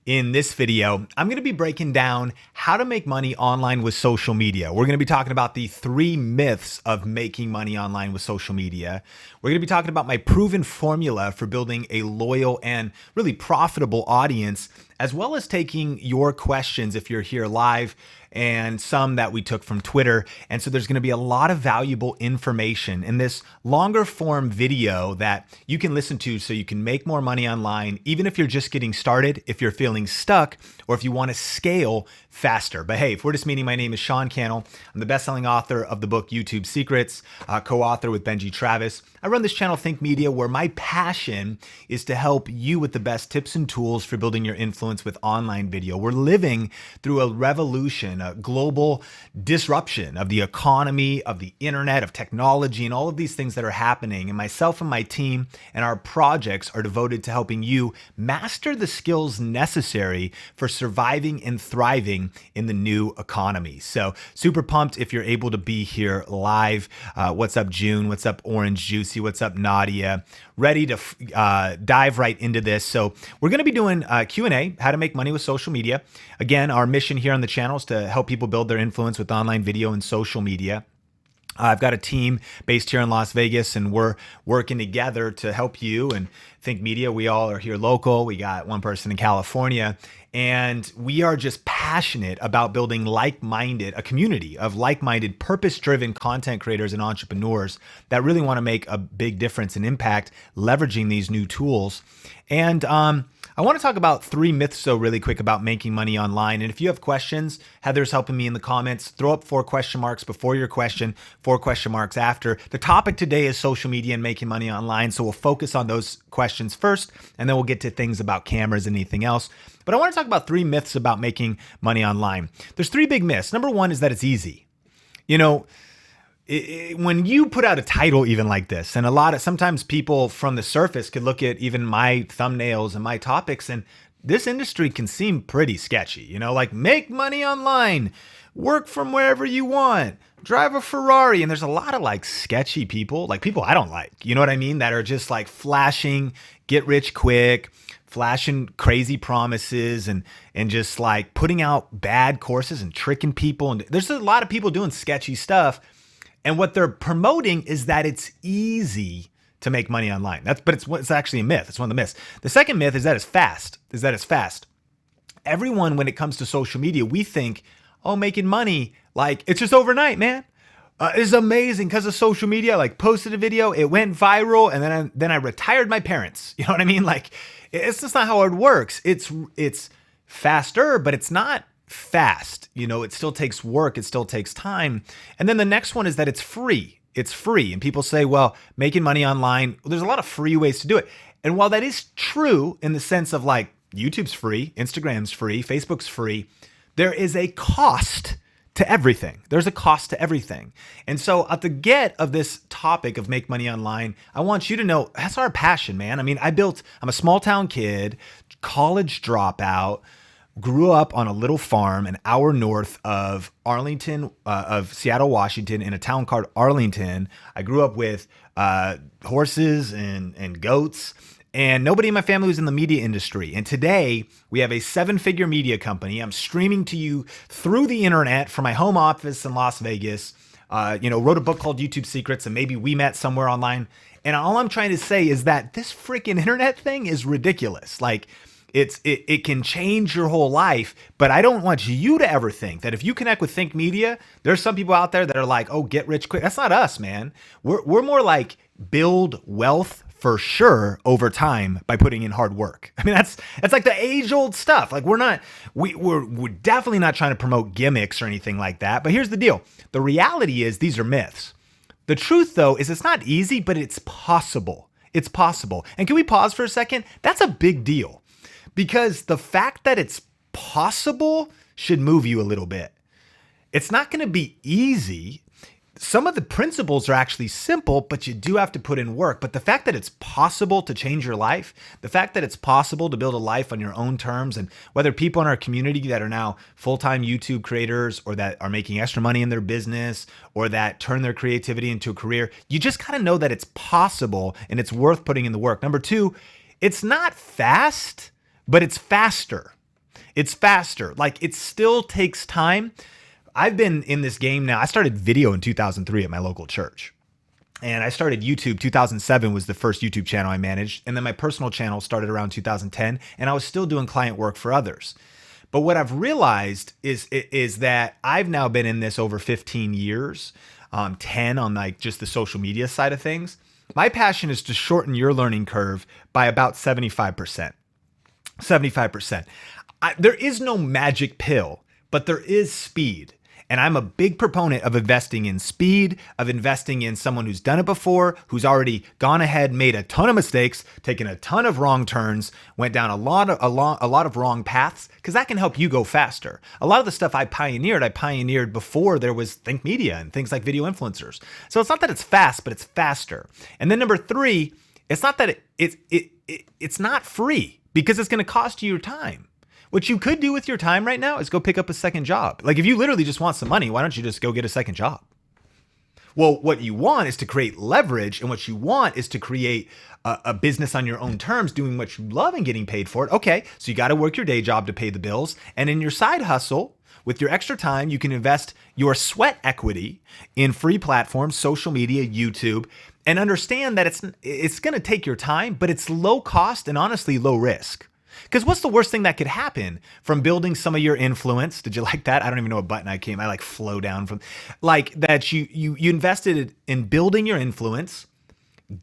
In this video, I'm going to be breaking down how to make money online with social media. We're going to be talking about the 3 myths of making money online with social media. We're going to be talking about my proven formula for building a loyal and really profitable audience, as well as taking your questions if you're here live and some that we took from Twitter. And so there's going to be a lot of valuable information in this longer form video that you can listen to so you can make more money online, even if you're just getting started, if you're feeling stuck, or if you want to scale faster. But hey, if we're just meeting, my name is Sean Cannell. I'm the best-selling author of the book YouTube Secrets, co-author with Benji Travis. I run this channel, Think Media, where my passion is to help you with the best tips and tools for building your influence with online video. We're living through a revolution, a global disruption of the economy, of the internet, of technology, and all of these things that are happening. And myself and my team and our projects are devoted to helping you master the skills necessary for surviving and thriving in the new economy. So super pumped if you're able to be here live. What's up, June? What's up, Orange Juicy? What's up, Nadia? Ready to dive right into this. So we're going to be doing Q&A, how to make money with social media. Again, our mission here on the channel is to help people build their influence with online video and social media. I've got a team based here in Las Vegas, and we're working together to help you and Think Media. We all are here local. We got one person in California, and we are just passionate about building a community of like-minded, purpose-driven content creators and entrepreneurs that really want to make a big difference and impact leveraging these new tools. And I want to talk about 3 myths really quick about making money online. And if you have questions, Heather's helping me in the comments. Throw up 4 question marks before your question, 4 question marks after. The topic today is social media and making money online. So we'll focus on those questions first, and then we'll get to things about cameras and anything else. But I want to talk about 3 myths about making money online. There's 3 big myths. Number 1 is that it's easy. You know, when you put out a title even like this, and sometimes people from the surface could look at even my thumbnails and my topics, and this industry can seem pretty sketchy, like make money online, work from wherever you want, drive a Ferrari. And there's a lot of like sketchy people, like people I don't like, you know what I mean? That are just like flashing, get rich quick, flashing crazy promises and just like putting out bad courses and tricking people. And there's a lot of people doing sketchy stuff. And what they're promoting is that it's easy to make money online. It's actually a myth. It's one of the myths. The second myth is that it's fast. Everyone, when it comes to social media, we think, oh, making money, like it's just overnight, man. It's amazing because of social media. Like posted a video, it went viral, and then I retired my parents. You know what I mean? Like it's just not how it works. It's faster, but it's not fast. It still takes work. It still takes time. And then the next one is that it's free. It's free. And people say, well, making money online, there's a lot of free ways to do it. And while that is true in the sense of like YouTube's free, Instagram's free, Facebook's free, there is a cost to everything. There's a cost to everything. And so at the get of this topic of make money online, I want you to know that's our passion, man. I mean, I'm a small town kid, college dropout, grew up on a little farm an hour north of Seattle, Washington, in a town called Arlington. I grew up with horses and goats, and nobody in my family was in the media industry. And today we have a 7-figure media company. I'm streaming to you through the internet from my home office in Las Vegas. Wrote a book called YouTube Secrets, and maybe we met somewhere online. And all I'm trying to say is that this freaking internet thing is ridiculous. Like, it can change your whole life, but I don't want you to ever think that if you connect with Think Media, there's some people out there that are like, oh, get rich quick. That's not us, man. We're more like build wealth for sure over time by putting in hard work. I mean, that's like the age old stuff. Like we're definitely not trying to promote gimmicks or anything like that. But here's the deal. The reality is these are myths. The truth though is it's not easy, but it's possible. It's possible. And can we pause for a second? That's a big deal. Because the fact that it's possible should move you a little bit. It's not going to be easy. Some of the principles are actually simple, but you do have to put in work. But the fact that it's possible to change your life, the fact that it's possible to build a life on your own terms, and whether people in our community that are now full-time YouTube creators or that are making extra money in their business or that turn their creativity into a career, you just got to know that it's possible and it's worth putting in the work. Number two, it's not fast, but it's faster. It's faster. Like, it still takes time. I've been in this game now. I started video in 2003 at my local church. And I started YouTube. 2007 was the first YouTube channel I managed. And then my personal channel started around 2010. And I was still doing client work for others. But what I've realized is that I've now been in this over 15 years, 10 on like just the social media side of things. My passion is to shorten your learning curve by about 75%. 75%. There is no magic pill, but there is speed. And I'm a big proponent of investing in speed, of investing in someone who's done it before, who's already gone ahead, made a ton of mistakes, taken a ton of wrong turns, went down a lot of wrong paths, because that can help you go faster. A lot of the stuff I pioneered before there was Think Media and things like video influencers. So it's not that it's fast, but it's faster. And then number three, it's not that it's not free, because it's going to cost you your time. What you could do with your time right now is go pick up a second job. Like, if you literally just want some money, why don't you just go get a second job? Well, what you want is to create leverage, and what you want is to create a business on your own terms, doing what you love and getting paid for it. Okay, so you got to work your day job to pay the bills. And in your side hustle, with your extra time, you can invest your sweat equity in free platforms, social media, YouTube, and understand that it's going to take your time, but it's low cost and honestly low risk. Because what's the worst thing that could happen from building some of your influence? Did you like that? I don't even know what button I like flow down from. Like that you invested in building your influence,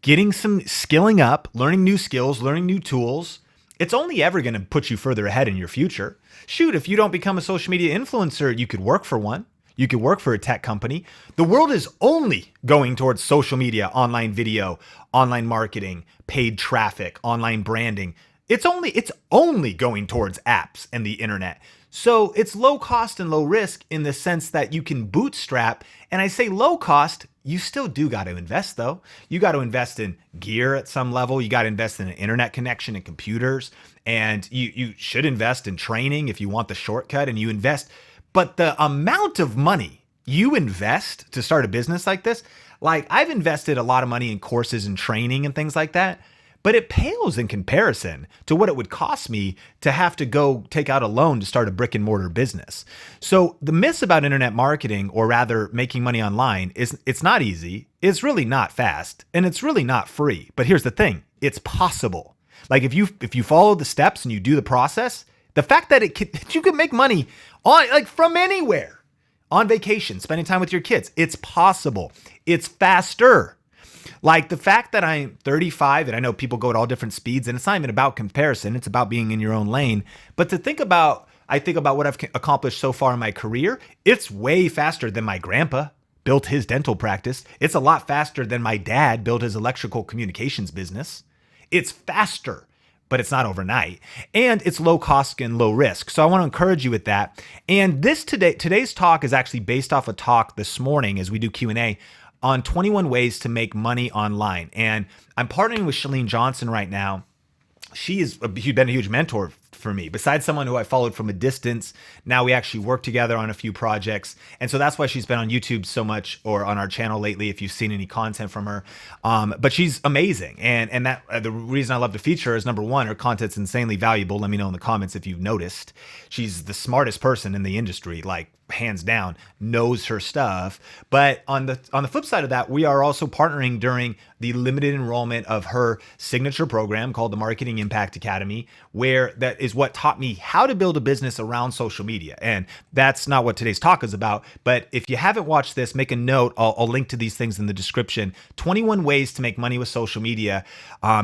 getting some skilling up, learning new skills, learning new tools. It's only ever going to put you further ahead in your future. Shoot, if you don't become a social media influencer, you could work for one. You could work for a tech company. The world is only going towards social media, online video, online marketing, paid traffic, online branding. It's only going towards apps and the internet. So it's low cost and low risk in the sense that you can bootstrap. And I say low cost, you still do got to invest though. You got to invest in gear at some level. You got to invest in an internet connection and computers. And you should invest in training if you want the shortcut, and you invest. But the amount of money you invest to start a business like this, like I've invested a lot of money in courses and training and things like that. But it pales in comparison to what it would cost me to have to go take out a loan to start a brick and mortar business. So the myths about internet marketing, or rather making money online, is it's not easy, it's really not fast, and it's really not free. But here's the thing, it's possible. Like if you follow the steps and you do the process, the fact that you can make money from anywhere, on vacation, spending time with your kids, it's possible. It's faster. Like the fact that I'm 35 and I know people go at all different speeds, and it's not even about comparison. It's about being in your own lane. But I think about what I've accomplished so far in my career. It's way faster than my grandpa built his dental practice. It's a lot faster than my dad built his electrical communications business. It's faster, but it's not overnight. And it's low cost and low risk. So I want to encourage you with that. And today's talk is actually based off a talk this morning as we do Q&A on 21 ways to make money online. And I'm partnering with Chalene Johnson right now. She's been a huge mentor for me. Besides someone who I followed from a distance, now we actually work together on a few projects. And so that's why she's been on YouTube so much, or on our channel lately, if you've seen any content from her. But she's amazing. And that the reason I love to feature her is, number one, her content's insanely valuable. Let me know in the comments if you've noticed. She's the smartest person in the industry, like hands down, knows her stuff. But on the flip side of that, we are also partnering during the limited enrollment of her signature program called the Marketing Impact Academy, where that is what taught me how to build a business around social media. And that's not what today's talk is about. But if you haven't watched this, make a note. I'll link to these things in the description. 21 ways to make money with social media,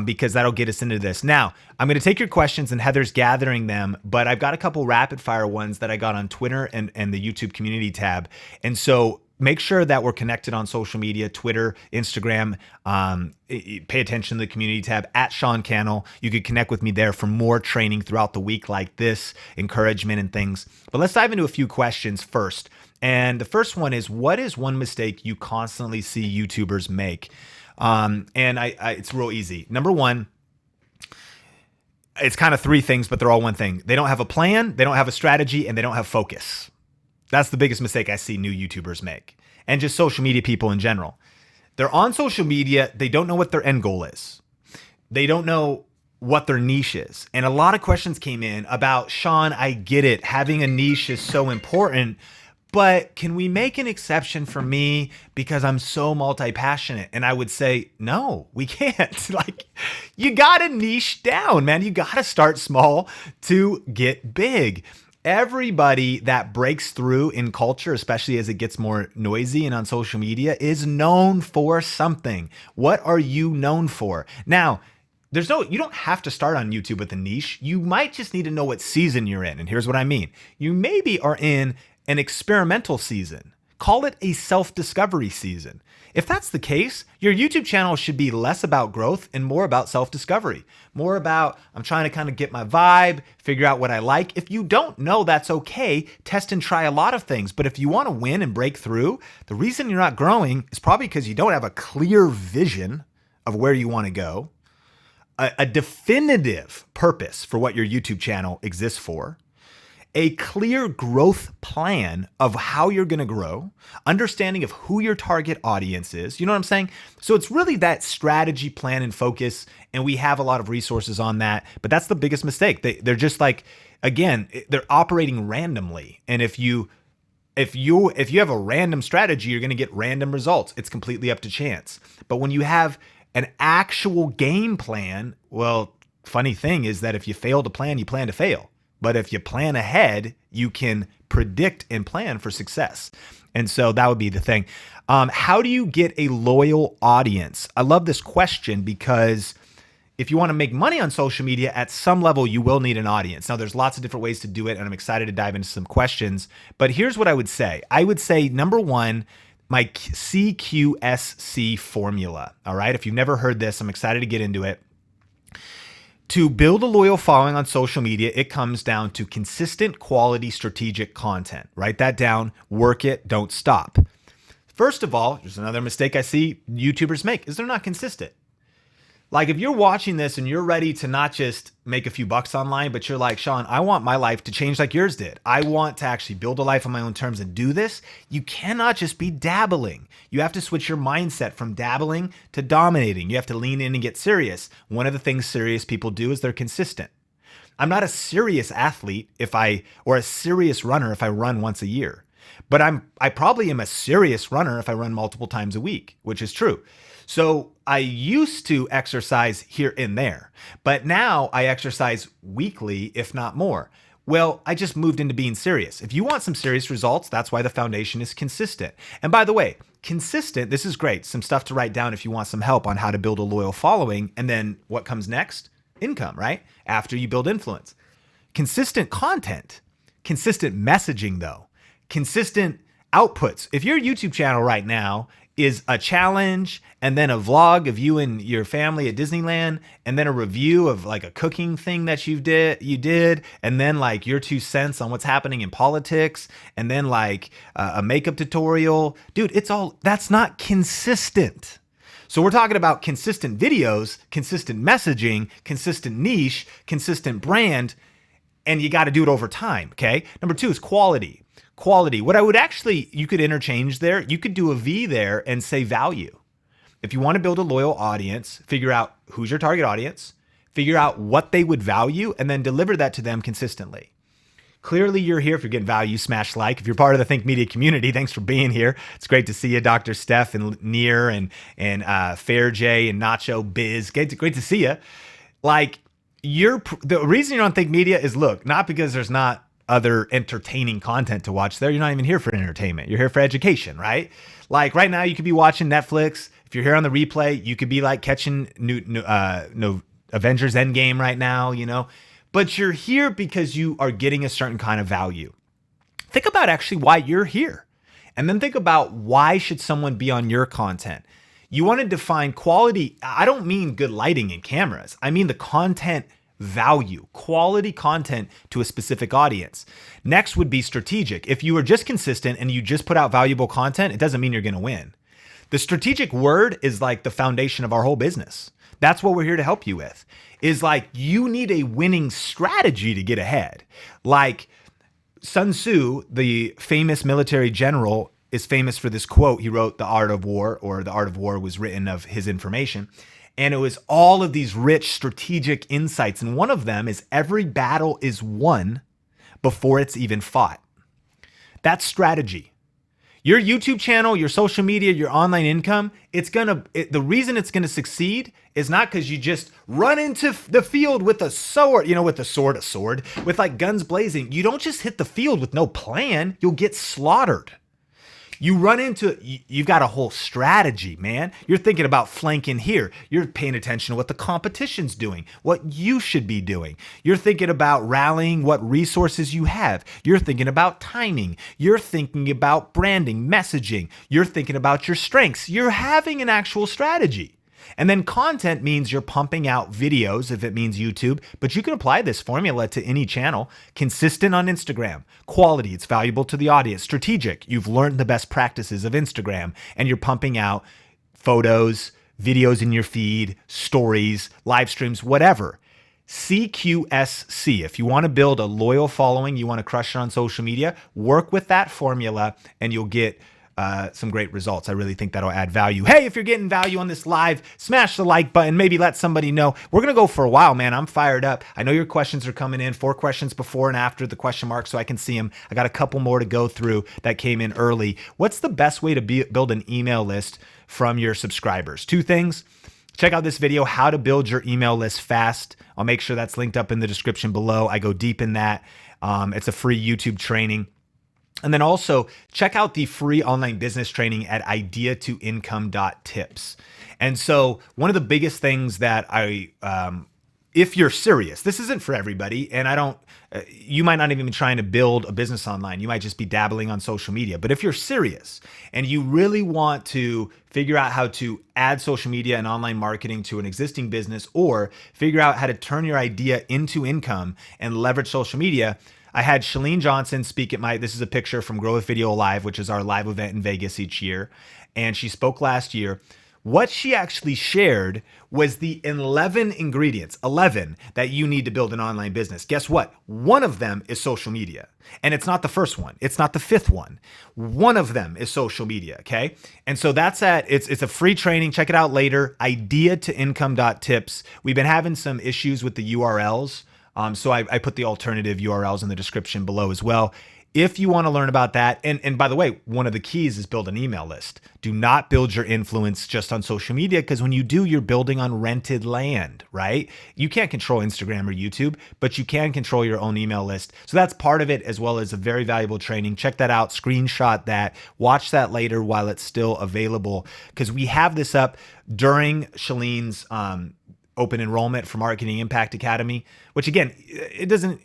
because that'll get us into this. Now, I'm going to take your questions, and Heather's gathering them, but I've got a couple rapid fire ones that I got on Twitter and the YouTube community tab. And so make sure that we're connected on social media, Twitter, Instagram. Pay attention to the community tab at Sean Cannell. You could connect with me there for more training throughout the week like this, encouragement and things. But let's dive into a few questions first. And the first one is, what is one mistake you constantly see YouTubers make? It's real easy. Number one, it's kind of three things, but they're all one thing. They don't have a plan, they don't have a strategy, and they don't have focus. That's the biggest mistake I see new YouTubers make, and just social media people in general. They're on social media. They don't know what their end goal is. They don't know what their niche is. And a lot of questions came in about, Sean, I get it. Having a niche is so important, but can we make an exception for me because I'm so multi-passionate? And I would say, no, we can't. Like, you gotta niche down, man. You gotta start small to get big. Everybody that breaks through in culture, especially as it gets more noisy and on social media, is known for something. What are you known for? Now, you don't have to start on YouTube with a niche. You might just need to know what season you're in. And here's what I mean. You maybe are in an experimental season. Call it a self-discovery season. If that's the case, your YouTube channel should be less about growth and more about self-discovery. More about, I'm trying to kind of get my vibe, figure out what I like. If you don't know, that's okay. Test and try a lot of things. But if you want to win and break through, the reason you're not growing is probably because you don't have a clear vision of where you want to go, a definitive purpose for what your YouTube channel exists for, a clear growth plan of how you're going to grow, understanding of who your target audience is. You know what I'm saying? So it's really that strategy, plan, and focus. And we have a lot of resources on that, but that's the biggest mistake. They're just like, again, they're operating randomly. And if you have a random strategy, you're going to get random results. It's completely up to chance. But when you have an actual game plan, well, funny thing is that if you fail to plan, you plan to fail. But if you plan ahead, you can predict and plan for success. And so that would be the thing. How do you get a loyal audience? I love this question because if you want to make money on social media, at some level, you will need an audience. Now, there's lots of different ways to do it, and I'm excited to dive into some questions. But here's what I would say. I would say, number one, my CQSC formula. All right. If you've never heard this, I'm excited to get into it. To build a loyal following on social media, it comes down to consistent, quality, strategic content. Write that down, work it, don't stop. First of all, there's another mistake I see YouTubers make is they're not consistent. Like if you're watching this and you're ready to not just make a few bucks online, but you're like, Sean, I want my life to change like yours did. I want to actually build a life on my own terms and do this. You cannot just be dabbling. You have to switch your mindset from dabbling to dominating. You have to lean in and get serious. One of the things serious people do is they're consistent. I'm not a serious athlete or a serious runner if I run once a year, but I probably am a serious runner if I run multiple times a week, which is true. So I used to exercise here and there, but now I exercise weekly, if not more. Well, I just moved into being serious. If you want some serious results, that's why the foundation is consistent. And by the way, consistent, this is great. Some stuff to write down if you want some help on how to build a loyal following. And then what comes next? Income, right? After you build influence. Consistent content, consistent messaging though, consistent outputs. If your YouTube channel right now is a challenge and then a vlog of you and your family at Disneyland and then a review of like a cooking thing that you did and then like your 2 cents on what's happening in politics and then like a makeup tutorial, dude, that's not consistent. So we're talking about consistent videos, consistent messaging, consistent niche, consistent brand, and you got to do it over time. Okay. Number 2 is quality. Quality. What I would you could interchange there. You could do a V there and say value. If you want to build a loyal audience, figure out who's your target audience, figure out what they would value, and then deliver that to them consistently. Clearly, you're here. If you're getting value, smash like. If you're part of the Think Media community, thanks for being here. It's great to see you, Dr. Steph and Neer and Fair J and Nacho Biz. Great to see you. Like the reason you're on Think Media is not because there's not other entertaining content to watch there. You're not even here for entertainment. You're here for education, right? Like right now, you could be watching Netflix. If you're here on the replay, you could be like catching Avengers Endgame right now, but you're here because you are getting a certain kind of value. Think about actually why you're here. And then think about why should someone be on your content? You want to define quality. I don't mean good lighting and cameras. I mean the content value, quality content to a specific audience. Next would be strategic. If you are just consistent and you just put out valuable content, it doesn't mean you're going to win. The strategic word is like the foundation of our whole business. That's what we're here to help you with, is like you need a winning strategy to get ahead. Like Sun Tzu, the famous military general, is famous for this quote. He wrote The Art of War, or The Art of War was written of his information. And it was all of these rich strategic insights. And one of them is every battle is won before it's even fought. That's strategy. Your YouTube channel, your social media, your online income, the reason it's gonna succeed is not because you just run into the field with a sword, with a sword, with like guns blazing. You don't just hit the field with no plan, you'll get slaughtered. You run into, you've got a whole strategy, man. You're thinking about flanking here. You're paying attention to what the competition's doing, what you should be doing. You're thinking about rallying what resources you have. You're thinking about timing. You're thinking about branding, messaging. You're thinking about your strengths. You're having an actual strategy. And then content means you're pumping out videos if it means YouTube, but you can apply this formula to any channel. Consistent on Instagram. Quality, it's valuable to the audience. Strategic, you've learned the best practices of Instagram and you're pumping out photos, videos in your feed, stories, live streams, whatever. CQSC, if you want to build a loyal following, you want to crush it on social media, work with that formula and you'll get some great results. I really think that'll add value. Hey, if you're getting value on this live, smash the like button, maybe let somebody know. We're going to go for a while, man. I'm fired up. I know your questions are coming in, 4 questions before and after the question mark so I can see them. I got a couple more to go through that came in early. What's the best way to build an email list from your subscribers? 2 things. Check out this video, how to build your email list fast. I'll make sure that's linked up in the description below. I go deep in that. It's a free YouTube training. And then also check out the free online business training at idea2income.tips. And so one of the biggest things that if you're serious, this isn't for everybody, and you might not even be trying to build a business online. You might just be dabbling on social media. But if you're serious and you really want to figure out how to add social media and online marketing to an existing business, or figure out how to turn your idea into income and leverage social media, I had Chalene Johnson speak at this is a picture from Grow with Video Live, which is our live event in Vegas each year. And she spoke last year. What she actually shared was the 11 ingredients, 11 that you need to build an online business. Guess what? One of them is social media. And it's not the first one. It's not the 5th one. One of them is social media, okay? And so it's a free training. Check it out later, idea2income.tips. We've been having some issues with the URLs. So I put the alternative URLs in the description below as well. If you want to learn about that, and by the way, one of the keys is build an email list. Do not build your influence just on social media, because when you do, you're building on rented land, right? You can't control Instagram or YouTube, but you can control your own email list. So that's part of it, as well as a very valuable training. Check that out, screenshot that, watch that later while it's still available, because we have this up during Chalene's open enrollment for Marketing Impact Academy, which again, it doesn't,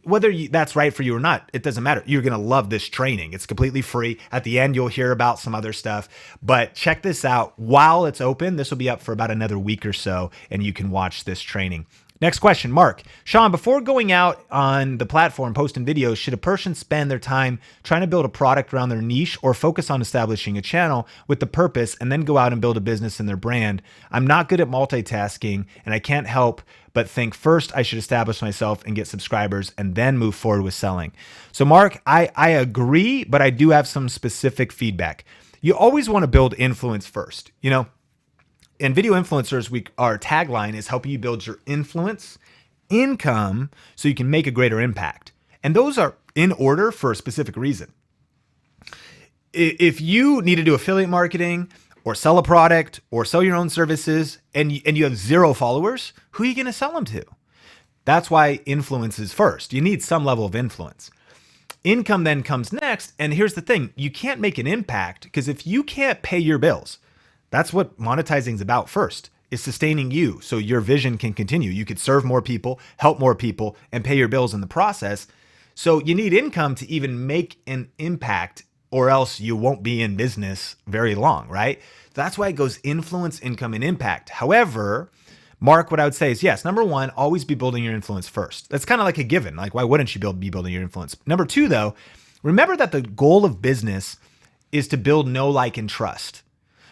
that's right for you or not, it doesn't matter. You're going to love this training. It's completely free. At the end, you'll hear about some other stuff, but check this out while it's open. This will be up for about another week or so, and you can watch this training. Next question, Mark. Sean, before going out on the platform posting videos, should a person spend their time trying to build a product around their niche, or focus on establishing a channel with the purpose and then go out and build a business in their brand? I'm not good at multitasking and I can't help but think first I should establish myself and get subscribers and then move forward with selling. So Mark, I agree, but I do have some specific feedback. You always want to build influence first, And video influencers, our tagline is helping you build your influence, income, so you can make a greater impact. And those are in order for a specific reason. If you need to do affiliate marketing or sell a product or sell your own services and you have 0 followers, who are you going to sell them to? That's why influence is first. You need some level of influence. Income then comes next. And here's the thing, you can't make an impact because if you can't pay your bills, that's what monetizing is about first, is sustaining you so your vision can continue. You could serve more people, help more people, and pay your bills in the process. So you need income to even make an impact, or else you won't be in business very long, right? That's why it goes influence, income, and impact. However, Mark, what I would say is yes, number 1, always be building your influence first. That's kind of like a given. Like, why wouldn't you be building your influence? Number 2, though, remember that the goal of business is to build know, like, and trust.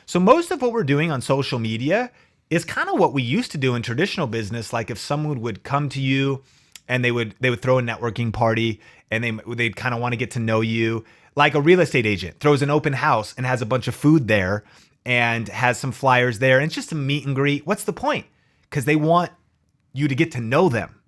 So most of what we're doing on social media is kind of what we used to do in traditional business. Like if someone would come to you and they would throw a networking party and they'd kind of want to get to know you. Like a real estate agent throws an open house and has a bunch of food there and has some flyers there. And it's just a meet and greet. What's the point? because they want you to get to know them.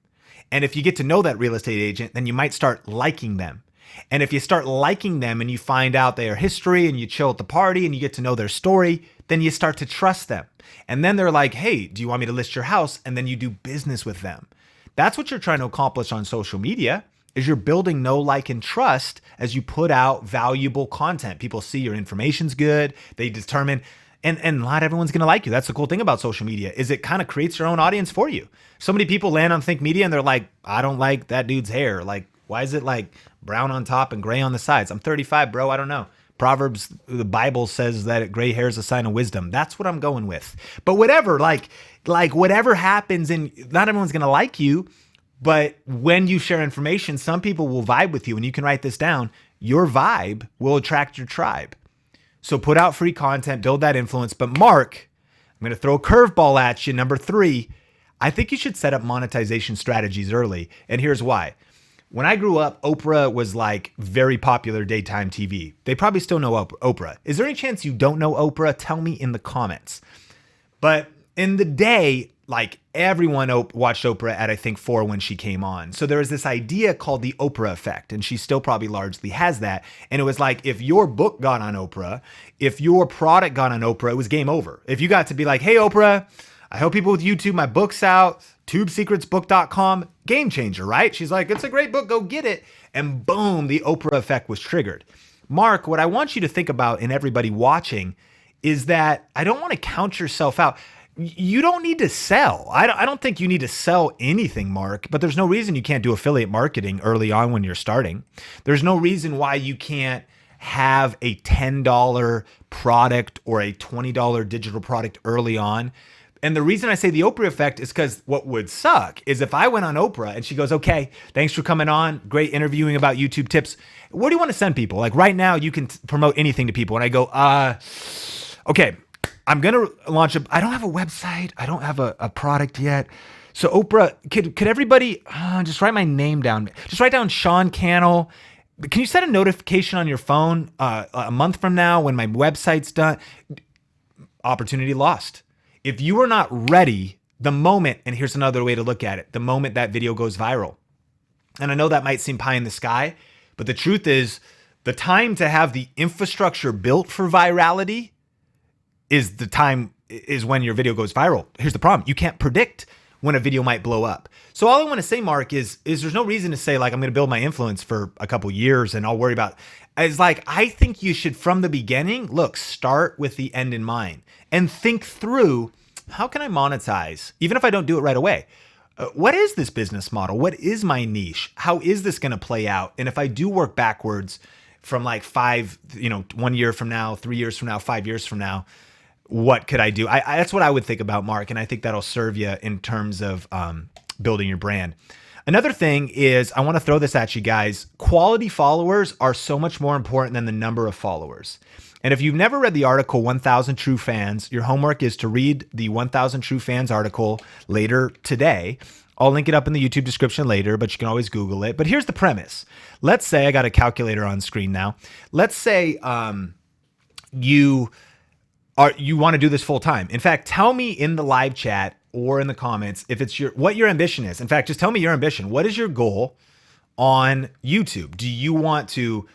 And if you get to know that real estate agent, then you might start liking them. And if you start liking them and you find out their history and you chill at the party and you get to know their story, then you start to trust them. And then they're like, hey, do you want me to list your house? And then you do business with them. That's what you're trying to accomplish on social media, is you're building know, like, and trust as you put out valuable content. People see your information's good. They determine, and not everyone's going to like you. That's the cool thing about social media, is it kind of creates your own audience for you. So many people land on Think Media and they're like, I don't like that dude's hair. Like, why is it like brown on top and gray on the sides? I'm 35, bro. I don't know. Proverbs, the Bible says that gray hair is a sign of wisdom. That's what I'm going with. But whatever, like whatever happens, and not everyone's going to like you, but when you share information, some people will vibe with you, and you can write this down. Your vibe will attract your tribe. So put out free content, build that influence. But Mark, I'm going to throw a curveball at you. Number 3, I think you should set up monetization strategies early. And here's why. When I grew up, Oprah was like very popular daytime TV. They probably still know Oprah. Is there any chance you don't know Oprah? Tell me in the comments. But in the day, like everyone watched Oprah at, I think, 4 when she came on. So there was this idea called the Oprah effect, and she still probably largely has that. And it was like, if your book got on Oprah, if your product got on Oprah, it was game over. If you got to be like, hey, Oprah, I help people with YouTube, my book's out, tubesecretsbook.com, game changer, right? She's like, it's a great book, go get it. And boom, the Oprah effect was triggered. Mark, what I want you to think about, and everybody watching, is that I don't want to count yourself out. You don't need to sell. I don't think you need to sell anything, Mark, but there's no reason you can't do affiliate marketing early on when you're starting. There's no reason why you can't have a $10 product or a $20 digital product early on. And the reason I say the Oprah effect is because what would suck is if I went on Oprah and she goes, okay, thanks for coming on. Great interviewing about YouTube tips. What do you want to send people? Like right now, you can promote anything to people. And I go, okay, I'm going to launch I don't have a website. I don't have a product yet. So Oprah, could everybody just write my name down? Just write down Sean Cannell. Can you set a notification on your phone a month from now when my website's done? Opportunity lost. If you are not ready, the moment, and here's another way to look at it, the moment that video goes viral. And I know that might seem pie in the sky, but the truth is the time to have the infrastructure built for virality is when your video goes viral. Here's the problem. You can't predict when a video might blow up. So all I want to say, Mark, is there's no reason to say like, I'm going to build my influence for a couple years and I'll worry about it. It's like, I think you should, from the beginning, start with the end in mind and think through, how can I monetize? Even if I don't do it right away, what is this business model? What is my niche? How is this going to play out? And if I do work backwards from like 1 year from now, 3 years from now, 5 years from now, what could I do? That's what I would think about, Mark. And I think that'll serve you in terms of building your brand. Another thing is, I want to throw this at you guys. Quality followers are so much more important than the number of followers. And if you've never read the article, 1,000 True Fans, your homework is to read the 1,000 True Fans article later today. I'll link it up in the YouTube description later, but you can always Google it. But here's the premise. Let's say, I got a calculator on screen now. Let's say you want to do this full time. In fact, tell me in the live chat or in the comments if it's what your ambition is. In fact, just tell me your ambition. What is your goal on YouTube? Do you want to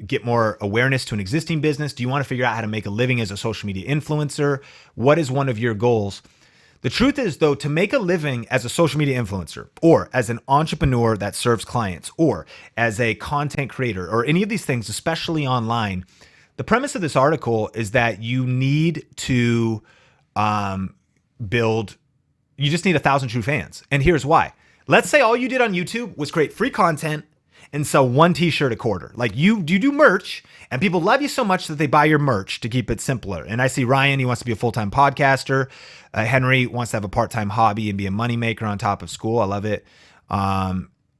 get more awareness to an existing business? Do you want to figure out how to make a living as a social media influencer? What is one of your goals? The truth is, though, to make a living as a social media influencer or as an entrepreneur that serves clients or as a content creator or any of these things, especially online, the premise of this article is that you need to you just need 1,000 true fans. And here's why. Let's say all you did on YouTube was create free content and sell 1 t-shirt a quarter. Like you do merch and people love you so much that they buy your merch to keep it simpler. And I see Ryan, he wants to be a full-time podcaster. Henry wants to have a part-time hobby and be a moneymaker on top of school. I love it.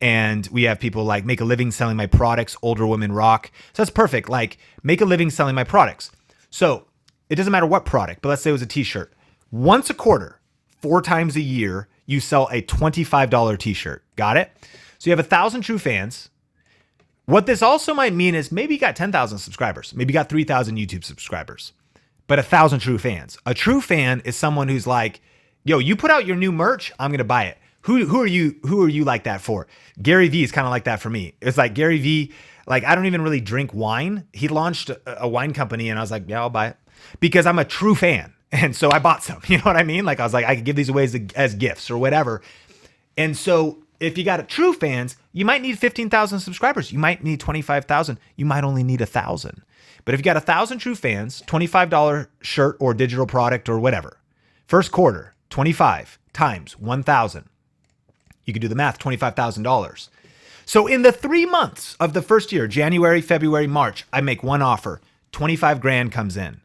And we have people like make a living selling my products, older women rock. So that's perfect. Like make a living selling my products. So it doesn't matter what product, but let's say it was a t-shirt. Once a quarter, 4 times a year, you sell a $25 t-shirt. Got it? So you have 1,000 true fans. What this also might mean is maybe you got 10,000 subscribers. Maybe you got 3,000 YouTube subscribers, but 1,000 true fans. A true fan is someone who's like, Yo, you put out your new merch, I'm gonna buy it. Who are you like that for? Gary Vee is kind of like that for me. It's like Gary Vee, like I don't even really drink wine. He launched a wine company and I was like, yeah, I'll buy it because I'm a true fan. And so I bought some, you know what I mean? Like I was like, I could give these away as gifts or whatever. And so if you got a true fans, you might need 15,000 subscribers. You might need 25,000. You might only need 1,000. But if you got 1,000 true fans, $25 shirt or digital product or whatever, first quarter, 25 times 1,000. You could do the math, $25,000. So in the 3 months of the first year, January, February, March, I make one offer, 25 grand comes in.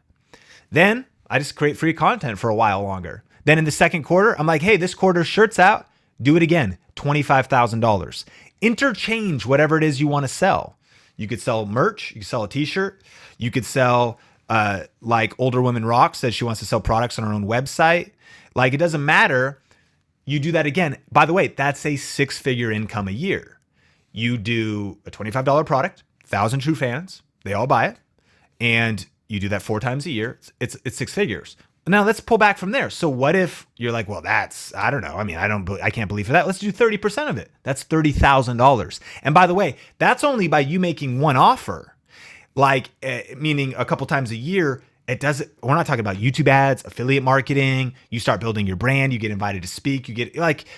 Then I just create free content for a while longer. Then in the second quarter, I'm like, hey, this quarter's shirt's out. Do it again, $25,000. Interchange whatever it is you want to sell. You could sell merch. You could sell a t-shirt. You could sell like Older Women Rock says she wants to sell products on her own website. Like it doesn't matter. You do that again. By the way, that's a 6-figure income a year. You do a $25 product, 1,000 true fans, they all buy it, and you do that 4 times a year. It's 6 figures. Now let's pull back from there. So what if you're like, well, I don't know. I mean, I can't believe for that. Let's do 30% of it. That's $30,000. And by the way, that's only by you making one offer, like meaning a couple times a year. We're not talking about YouTube ads, affiliate marketing. You start building your brand, you get invited to speak,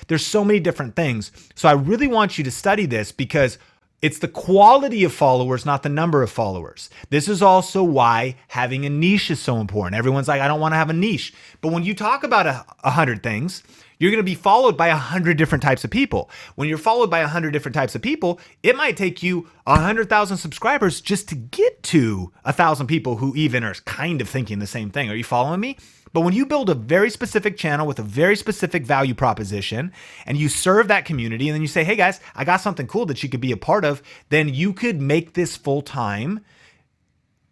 there's so many different things. So I really want you to study this because it's the quality of followers, not the number of followers. This is also why having a niche is so important. Everyone's like, I don't want to have a niche. But when you talk about 100 things, you're going to be followed by 100 different types of people. When you're followed by 100 different types of people, it might take you 100,000 subscribers just to get to 1,000 people who even are kind of thinking the same thing. Are you following me? But when you build a very specific channel with a very specific value proposition and you serve that community and then you say, hey guys, I got something cool that you could be a part of, then you could make this full time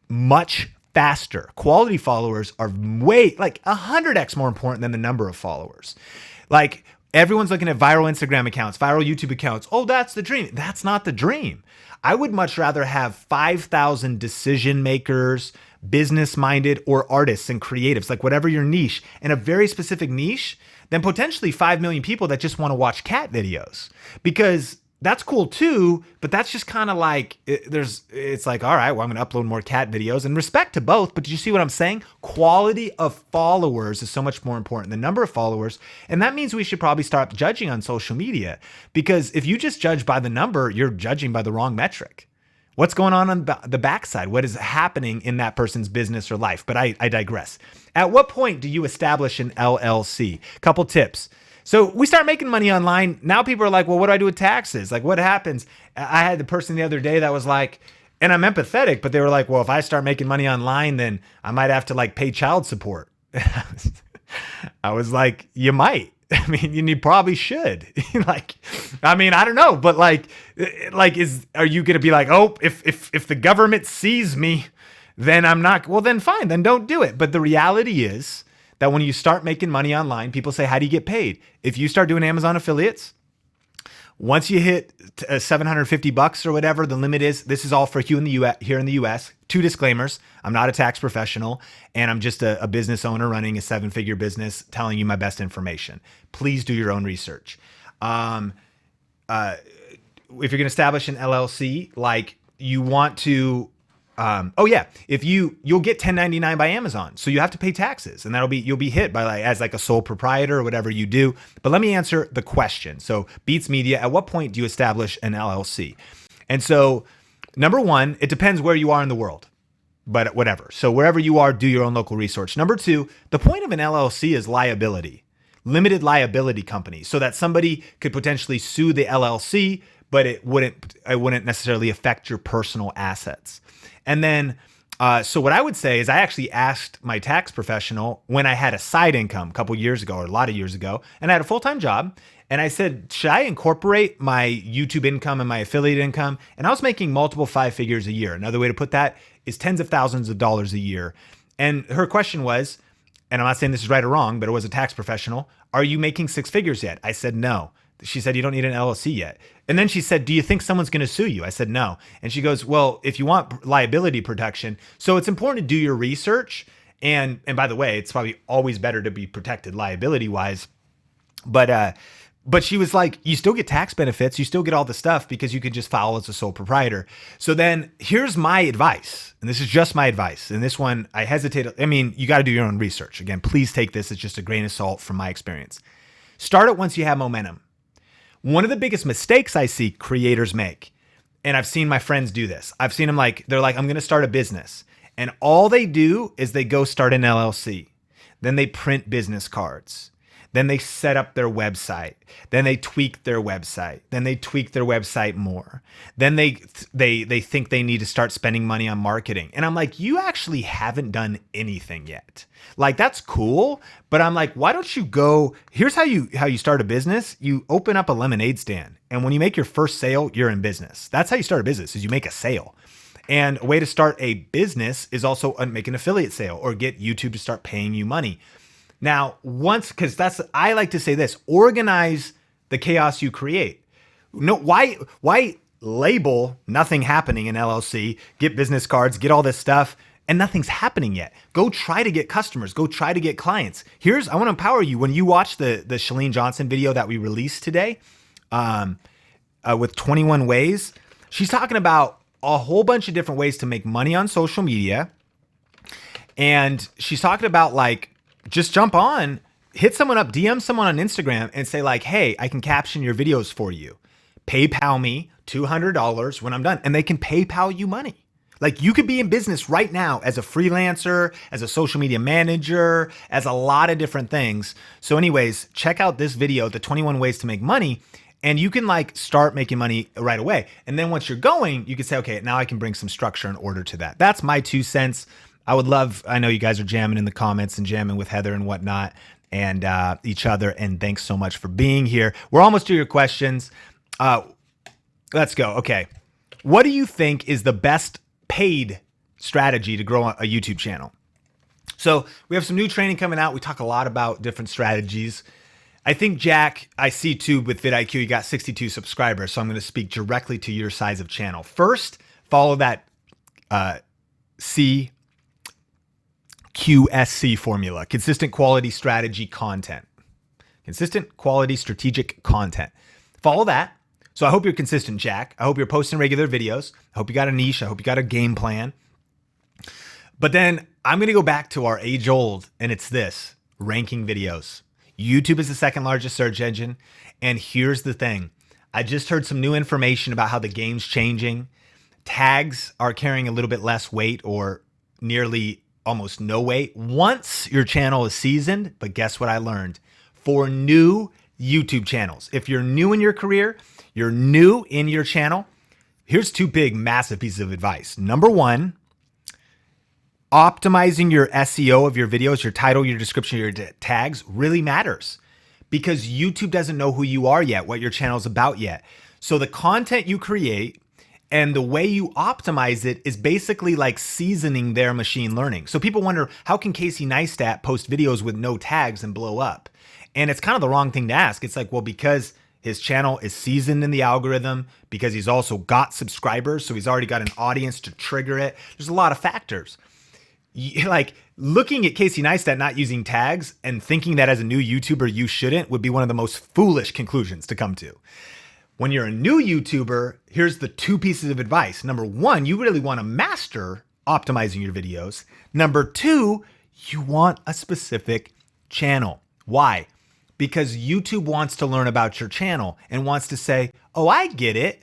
much faster. Quality followers are way like 100x more important than the number of followers. Like everyone's looking at viral Instagram accounts, viral YouTube accounts. Oh, that's the dream. That's not the dream. I would much rather have 5,000 decision makers, business-minded, or artists and creatives, like whatever your niche, and a very specific niche, than potentially 5 million people that just want to watch cat videos. Because that's cool too, but that's just kind of like, it's like, all right, well, I'm going to upload more cat videos, and respect to both. But did you see what I'm saying? Quality of followers is so much more important than number of followers. And that means we should probably start judging on social media, because if you just judge by the number, you're judging by the wrong metric. What's going on the backside? What is happening in that person's business or life? But I digress. At what point do you establish an LLC? Couple tips. So we start making money online. Now people are like, well, what do I do with taxes? Like what happens? I had the person the other day that was like, and I'm empathetic, but they were like, well, if I start making money online, then I might have to like pay child support. I was like, you might. I mean, you probably should. Like, I mean, I don't know, but are you going to be like, oh, if the government sees me, then I'm not, well, then fine, then don't do it. But the reality is that when you start making money online, people say, how do you get paid? If you start doing Amazon affiliates, once you hit $750 or whatever the limit is, this is all for you in the US, here in the US. 2 disclaimers. I'm not a tax professional, and I'm just a business owner running a 7-figure business telling you my best information. Please do your own research. If you're going to establish an LLC, like you want to, you'll get 1099 by Amazon. So you have to pay taxes, and you'll be hit by as a sole proprietor or whatever you do. But let me answer the question. So Beats Media, at what point do you establish an LLC? And so number 1, it depends where you are in the world, but whatever. So wherever you are, do your own local research. Number 2, the point of an LLC is liability, limited liability company, so that somebody could potentially sue the LLC, but it wouldn't necessarily affect your personal assets. And then, so what I would say is I actually asked my tax professional when I had a side income a couple years ago, or a lot of years ago, and I had a full-time job. And I said, should I incorporate my YouTube income and my affiliate income? And I was making multiple 5 figures a year. Another way to put that is tens of thousands of dollars a year. And her question was, and I'm not saying this is right or wrong, but it was a tax professional, are you making 6 figures yet? I said, no. She said, you don't need an LLC yet. And then she said, do you think someone's going to sue you? I said, no. And she goes, well, if you want liability protection, so it's important to do your research And by the way, it's probably always better to be protected liability wise. But she was like, you still get tax benefits. You still get all the stuff because you could just file as a sole proprietor. So then here's my advice. And this is just my advice. And this one, I hesitate. I mean, you got to do your own research. Again, please take this as just a grain of salt from my experience. Start it once you have momentum. One of the biggest mistakes I see creators make, and I've seen my friends do this. I've seen them they're like, I'm going to start a business. And all they do is they go start an LLC. Then they print business cards. Then they set up their website. Then they tweak their website. Then they tweak their website more. Then they think they need to start spending money on marketing. And I'm like, you actually haven't done anything yet. Like, that's cool, but I'm like, why don't you go, here's how you start a business. You open up a lemonade stand. And when you make your first sale, you're in business. That's how you start a business, is you make a sale. And a way to start a business is also make an affiliate sale or get YouTube to start paying you money. Now, because I like to say this, organize the chaos you create. No, why label nothing happening in LLC, get business cards, get all this stuff, and nothing's happening yet? Go try to get customers, go try to get clients. I want to empower you. When you watch the Chalene Johnson video that we released today with 21 ways, she's talking about a whole bunch of different ways to make money on social media. And she's talking about just jump on, hit someone up, DM someone on Instagram and say hey, I can caption your videos for you. PayPal me $200 when I'm done. And they can PayPal you money. You could be in business right now as a freelancer, as a social media manager, as a lot of different things. So anyways, check out this video, the 21 ways to make money. And you can start making money right away. And then once you're going, you can say, okay, now I can bring some structure and order to that. That's my 2 cents. I know you guys are jamming in the comments and jamming with Heather and whatnot and each other. And thanks so much for being here. We're almost to your questions. Let's go. Okay. What do you think is the best paid strategy to grow a YouTube channel? So we have some new training coming out. We talk a lot about different strategies. I think, Jack, I see too with vidIQ, you got 62 subscribers. So I'm going to speak directly to your size of channel. First, follow that CQSC formula, consistent quality strategy content, consistent quality strategic content. Follow that. So I hope you're consistent, Jack. I hope you're posting regular videos. I hope you got a niche. I hope you got a game plan. But then I'm going to go back to our age old, and it's this: ranking videos. YouTube is the second largest search engine. And here's the thing. I just heard some new information about how the game's changing. Tags are carrying a little bit less weight, or nearly almost no weight, once your channel is seasoned. But guess what I learned? For new YouTube channels, if you're new in your career, you're new in your channel, here's 2 big, massive pieces of advice. Number 1, optimizing your SEO of your videos, your title, your description, your tags really matters, because YouTube doesn't know who you are yet, what your channel's about yet. So the content you create and the way you optimize it is basically like seasoning their machine learning. So people wonder, how can Casey Neistat post videos with no tags and blow up? And it's kind of the wrong thing to ask. It's well, because his channel is seasoned in the algorithm, because he's also got subscribers, so he's already got an audience to trigger it. There's a lot of factors. Looking at Casey Neistat not using tags and thinking that as a new YouTuber you shouldn't would be one of the most foolish conclusions to come to. When you're a new YouTuber, here's the 2 pieces of advice. Number 1, you really want to master optimizing your videos. Number 2, you want a specific channel. Why? Because YouTube wants to learn about your channel and wants to say, oh, I get it.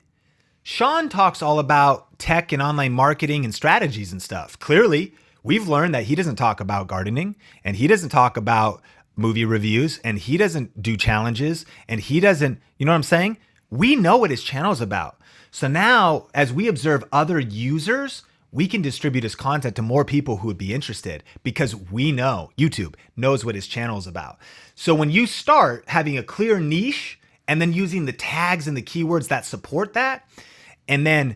Sean talks all about tech and online marketing and strategies and stuff. Clearly, we've learned that he doesn't talk about gardening, and he doesn't talk about movie reviews, and he doesn't do challenges, and he doesn't, you know what I'm saying? We know what his channel is about. So now, as we observe other users, we can distribute his content to more people who would be interested, because we know YouTube knows what his channel is about. So when you start having a clear niche and then using the tags and the keywords that support that, and then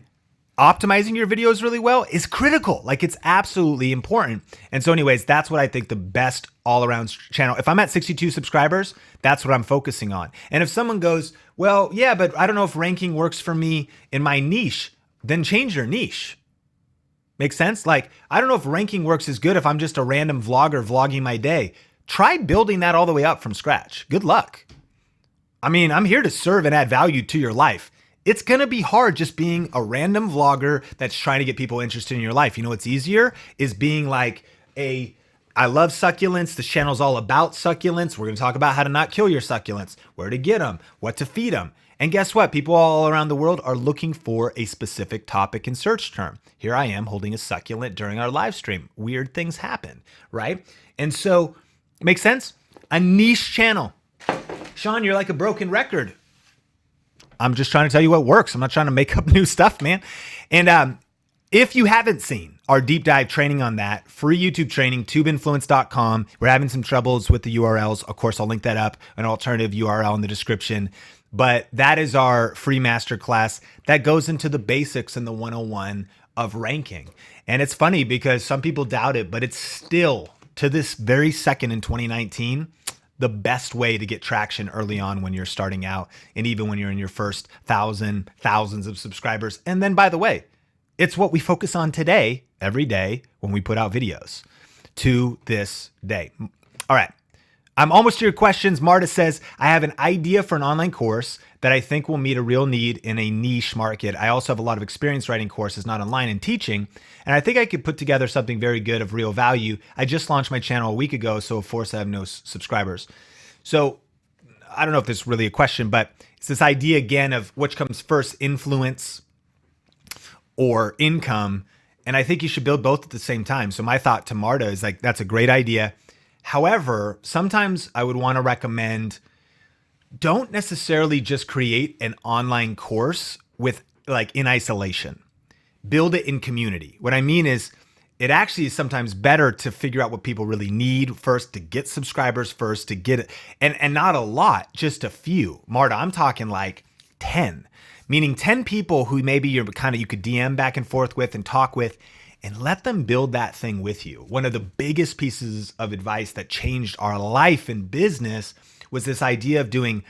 optimizing your videos really well is critical. It's absolutely important. And so anyways, that's what I think the best all around channel. If I'm at 62 subscribers, that's what I'm focusing on. And if someone goes, well, yeah, but I don't know if ranking works for me in my niche, then change your niche. Make sense? Like, I don't know if ranking works as good if I'm just a random vlogger vlogging my day. Try building that all the way up from scratch. Good luck. I mean, I'm here to serve and add value to your life. It's going to be hard just being a random vlogger that's trying to get people interested in your life. You know what's easier is being like I love succulents. This channel's all about succulents. We're going to talk about how to not kill your succulents, where to get them, what to feed them. And guess what? People all around the world are looking for a specific topic and search term. Here I am holding a succulent during our live stream. Weird things happen, right? And so, makes sense? A niche channel. Sean, you're like a broken record. I'm just trying to tell you what works. I'm not trying to make up new stuff, man. And if you haven't seen our deep dive training on that, free YouTube training, tubeinfluence.com. We're having some troubles with the URLs. Of course, I'll link that up, an alternative URL in the description. But that is our free masterclass that goes into the basics and the 101 of ranking. And it's funny because some people doubt it, but it's still, to this very second in 2019, the best way to get traction early on when you're starting out, and even when you're in your first thousands of subscribers. And then, by the way, it's what we focus on today, every day when we put out videos to this day. All right. I'm almost to your questions. Marta says, I have an idea for an online course that I think will meet a real need in a niche market. I also have a lot of experience writing courses, not online, and teaching. And I think I could put together something very good of real value. I just launched my channel a week ago, so of course I have no subscribers. So I don't know if this is really a question, but it's this idea again of which comes first, influence or income. And I think you should build both at the same time. So my thought to Marta is like, that's a great idea. However, sometimes I would want to recommend, don't necessarily just create an online course with like in isolation. Build it in community. What I mean is it actually is sometimes better to figure out what people really need first, to get subscribers first, to get it. And not a lot, just a few. Marta, I'm talking like 10. Meaning 10 people who maybe you could DM back and forth with and talk with, and let them build that thing with you. One of the biggest pieces of advice that changed our life in business was this idea of doing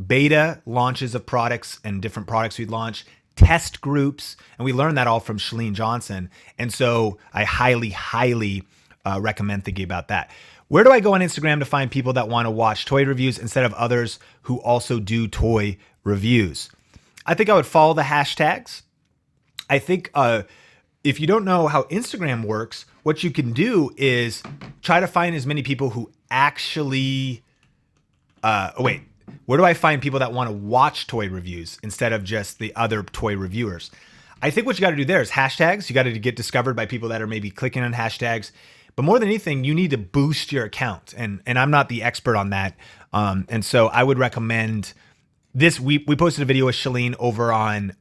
beta launches of products and different products we'd launch, test groups, and we learned that all from Chalene Johnson. And so I highly recommend thinking about that. Where do I go on Instagram to find people that want to watch toy reviews instead of others who also do toy reviews? I think I would follow the hashtags. I think if you don't know how Instagram works, what you can do is try to find as many people who actually, where do I find people that want to watch toy reviews instead of just the other toy reviewers? I think what you got to do there is hashtags. You got to get discovered by people that are maybe clicking on hashtags. But more than anything, you need to boost your account. And I'm not the expert on that. And so I would recommend this. We posted a video with Chalene over on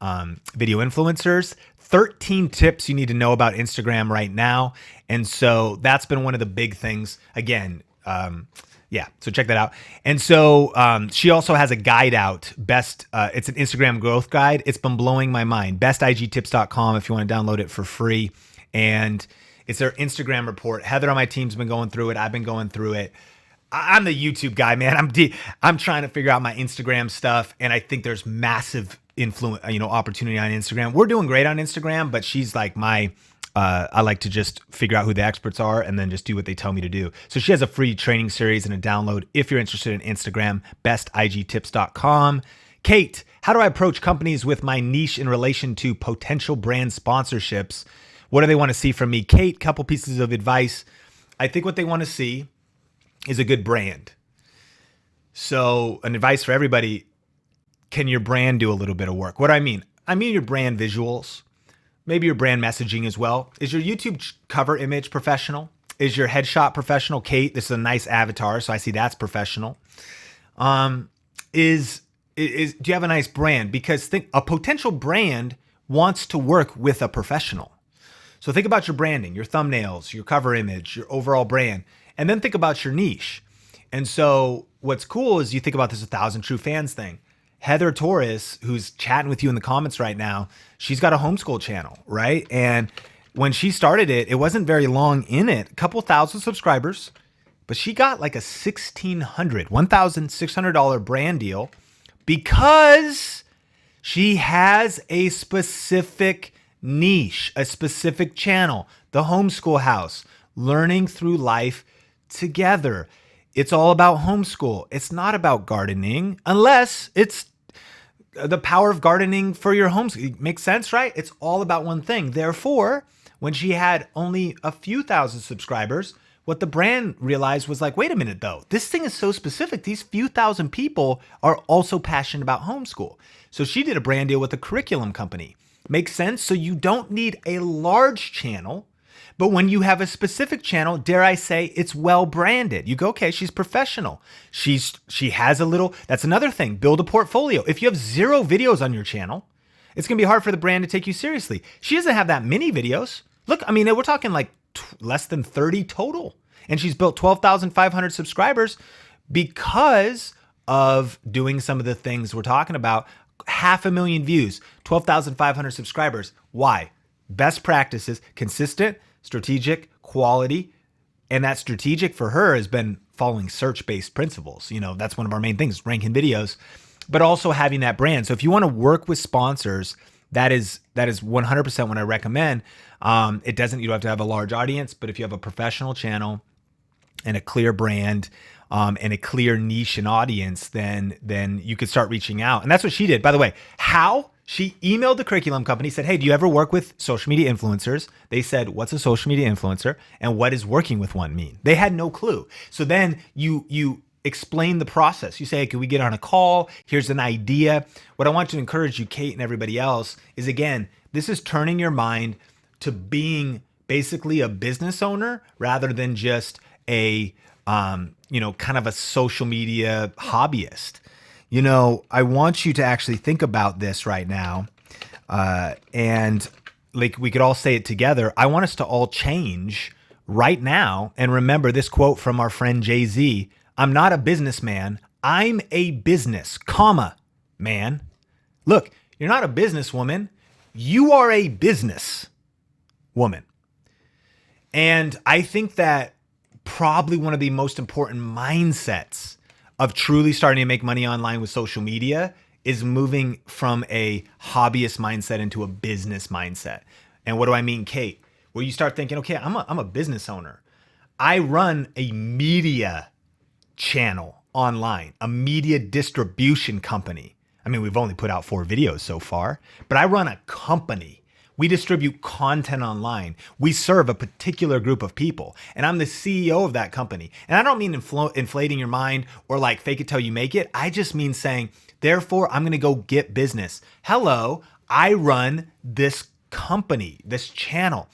Video Influencers. 13 tips you need to know about Instagram right now. And so that's been one of the big things. Again, so check that out. And so she also has a guide out, it's an Instagram growth guide. It's been blowing my mind. bestigtips.com if you want to download it for free. And it's their Instagram report. Heather on my team's been going through it. I've been going through it. I'm the YouTube guy, man. I'm trying to figure out my Instagram stuff. And I think there's massive influence, opportunity on Instagram. We're doing great on Instagram, but she's like I like to just figure out who the experts are and then just do what they tell me to do. So she has a free training series and a download if you're interested in Instagram, bestigtips.com. Kate, how do I approach companies with my niche in relation to potential brand sponsorships? What do they want to see from me? Kate, couple pieces of advice. I think what they want to see is a good brand. So an advice for everybody, can your brand do a little bit of work? What do I mean? I mean your brand visuals, maybe your brand messaging as well. Is your YouTube cover image professional? Is your headshot professional? Kate, this is a nice avatar, so I see that's professional. Do you have a nice brand? Because think a potential brand wants to work with a professional. So think about your branding, your thumbnails, your cover image, your overall brand, and then think about your niche. And so what's cool is you think about this 1,000 True Fans thing. Heather Torres, who's chatting with you in the comments right now, she's got a homeschool channel, right? And when she started it, it wasn't very long in it, a couple thousand subscribers, but she got like a $1,600 brand deal because she has a specific niche, a specific channel, the homeschool house, learning through life together. It's all about homeschool. It's not about gardening unless it's the power of gardening for your homeschool. Makes sense, right? It's all about one thing. Therefore, when she had only a few thousand subscribers, what the brand realized was like, wait a minute though, this thing is so specific. These few thousand people are also passionate about homeschool. So she did a brand deal with a curriculum company. Makes sense? So you don't need a large channel, but when you have a specific channel, dare I say, it's well branded. You go, okay, she's professional. She has a little, that's another thing, build a portfolio. If you have 0 videos on your channel, it's gonna be hard for the brand to take you seriously. She doesn't have that many videos. Look, I mean, we're talking like less than 30 total. And she's built 12,500 subscribers because of doing some of the things we're talking about. 500,000 views, 12,500 subscribers. Why? Best practices, consistent, strategic, quality. And that strategic for her has been following search-based principles. You know, that's one of our main things, ranking videos, but also having that brand. So if you want to work with sponsors, that is 100% what I recommend. You don't have to have a large audience, but if you have a professional channel and a clear brand, and a clear niche and audience, then you could start reaching out. And that's what she did. By the way, how? She emailed the curriculum company, said, hey, do you ever work with social media influencers? They said, what's a social media influencer? And what does working with one mean? They had no clue. So then you explain the process. You say, hey, can we get on a call? Here's an idea. What I want to encourage you, Kate, and everybody else is, again, this is turning your mind to being basically a business owner rather than just a kind of a social media hobbyist. You know, I want you to actually think about this right now. And like we could all say it together. I want us to all change right now. And remember this quote from our friend Jay-Z, I'm not a businessman. I'm a business, man. Look, you're not a businesswoman. You are a business woman. And I think that probably one of the most important mindsets of truly starting to make money online with social media is moving from a hobbyist mindset into a business mindset. And what do I mean, Kate? Where you start thinking, okay, I'm a business owner. I run a media channel online, a media distribution company. I mean, we've only put out 4 videos so far, but I run a company. We distribute content online. We serve a particular group of people, and I'm the CEO of that company. And I don't mean inflating your mind or like fake it till you make it. I just mean saying, therefore, I'm going to go get business. Hello, I run this company, this channel.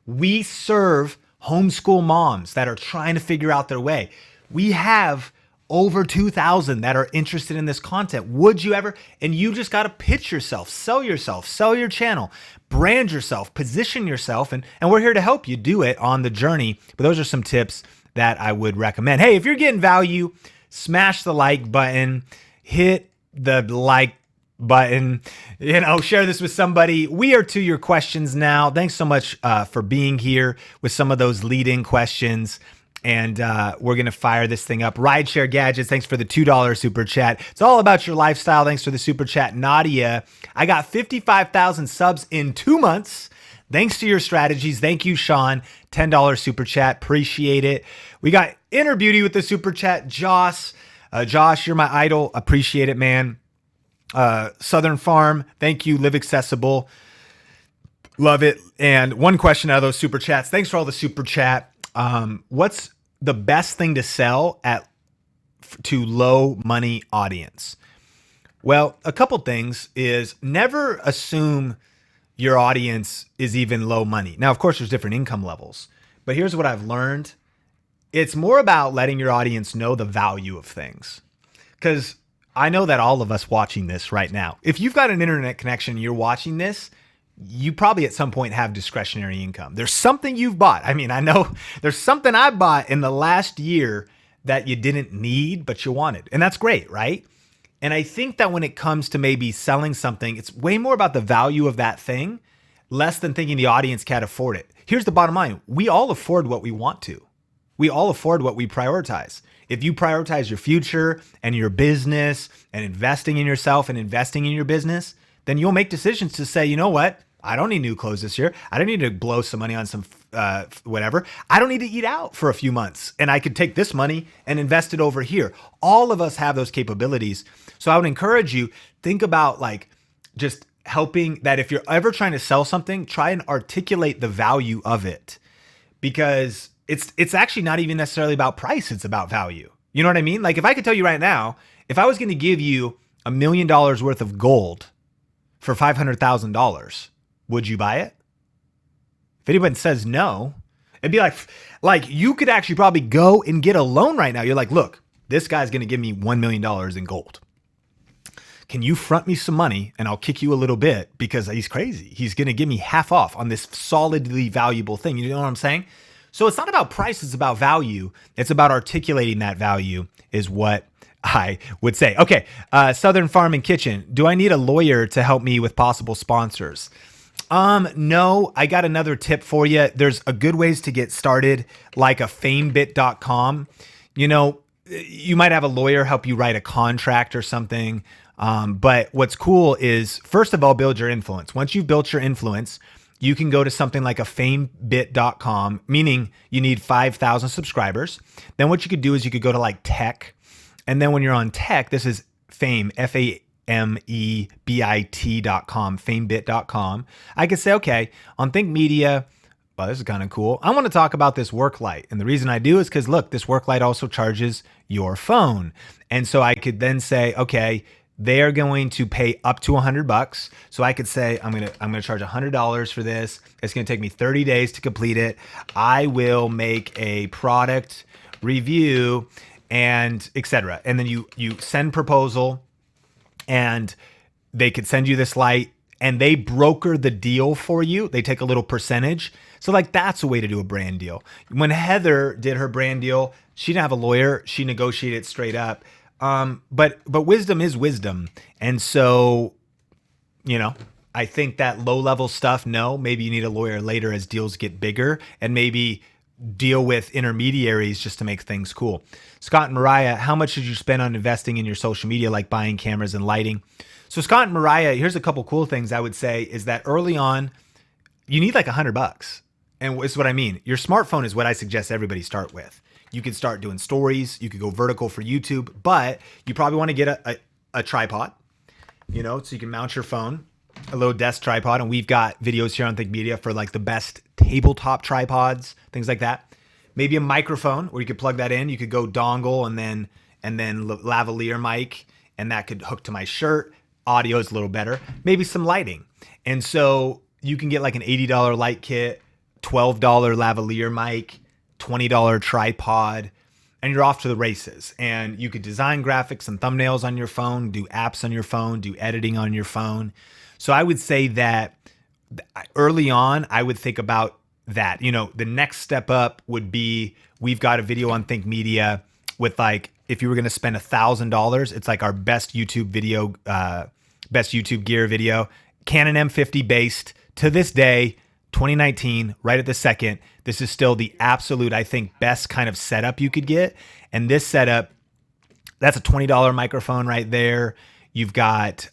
We serve homeschool moms that are trying to figure out their way. We have over 2,000 that are interested in this content. Would you ever? And you just got to pitch yourself, sell your channel, brand yourself, position yourself. And we're here to help you do it on the journey. But those are some tips that I would recommend. Hey, if you're getting value, smash the like button, hit the like button, share this with somebody. We are to your questions now. Thanks so much for being here with some of those leading questions. And we're going to fire this thing up. Rideshare Gadgets, thanks for the $2 super chat. It's all about your lifestyle. Thanks for the super chat. Nadia, I got 55,000 subs in 2 months. Thanks to your strategies. Thank you, Sean. $10 super chat. Appreciate it. We got Inner Beauty with the super chat. Josh, you're my idol. Appreciate it, man. Southern Farm, thank you. Live Accessible. Love it. And one question out of those super chats. Thanks for all the super chat. What's the best thing to sell to low money audience? Well, a couple things is never assume your audience is even low money. Now, of course, there's different income levels, but here's what I've learned. It's more about letting your audience know the value of things. Because I know that all of us watching this right now, if you've got an internet connection and you're watching this, you probably at some point have discretionary income. There's something you've bought. I mean, I know there's something I bought in the last year that you didn't need, but you wanted. And that's great, right? And I think that when it comes to maybe selling something, it's way more about the value of that thing, less than thinking the audience can't afford it. Here's the bottom line. We all afford what we want to. We all afford what we prioritize. If you prioritize your future and your business and investing in yourself and investing in your business, then you'll make decisions to say, you know what? I don't need new clothes this year. I don't need to blow some money on some whatever. I don't need to eat out for a few months, and I could take this money and invest it over here. All of us have those capabilities. So I would encourage you, think about like just helping that if you're ever trying to sell something, try and articulate the value of it, because it's actually not even necessarily about price. It's about value. You know what I mean? Like if I could tell you right now, if I was going to give you $1 million worth of gold for $500,000, would you buy it? If anyone says no, it'd be like you could actually probably go and get a loan right now. You're like, look, this guy's going to give me $1 million in gold. Can you front me some money and I'll kick you a little bit because he's crazy. He's going to give me half off on this solidly valuable thing. You know what I'm saying? So it's not about price. It's about value. It's about articulating that value is what I would say. Okay. Southern Farm and Kitchen. Do I need a lawyer to help me with possible sponsors? No, I got another tip for you. There's a good ways to get started, like a famebit.com. You know, you might have a lawyer help you write a contract or something. But what's cool is, first of all, build your influence. Once you've built your influence, you can go to something like a famebit.com, meaning you need 5,000 subscribers. Then what you could do is you could go to like tech. And then when you're on tech, this is fame, famebit.com, famebit.com. I could say, okay, on Think Media, well, this is kind of cool. I want to talk about this work light. And the reason I do is because look, this work light also charges your phone. And so I could then say, okay, they are going to pay up to $100. So I could say, I'm going to charge $100 for this. It's going to take me 30 days to complete it. I will make a product review and etc. And then you send proposal, and they could send you this light, and they broker the deal for you. They take a little percentage. So like that's a way to do a brand deal. When Heather did her brand deal, she didn't have a lawyer. She negotiated straight up. But wisdom is wisdom. And so, you know, I think that low level stuff, no, maybe you need a lawyer later as deals get bigger, and maybe deal with intermediaries just to make things cool. Scott and Mariah, how much did you spend on investing in your social media, like buying cameras and lighting? So Scott and Mariah, here's a couple cool things I would say is that early on, you need like $100. And this is what I mean. Your smartphone is what I suggest everybody start with. You could start doing stories. You could go vertical for YouTube, but you probably want to get a tripod, you know, so you can mount your phone, a little desk tripod. And we've got videos here on Think Media for like the best tabletop tripods, things like that. Maybe a microphone where you could plug that in. You could go dongle and then lavalier mic, and that could hook to my shirt. Audio is a little better. Maybe some lighting. And so you can get like an $80 light kit, $12 lavalier mic, $20 tripod, and you're off to the races. And you could design graphics and thumbnails on your phone, do apps on your phone, do editing on your phone. So I would say that early on, I would think about that. You know, the next step up would be, we've got a video on Think Media with like, if you were going to spend $1,000, it's like our best YouTube video, best YouTube gear video, Canon M50 based to this day, 2019, right at the second. This is still the absolute, I think, best kind of setup you could get. And this setup, that's a $20 microphone right there. You've got,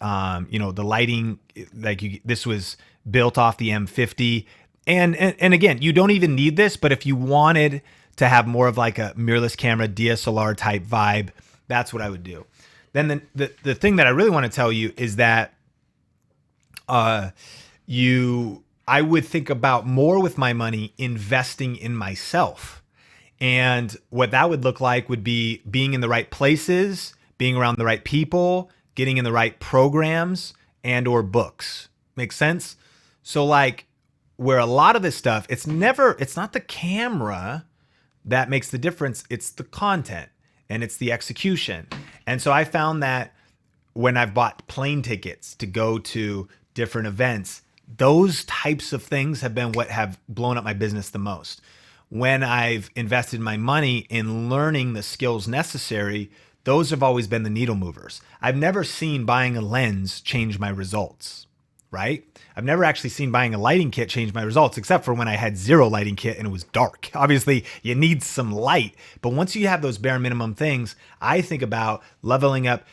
you know, the lighting, like this was built off the M50. And again, you don't even need this, but if you wanted to have more of like a mirrorless camera, DSLR type vibe, that's what I would do. Then the thing that I really want to tell you is that I would think about more with my money investing in myself. And what that would look like would be being in the right places, being around the right people, getting in the right programs and or books. Make sense? So like where a lot of this stuff, it's not the camera that makes the difference. It's the content and it's the execution. And so I found that when I've bought plane tickets to go to different events, those types of things have been what have blown up my business the most. When I've invested my money in learning the skills necessary, those have always been the needle movers. I've never seen buying a lens change my results, right? I've never actually seen buying a lighting kit change my results, except for when I had zero lighting kit and it was dark. Obviously, you need some light. But once you have those bare minimum things, I think about leveling up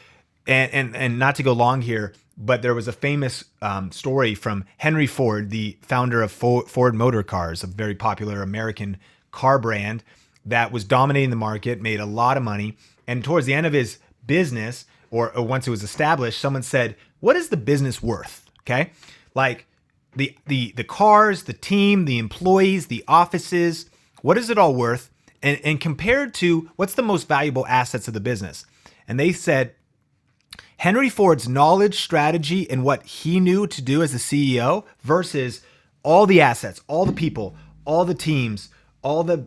and not to go long here, but there was a famous story from Henry Ford, the founder of Ford Motor Cars, a very popular American car brand that was dominating the market, made a lot of money. And towards the end of his business, or once it was established, someone said, what is the business worth? Okay. Like the cars, the team, the employees, the offices, what is it all worth? And compared to what's the most valuable assets of the business? And they said, Henry Ford's knowledge, strategy, and what he knew to do as a CEO versus all the assets, all the people, all the teams, all the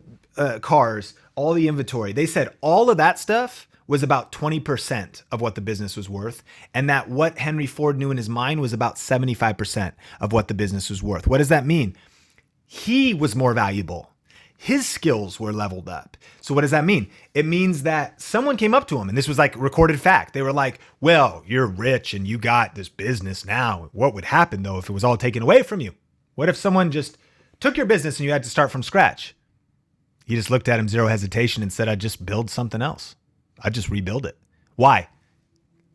cars, all the inventory. They said all of that stuff was about 20% of what the business was worth, and that what Henry Ford knew in his mind was about 75% of what the business was worth. What does that mean? He was more valuable. His skills were leveled up. So what does that mean? It means that someone came up to him, and this was like recorded fact. They were like, well, you're rich and you got this business now. What would happen though if it was all taken away from you? What if someone just took your business and you had to start from scratch? He just looked at him, zero hesitation, and said, I'd just build something else. I'd just rebuild it. Why?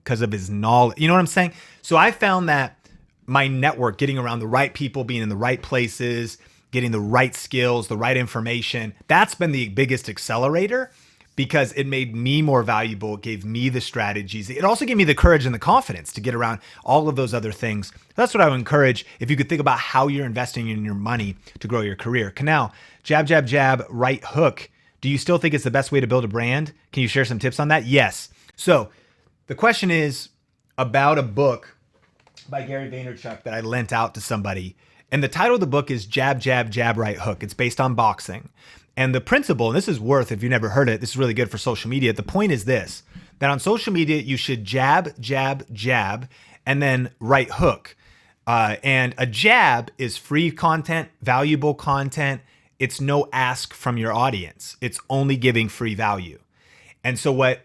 Because of his knowledge. You know what I'm saying? So I found that my network, getting around the right people, being in the right places, getting the right skills, the right information, that's been the biggest accelerator because it made me more valuable. It gave me the strategies. It also gave me the courage and the confidence to get around all of those other things. That's what I would encourage if you could think about how you're investing in your money to grow your career. Cannell, jab, jab, jab, right hook. Do you still think it's the best way to build a brand? Can you share some tips on that? Yes. So the question is about a book by Gary Vaynerchuk that I lent out to somebody. And the title of the book is Jab, Jab, Jab, Right Hook. It's based on boxing. And the principle, and this is worth, if you've never heard it, this is really good for social media. The point is this, that on social media, you should jab, jab, jab, and then right hook. And a jab is free content, valuable content. It's no ask from your audience. It's only giving free value. And so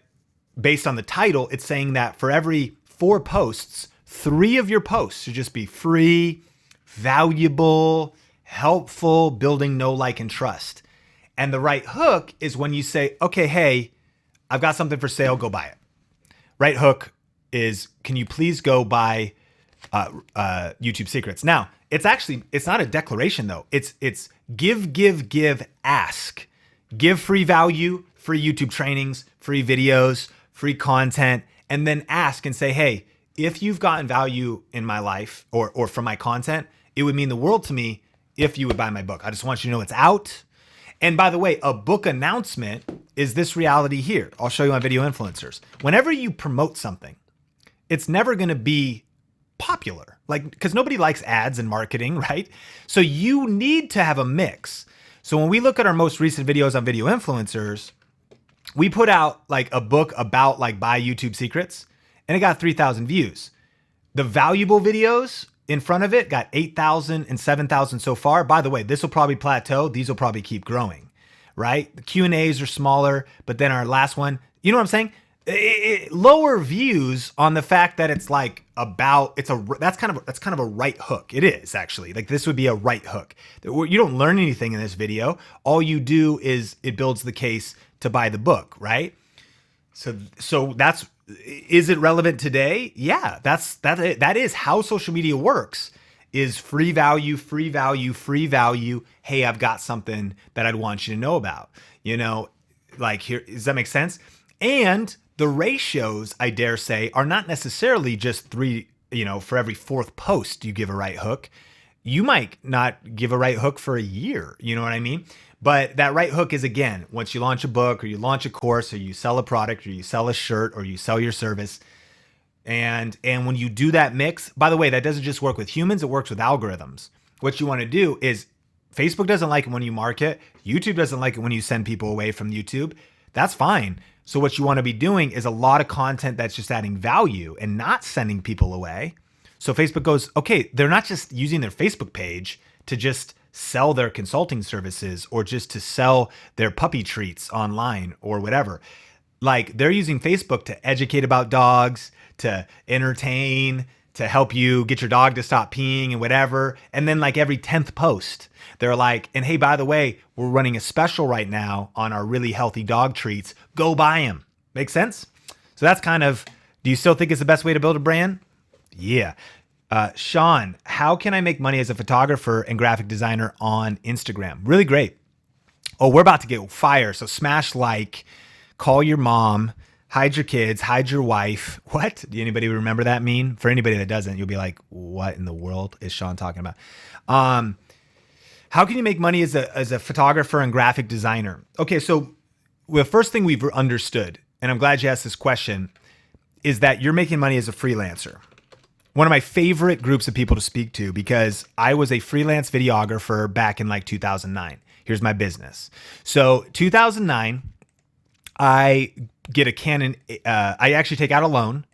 based on the title, it's saying that for every 4 posts, 3 of your posts should just be free, valuable, helpful, building know, like, and trust. And the right hook is when you say, okay, hey, I've got something for sale, go buy it. Right hook is, can you please go buy YouTube Secrets? Now, it's not a declaration though. It's give, ask. Give free value, free YouTube trainings, free videos, free content, and then ask and say, hey, if you've gotten value in my life or from my content, it would mean the world to me if you would buy my book. I just want you to know it's out. And by the way, a book announcement is this reality here. I'll show you on Video Influencers. Whenever you promote something, it's never going to be popular, because nobody likes ads and marketing, right? So you need to have a mix. So when we look at our most recent videos on Video Influencers, we put out like a book about buy YouTube secrets, and it got 3,000 views. The valuable videos in front of it got 8,000 and 7,000 so far. By the way, this will probably plateau. These will probably keep growing, right? The Q&As are smaller, but then our last one, you know what I'm saying? Lower views on the fact that it's that's kind of a right hook. It is actually this would be a right hook. You don't learn anything in this video. All you do is it builds the case to buy the book, right? So is it relevant today? Yeah, that is how social media works. Is free value, free value, free value. Hey, I've got something that I'd want you to know about. Here, does that make sense? And the ratios, I dare say, are not necessarily just 3, for every 4th post you give a right hook. You might not give a right hook for a year, you know what I mean? But that right hook is, again, once you launch a book or you launch a course or you sell a product or you sell a shirt or you sell your service. And when you do that mix, by the way, that doesn't just work with humans, it works with algorithms. What you want to do is, Facebook doesn't like it when you market. YouTube doesn't like it when you send people away from YouTube. That's fine. So what you want to be doing is a lot of content that's just adding value and not sending people away. So Facebook goes, okay, they're not just using their Facebook page to just sell their consulting services or just to sell their puppy treats online or whatever. They're using Facebook to educate about dogs, to entertain, to help you get your dog to stop peeing and whatever. And then every 10th post, they're like, and hey, by the way, we're running a special right now on our really healthy dog treats. Go buy them. Make sense? So that's do you still think it's the best way to build a brand? Yeah. Sean, how can I make money as a photographer and graphic designer on Instagram? Really great. Oh, we're about to get fire. So smash like, call your mom, hide your kids, hide your wife. What? Do anybody remember that meme? For anybody that doesn't, you'll be like, what in the world is Sean talking about? How can you make money as a photographer and graphic designer? Okay, so the first thing we've understood, and I'm glad you asked this question, is that you're making money as a freelancer. One of my favorite groups of people to speak to, because I was a freelance videographer back in like 2009. Here's my business. So 2009, I get a Canon. I actually take out a loan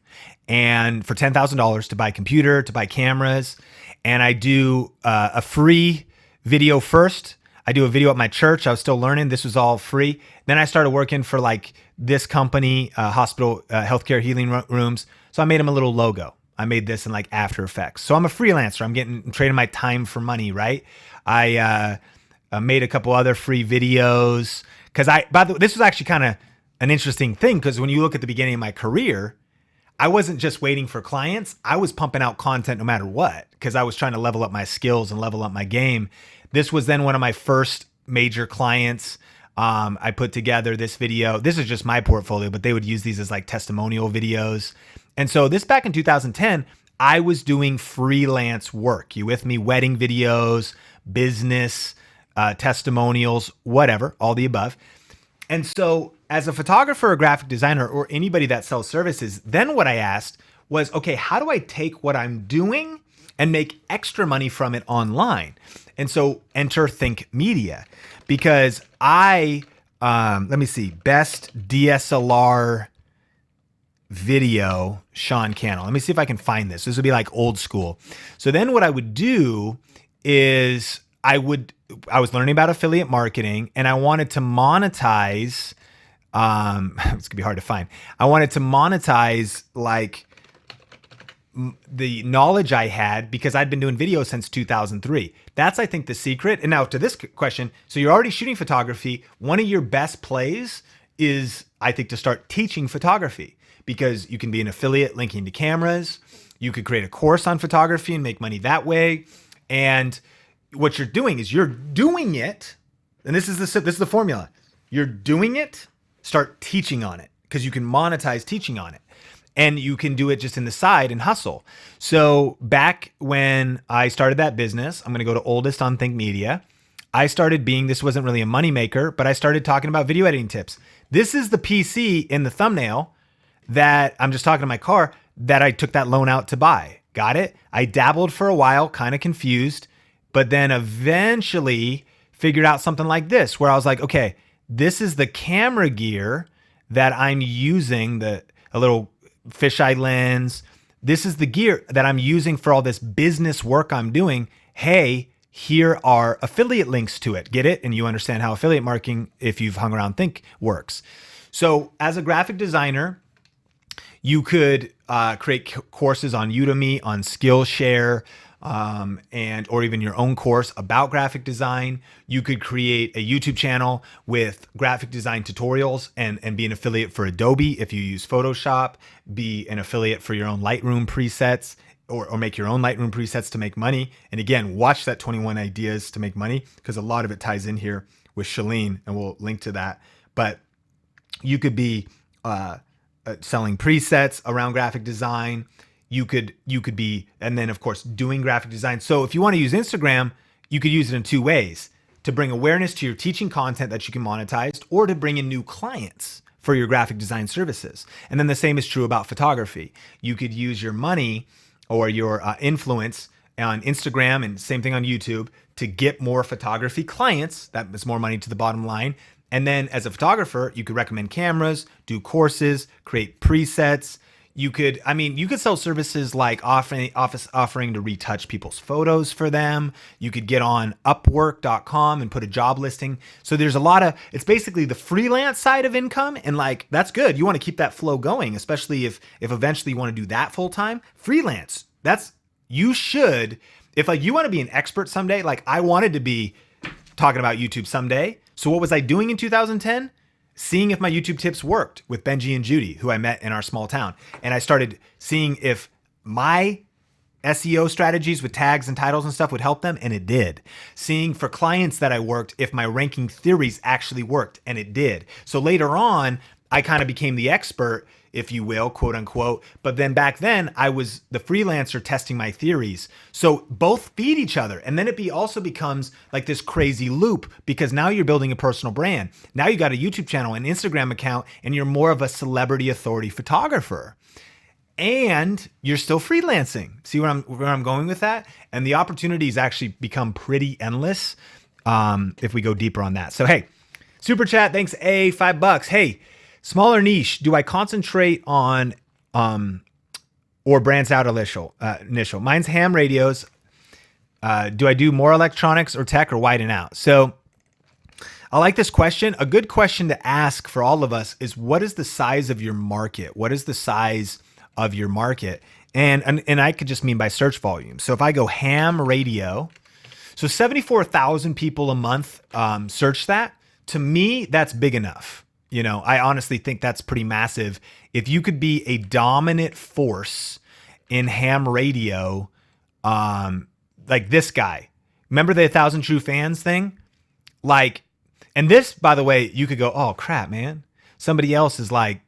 and for $10,000 to buy a computer, to buy cameras. And I do a free video first. I do a video at my church. I was still learning. This was all free. Then I started working for like this company, hospital, healthcare healing rooms. So I made them a little logo. I made this in like After Effects. So I'm a freelancer. I'm trading my time for money, right? I made a couple other free videos because by the way, this was actually kind of an interesting thing because when you look at the beginning of my career, I wasn't just waiting for clients. I was pumping out content no matter what because I was trying to level up my skills and level up my game. This was then one of my first major clients. I put together this video. This is just my portfolio, but they would use these as like testimonial videos. And so this back in 2010, I was doing freelance work. You with me? Wedding videos, business, testimonials, whatever, all the above. And so as a photographer or graphic designer or anybody that sells services, then what I asked was, okay, how do I take what I'm doing and make extra money from it online? And so enter Think Media, because let me see, best DSLR video, Sean Cannell. Let me see if I can find this. This would be like old school. So then what I would do is I was learning about affiliate marketing and I wanted to monetize, it's gonna be hard to find. I wanted to monetize like the knowledge I had because I'd been doing video since 2003. That's, I think, the secret. And now to this question, so you're already shooting photography. One of your best plays is, I think, to start teaching photography because you can be an affiliate linking to cameras. You could create a course on photography and make money that way. And what you're doing is you're doing it. And this is the formula. You're doing it, start teaching on it because you can monetize teaching on it. And you can do it just in the side and hustle. So back when I started that business, I'm going to go to oldest on Think Media. I started this wasn't really a moneymaker, but I started talking about video editing tips. This is the PC in the thumbnail that I'm just talking to my car that I took that loan out to buy. Got it? I dabbled for a while, kind of confused, but then eventually figured out something like this where I was like, okay, this is the camera gear that I'm using, a little fisheye lens. This is the gear that I'm using for all this business work I'm doing. Hey, here are affiliate links to it. Get it? And you understand how affiliate marketing, if you've hung around Think, works. So as a graphic designer, you could create courses on Udemy, on Skillshare, or even your own course about graphic design. You could create a YouTube channel with graphic design tutorials and be an affiliate for Adobe if you use Photoshop, be an affiliate for your own Lightroom presets or make your own Lightroom presets to make money. And again, watch that 21 ideas to make money because a lot of it ties in here with Shalene and we'll link to that. But you could be selling presets around graphic design. You could be, and then of course, doing graphic design. So if you want to use Instagram, you could use it in two ways: to bring awareness to your teaching content that you can monetize, or to bring in new clients for your graphic design services. And then the same is true about photography. You could use your money or your influence on Instagram and same thing on YouTube to get more photography clients. That is more money to the bottom line. And then as a photographer, you could recommend cameras, do courses, create presets. You could sell services like offering to retouch people's photos for them. You could get on Upwork.com and put a job listing. So there's it's basically the freelance side of income. And like, that's good. You want to keep that flow going, especially if eventually you want to do that full time. Freelance, you should, if like you want to be an expert someday, like I wanted to be talking about YouTube someday. So what was I doing in 2010? Seeing if my YouTube tips worked with Benji and Judy, who I met in our small town. And I started seeing if my SEO strategies with tags and titles and stuff would help them, and it did. Seeing for clients that I worked if my ranking theories actually worked, and it did. So later on, I kind of became the expert, if you will, quote unquote. But then back then, I was the freelancer testing my theories. So both feed each other. And then it also becomes like this crazy loop, because now you're building a personal brand. Now you got a YouTube channel, an Instagram account, and you're more of a celebrity authority photographer. And you're still freelancing. See where I'm going with that? And the opportunities actually become pretty endless if we go deeper on that. So hey, super chat, thanks A, $5. Hey, smaller niche, do I concentrate on or branch out initial? Mine's ham radios. Do I do more electronics or tech or widen out? So I like this question. A good question to ask for all of us is, what is the size of your market? What is the size of your market? And I could just mean by search volume. So if I go ham radio, so 74,000 people a month search that. To me, that's big enough. You know, I honestly think that's pretty massive. If you could be a dominant force in ham radio, like this guy, remember the 1,000 True Fans thing? Like, and this, by the way, you could go, oh crap, man. Somebody else is like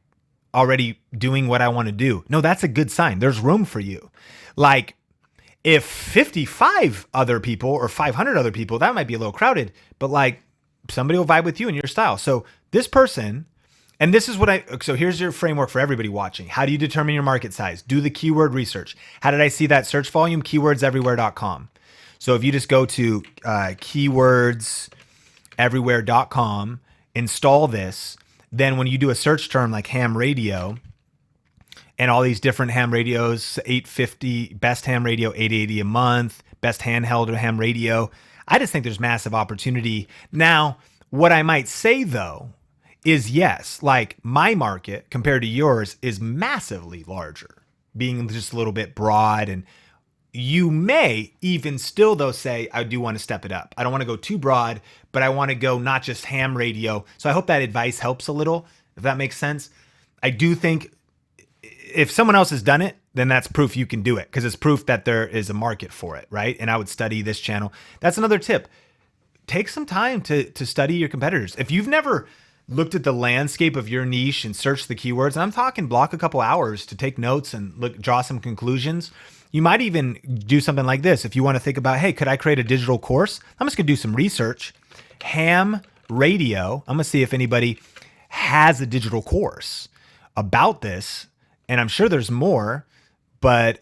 already doing what I want to do. No, that's a good sign. There's room for you. Like if 55 other people or 500 other people, that might be a little crowded, but like somebody will vibe with you and your style. So this person, and this is what so here's your framework for everybody watching. How do you determine your market size? Do the keyword research. How did I see that search volume? Keywordseverywhere.com. So if you just go to keywordseverywhere.com, install this, then when you do a search term like ham radio and all these different ham radios, 850, best ham radio, 880 a month, best handheld or ham radio, I just think there's massive opportunity. Now, what I might say though, is yes, like my market compared to yours is massively larger, being just a little bit broad. And you may even still though say, I do want to step it up. I don't want to go too broad, but I want to go not just ham radio. So I hope that advice helps a little, if that makes sense. I do think if someone else has done it, then that's proof you can do it, because it's proof that there is a market for it, right? And I would study this channel. That's another tip. Take some time to study your competitors. If you've never looked at the landscape of your niche and searched the keywords, and I'm talking block a couple hours to take notes and draw some conclusions. You might even do something like this. If you want to think about, hey, could I create a digital course? I'm just gonna do some research. Ham radio, I'm gonna see if anybody has a digital course about this. And I'm sure there's more, but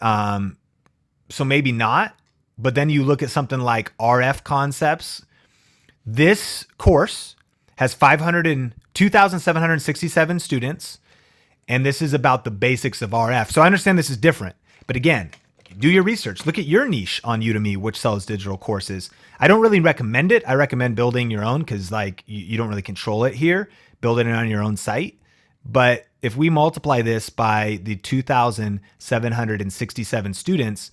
so maybe not. But then you look at something like RF concepts. This course has 2,767 students, and this is about the basics of RF. So I understand this is different, but again, do your research. Look at your niche on Udemy, which sells digital courses. I don't really recommend it. I recommend building your own, because like you don't really control it here. Build it on your own site. But if we multiply this by the 2,767 students,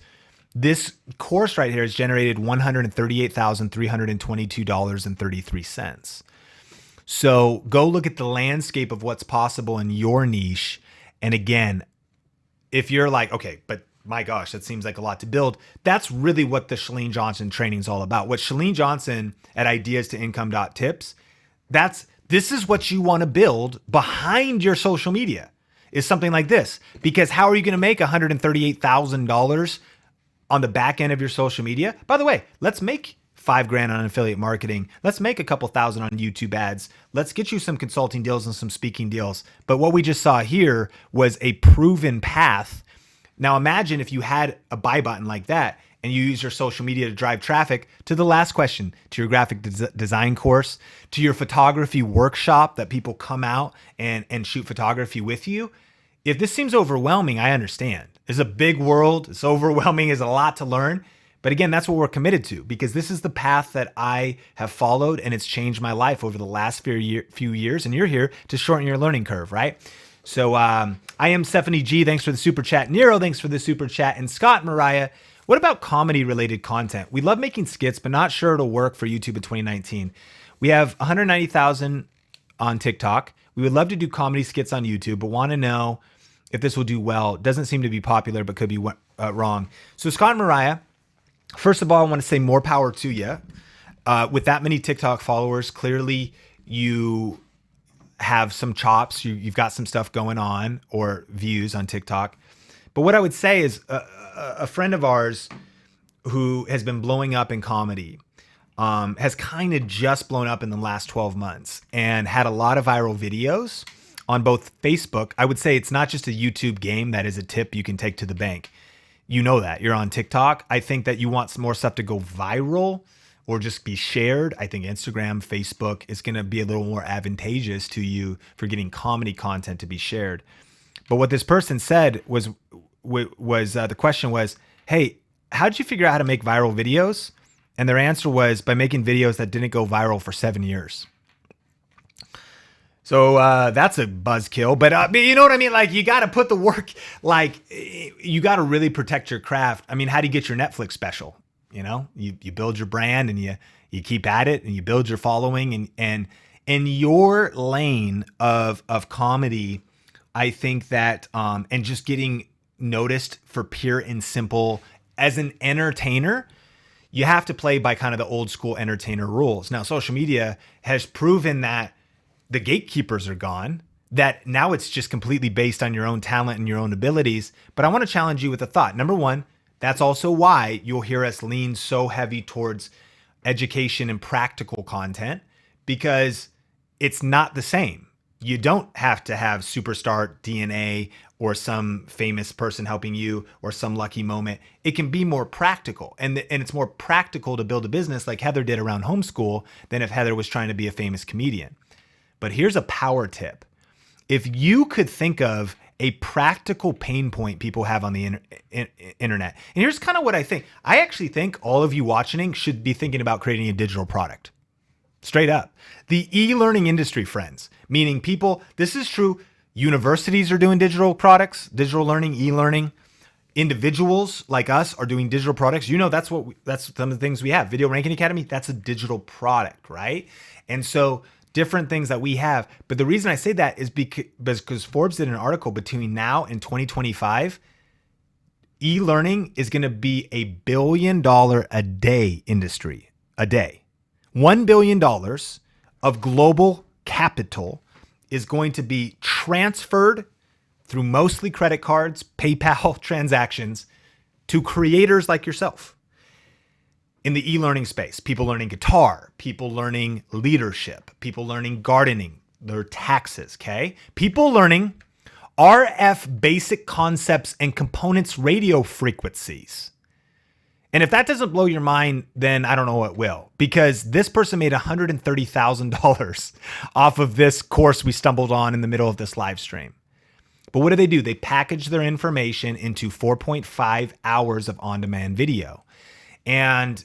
this course right here has generated $138,322.33. So go look at the landscape of what's possible in your niche. And again, if you're like, okay, but my gosh, that seems like a lot to build. That's really what the Chalene Johnson training is all about. What Chalene Johnson at ideas-to-income.tips, this is what you want to build behind your social media, is something like this. Because how are you going to make $138,000 on the back end of your social media? By the way, let's make $5,000 on affiliate marketing. Let's make a couple thousand on YouTube ads. Let's get you some consulting deals and some speaking deals. But what we just saw here was a proven path. Now imagine if you had a buy button like that and you use your social media to drive traffic to the last question, to your graphic design course, to your photography workshop that people come out and shoot photography with you. If this seems overwhelming, I understand. It's a big world. It's overwhelming. It's a lot to learn. But again, that's what we're committed to, because this is the path that I have followed, and it's changed my life over the last few years. And you're here to shorten your learning curve, right? So I am Stephanie G. Thanks for the super chat. Nero, thanks for the super chat. And Scott Mariah, what about comedy related content? We love making skits, but not sure it'll work for YouTube in 2019. We have 190,000 on TikTok. We would love to do comedy skits on YouTube, but want to know if this will do well. It doesn't seem to be popular, but could be wrong. So Scott and Mariah, first of all, I want to say more power to you. With that many TikTok followers, clearly you have some chops. You've got some stuff going on, or views on TikTok. But what I would say is a friend of ours who has been blowing up in comedy has kind of just blown up in the last 12 months and had a lot of viral videos on both Facebook. I would say it's not just a YouTube game. That is a tip you can take to the bank. You know that. You're on TikTok. I think that you want some more stuff to go viral or just be shared. I think Instagram, Facebook is going to be a little more advantageous to you for getting comedy content to be shared. But what this person said was the question was, hey, how did you figure out how to make viral videos? And their answer was by making videos that didn't go viral for 7 years. So that's a buzzkill, but you know what I mean? Like, you got to put the work, like you got to really protect your craft. I mean, how do you get your Netflix special? You know, you build your brand and you keep at it and you build your following, and in your lane of comedy, I think that, and just getting noticed for pure and simple as an entertainer, you have to play by kind of the old school entertainer rules. Now, social media has proven that the gatekeepers are gone, that now it's just completely based on your own talent and your own abilities. But I want to challenge you with a thought. Number one, that's also why you'll hear us lean so heavy towards education and practical content, because it's not the same. You don't have to have superstar DNA or some famous person helping you or some lucky moment. It can be more practical. And it's more practical to build a business like Heather did around homeschool than if Heather was trying to be a famous comedian. But here's a power tip. If you could think of a practical pain point people have on the internet, and here's kind of what I think. I actually think all of you watching should be thinking about creating a digital product. Straight up. The e-learning industry, friends, meaning people, this is true. Universities are doing digital products, digital learning, e-learning. Individuals like us are doing digital products. You know, that's some of the things we have. Video Ranking Academy, that's a digital product, right? And so different things that we have. But the reason I say that is because Forbes did an article between now and 2025, e-learning is going to be a $1 billion a day industry, a day. $1 billion of global capital is going to be transferred through mostly credit cards, PayPal transactions to creators like yourself. In the e-learning space, people learning guitar, people learning leadership, people learning gardening, their taxes, okay? People learning RF basic concepts and components radio frequencies. And if that doesn't blow your mind, then I don't know what will, because this person made $130,000 off of this course we stumbled on in the middle of this live stream. But what do? They package their information into 4.5 hours of on-demand video. And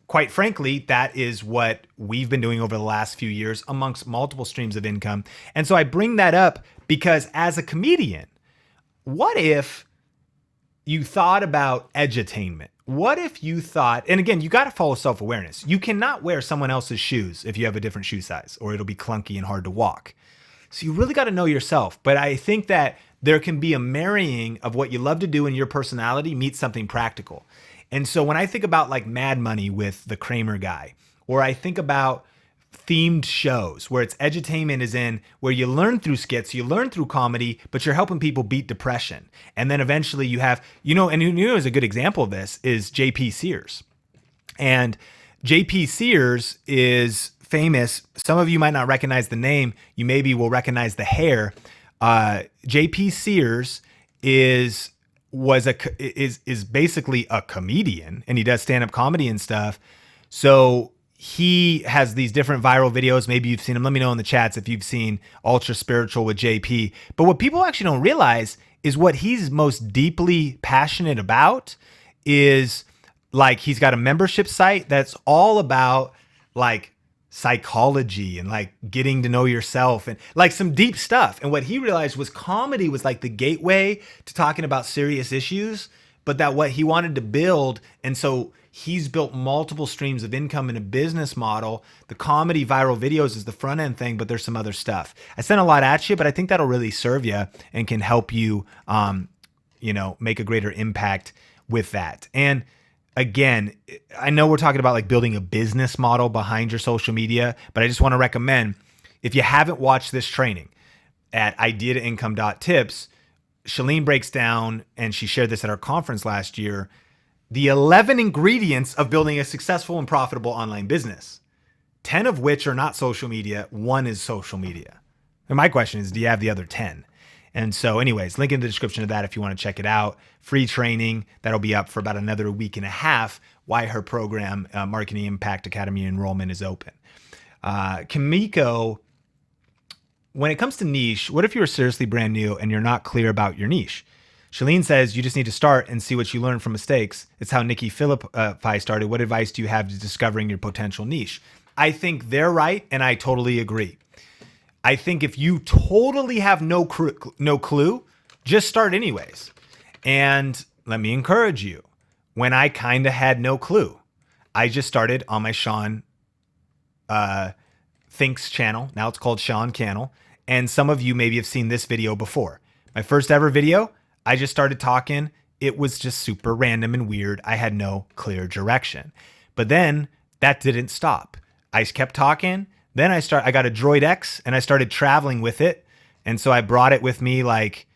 quite frankly, that is what we've been doing over the last few years amongst multiple streams of income. And so I bring that up because as a comedian, what if you thought about edutainment? What if you thought, and again, you got to follow self-awareness. You cannot wear someone else's shoes if you have a different shoe size, or it'll be clunky and hard to walk. So you really got to know yourself. But I think that there can be a marrying of what you love to do and your personality meets something practical. And so when I think about like Mad Money with the Kramer guy, or I think about themed shows where it's edutainment is in, where you learn through skits, you learn through comedy, but you're helping people beat depression. And then eventually you have, and who knew is a good example of this is JP Sears. And JP Sears is famous. Some of you might not recognize the name. You maybe will recognize the hair. JP Sears is basically a comedian, and he does stand-up comedy and stuff. So he has these different viral videos. Maybe you've seen them. Let me know in the chats if you've seen Ultra Spiritual with JP. But what people actually don't realize is what he's most deeply passionate about is like, he's got a membership site that's all about like psychology and like getting to know yourself and like some deep stuff. And what he realized was comedy was like the gateway to talking about serious issues, but that what he wanted to build. And so he's built multiple streams of income in a business model. The comedy viral videos is the front end thing, but there's some other stuff. I sent a lot at you, but I think that'll really serve you and can help you, make a greater impact with that. And again, I know we're talking about like building a business model behind your social media, but I just want to recommend, if you haven't watched this training at idea-to-income.tips, Shalene breaks down, and she shared this at our conference last year, the 11 ingredients of building a successful and profitable online business, 10 of which are not social media, 1 is social media. And my question is, do you have the other 10? And so anyways, link in the description of that if you want to check it out. Free training, that'll be up for about another week and a half, why her program, Marketing Impact Academy enrollment is open. Kimiko, when it comes to niche, what if you're seriously brand new and you're not clear about your niche? Shalene says you just need to start and see what you learn from mistakes. It's how Nikki Philippi started. What advice do you have to discovering your potential niche? I think they're right, and I totally agree. I think if you totally have no clue, just start anyways. And let me encourage you, when I kind of had no clue, I just started on my Sean Thinks channel. Now it's called Sean Cannell. And some of you maybe have seen this video before. My first ever video, I just started talking. It was just super random and weird. I had no clear direction. But then that didn't stop. I kept talking. Then I got a Droid X and I started traveling with it. And so I brought it with me, like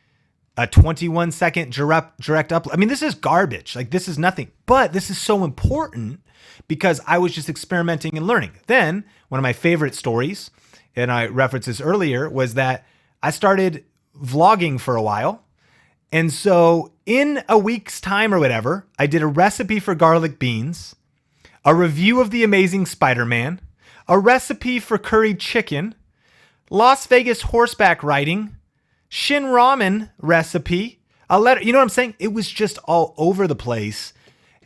a 21-second direct upload. I mean, this is garbage. Like, this is nothing, but this is so important because I was just experimenting and learning. Then one of my favorite stories, and I referenced this earlier, was that I started vlogging for a while. And so in a week's time or whatever, I did a recipe for garlic beans, a review of The Amazing Spider-Man, a recipe for curried chicken, Las Vegas horseback riding, Shin ramen recipe, a letter. You know what I'm saying? It was just all over the place.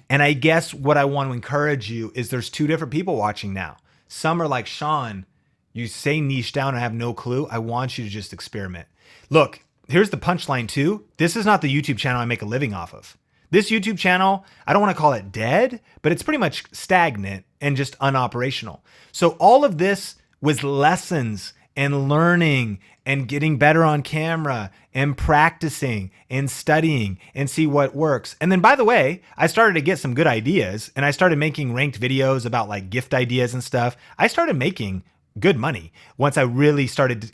And I guess what I want to encourage you is there's 2 different people watching now. Some are like, Sean, you say niche down, I have no clue. I want you to just experiment. Look, here's the punchline too. This is not the YouTube channel I make a living off of. This YouTube channel, I don't want to call it dead, but it's pretty much stagnant and just unoperational. So all of this was lessons and learning and getting better on camera and practicing and studying and see what works. And then, by the way, I started to get some good ideas and I started making ranked videos about like gift ideas and stuff. I started making good money once I really started,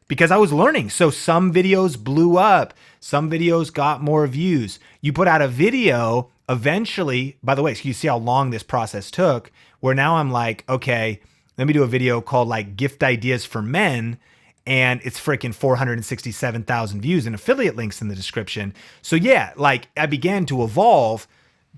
because I was learning. So some videos blew up, some videos got more views. You put out a video eventually, by the way, so you see how long this process took, where now I'm like, okay, let me do a video called like gift ideas for men. And it's freaking 467,000 views and affiliate links in the description. So yeah, like I began to evolve,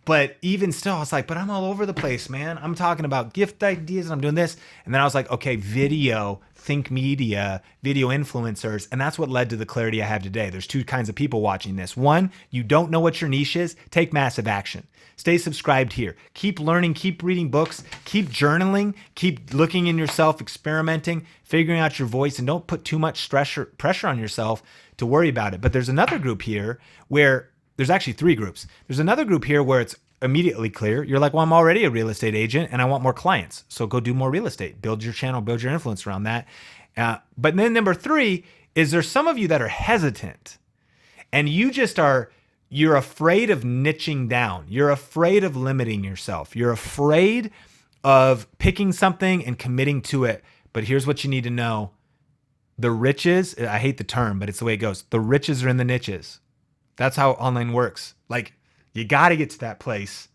but even still, I was like, but I'm all over the place, man. I'm talking about gift ideas and I'm doing this. And then I was like, okay, video, think media, video influencers. And that's what led to the clarity I have today. There's 2 kinds of people watching this. 1, you don't know what your niche is, take massive action. Stay subscribed here. Keep learning, keep reading books, keep journaling, keep looking in yourself, experimenting, figuring out your voice, and don't put too much pressure on yourself to worry about it. But there's another group here where there's actually 3 groups. There's another group here where it's immediately clear. You're like, well, I'm already a real estate agent and I want more clients. So go do more real estate, build your channel, build your influence around that. But then number 3 is there's some of you that are hesitant and you're afraid of niching down. You're afraid of limiting yourself. You're afraid of picking something and committing to it. But here's what you need to know. The riches, I hate the term, but it's the way it goes. The riches are in the niches. That's how online works. Like, you got to get to that place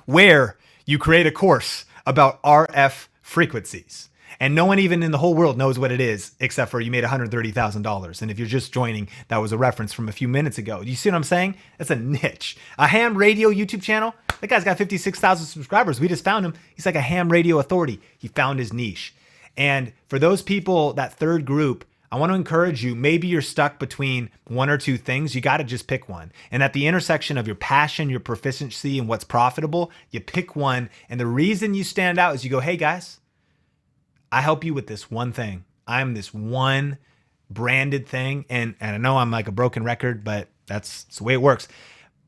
where you create a course about RF frequencies. And no one even in the whole world knows what it is, except for you made $130,000. And if you're just joining, that was a reference from a few minutes ago. You see what I'm saying? That's a niche. A ham radio YouTube channel. That guy's got 56,000 subscribers. We just found him. He's like a ham radio authority. He found his niche. And for those people, that 3rd group, I want to encourage you, maybe you're stuck between 1 or 2 things. You got to just pick one. And at the intersection of your passion, your proficiency, and what's profitable, you pick one. And the reason you stand out is you go, hey guys, I help you with this one thing. I'm this one branded thing. And I know I'm like a broken record, but that's the way it works.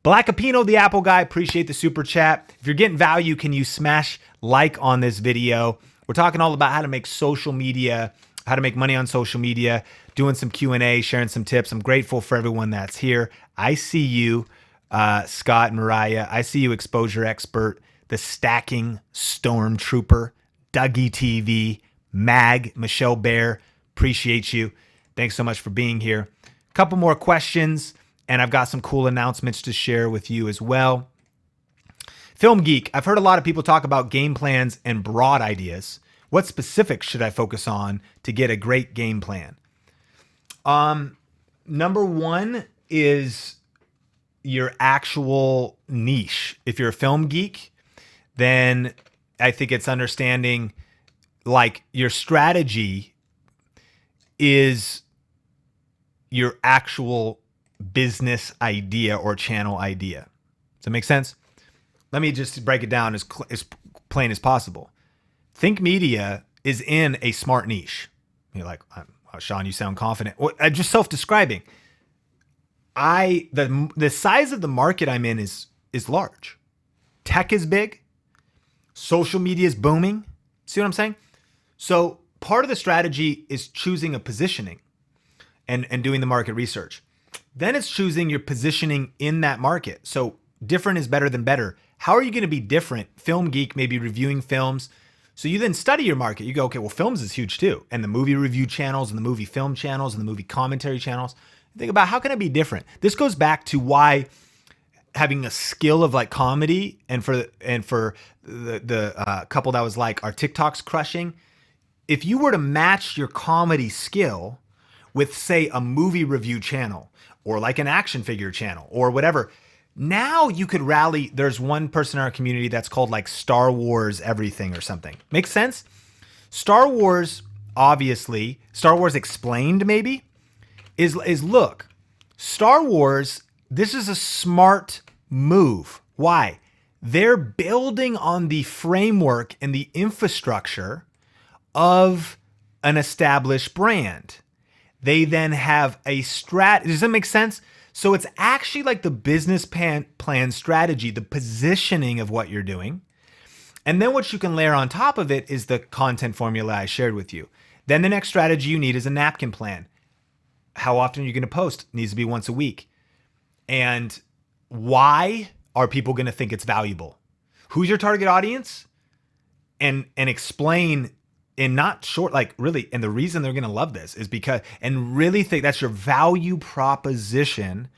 Black Apino, the Apple guy, appreciate the super chat. If you're getting value, can you smash like on this video? We're talking all about how to make social media how to make money on social media, doing some Q&A, sharing some tips. I'm grateful for everyone that's here. I see you, Scott and Mariah. I see you, Exposure Expert, the Stacking Stormtrooper, Dougie TV, Mag, Michelle Bear. Appreciate you. Thanks so much for being here. A couple more questions, and I've got some cool announcements to share with you as well. Film Geek, I've heard a lot of people talk about game plans and broad ideas. What specifics should I focus on to get a great game plan? Number one is your actual niche. If you're a film geek, then I think it's understanding like your strategy is your actual business idea or channel idea. Does that make sense? Let me just break it down as plain as possible. Think Media is in a smart niche. You're like, Sean, you sound confident. Well, I'm just self-describing. The size of the market I'm in is large. Tech is big. Social media is booming. See what I'm saying? So part of the strategy is choosing a positioning and doing the market research. Then it's choosing your positioning in that market. So different is better than better. How are you going to be different? Film Geek, maybe reviewing films. So you then study your market. You go, okay, well, films is huge too. And the movie review channels and the movie film channels and the movie commentary channels. Think about how can I be different? This goes back to why having a skill of like comedy and for the couple that was like, our TikTok's crushing. If you were to match your comedy skill with, say, a movie review channel or like an action figure channel or whatever, now you could rally. There's one person in our community that's called like Star Wars everything or something. Makes sense? Star Wars, obviously, Star Wars Explained maybe, is look, Star Wars, this is a smart move. Why? They're building on the framework and the infrastructure of an established brand. They then have a does that make sense? So it's actually like the business plan strategy, the positioning of what you're doing. And then what you can layer on top of it is the content formula I shared with you. Then the next strategy you need is a napkin plan. How often are you going to post? It needs to be once a week. And why are people going to think it's valuable? Who's your target audience? And explain in not short, like really, and the reason they're going to love this is because, and really think that's your value proposition.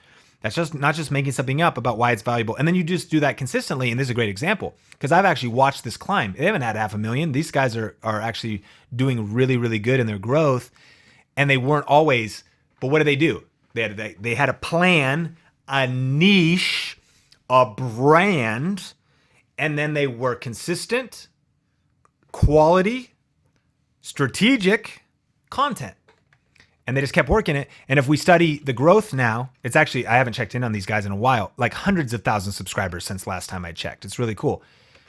That's just not just making something up about why it's valuable. And then you just do that consistently. And this is a great example because I've actually watched this climb. They haven't had 500,000. These guys are actually doing really, really good in their growth. And they weren't always, but what did they do? They had a plan, a niche, a brand, and then they were consistent, quality, strategic content. And they just kept working it. And if we study the growth now, it's actually, I haven't checked in on these guys in a while, like hundreds of thousands of subscribers since last time I checked. It's really cool.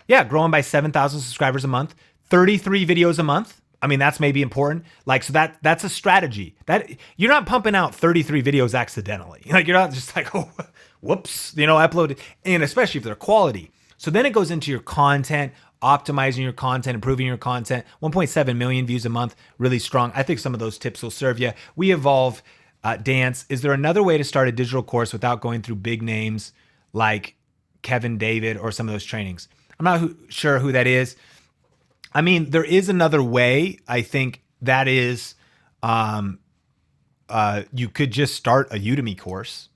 Yeah, growing by 7,000 subscribers a month, 33 videos a month. I mean, that's maybe important. Like, so that's a strategy. That you're not pumping out 33 videos accidentally. Like, you're not just like, oh, whoops, uploaded. And especially if they're quality. So then it goes into your content, optimizing your content, improving your content. 1.7 million views a month, really strong. I think some of those tips will serve you. We evolve dance. Is there another way to start a digital course without going through big names like Kevin David or some of those trainings? I'm not sure who that is. I mean, there is another way. I think that is, you could just start a Udemy course.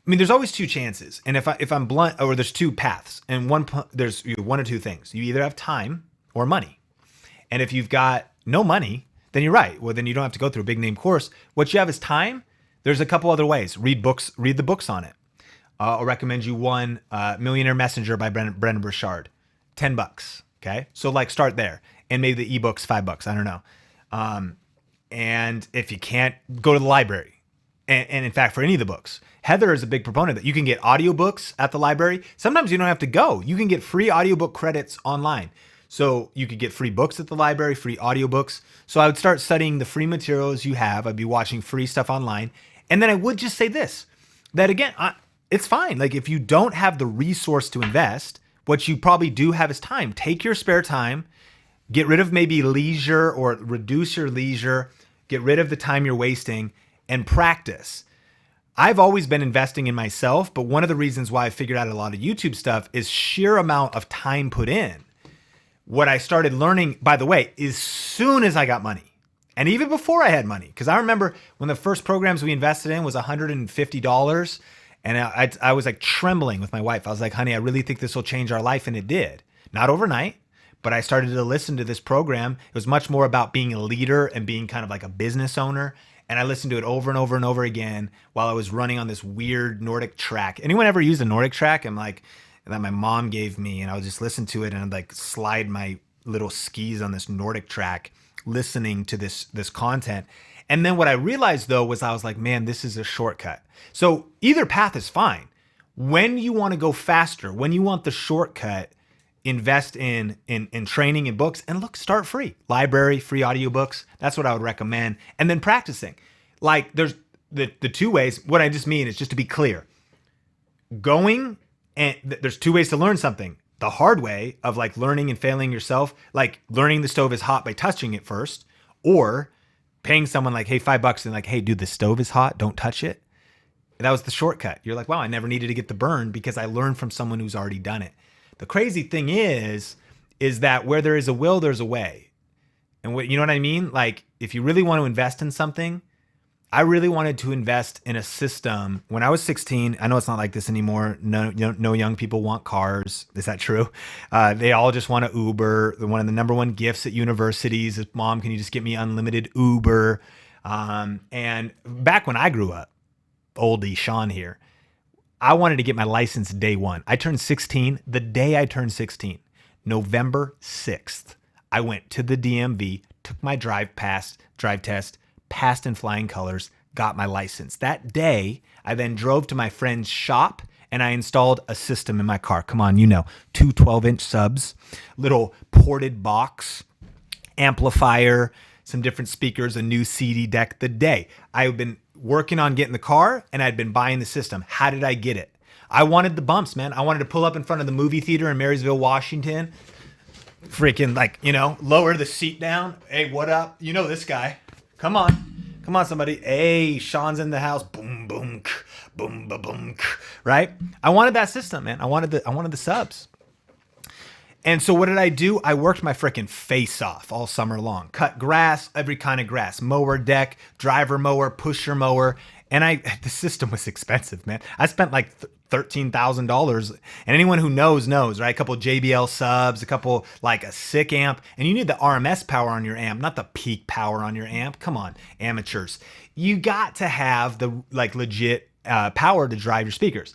I mean, there's always two chances. And if I'm blunt, or there's two paths, and there's one or two things. You either have time or money. And if you've got no money, then you're right. Well, then you don't have to go through a big name course. What you have is time. There's a couple other ways. Read the books on it. I'll recommend you one, Millionaire Messenger by Brendan Burchard, $10. Okay. So like start there, and maybe the eBooks, $5. I don't know. And if you can't, go to the library. And in fact, for any of the books, Heather is a big proponent that you can get audiobooks at the library. Sometimes you don't have to go. You can get free audiobook credits online. So you could get free books at the library, free audiobooks. So I would start studying the free materials you have. I'd be watching free stuff online. And then I would just say this, that again, it's fine. Like if you don't have the resource to invest, what you probably do have is time. Take your spare time, Get rid of maybe leisure or reduce your leisure. Get rid of the time you're wasting and practice. I've always been investing in myself, but one of the reasons why I figured out a lot of YouTube stuff is sheer amount of time put in. What I started learning, by the way, as soon as I got money, and even before I had money, because I remember when the first programs we invested in was $150, and I was like trembling with my wife. I was like, honey, I really think this will change our life, and it did. Not overnight, but I started to listen to this program. It was much more about being a leader and being kind of like a business owner. And I listened to it over and over and over again while I was running on this weird Nordic track. Anyone ever used a Nordic track? I'm like, that my mom gave me, and I would just listen to it and I'd like slide my little skis on this Nordic track, listening to this content. And then what I realized though was I was like, man, this is a shortcut. So either path is fine. When you want to go faster, when you want the shortcut, invest in training and books, and look, start free. Library, free audiobooks. That's what I would recommend. And then practicing. Like there's the two ways. What I just mean is, just to be clear, going and there's two ways to learn something. The hard way of like learning and failing yourself, like learning the stove is hot by touching it first, or paying someone like, hey, $5 and like, hey, dude, the stove is hot. Don't touch it. That was the shortcut. You're like, wow, I never needed to get the burn because I learned from someone who's already done it. The crazy thing is that where there is a will, there's a way. And what, you know what I mean? Like if you really want to invest in something, I really wanted to invest in a system. When I was 16, I know it's not like this anymore. No young people want cars. Is that true? They all just want to Uber. One of the number one gifts at universities is, Mom, can you just get me unlimited Uber? And back when I grew up, oldie Sean here, I wanted to get my license day one. I turned 16. The day I turned 16, November 6th, I went to the DMV, took my drive test, passed in flying colors, got my license. That day, I then drove to my friend's shop and I installed a system in my car. Come on, two 12-inch subs, little ported box, amplifier, some different speakers, a new CD deck. The day I've been working on getting the car and I'd been buying the system. How did I get it? I wanted the bumps, man. I wanted to pull up in front of the movie theater in Marysville, Washington, freaking like, lower the seat down. Hey, what up? You know this guy. Come on, somebody. Hey, Sean's in the house. Boom, boom, boom, boom, boom. Right? I wanted that system, man. I wanted the subs. And so what did I do? I worked my freaking face off all summer long. Cut grass, every kind of grass. Mower deck, driver mower, pusher mower. And the system was expensive, man. I spent like $13,000. And anyone who knows, right? A couple JBL subs, a sick amp. And you need the RMS power on your amp, not the peak power on your amp. Come on, amateurs. You got to have the legit power to drive your speakers.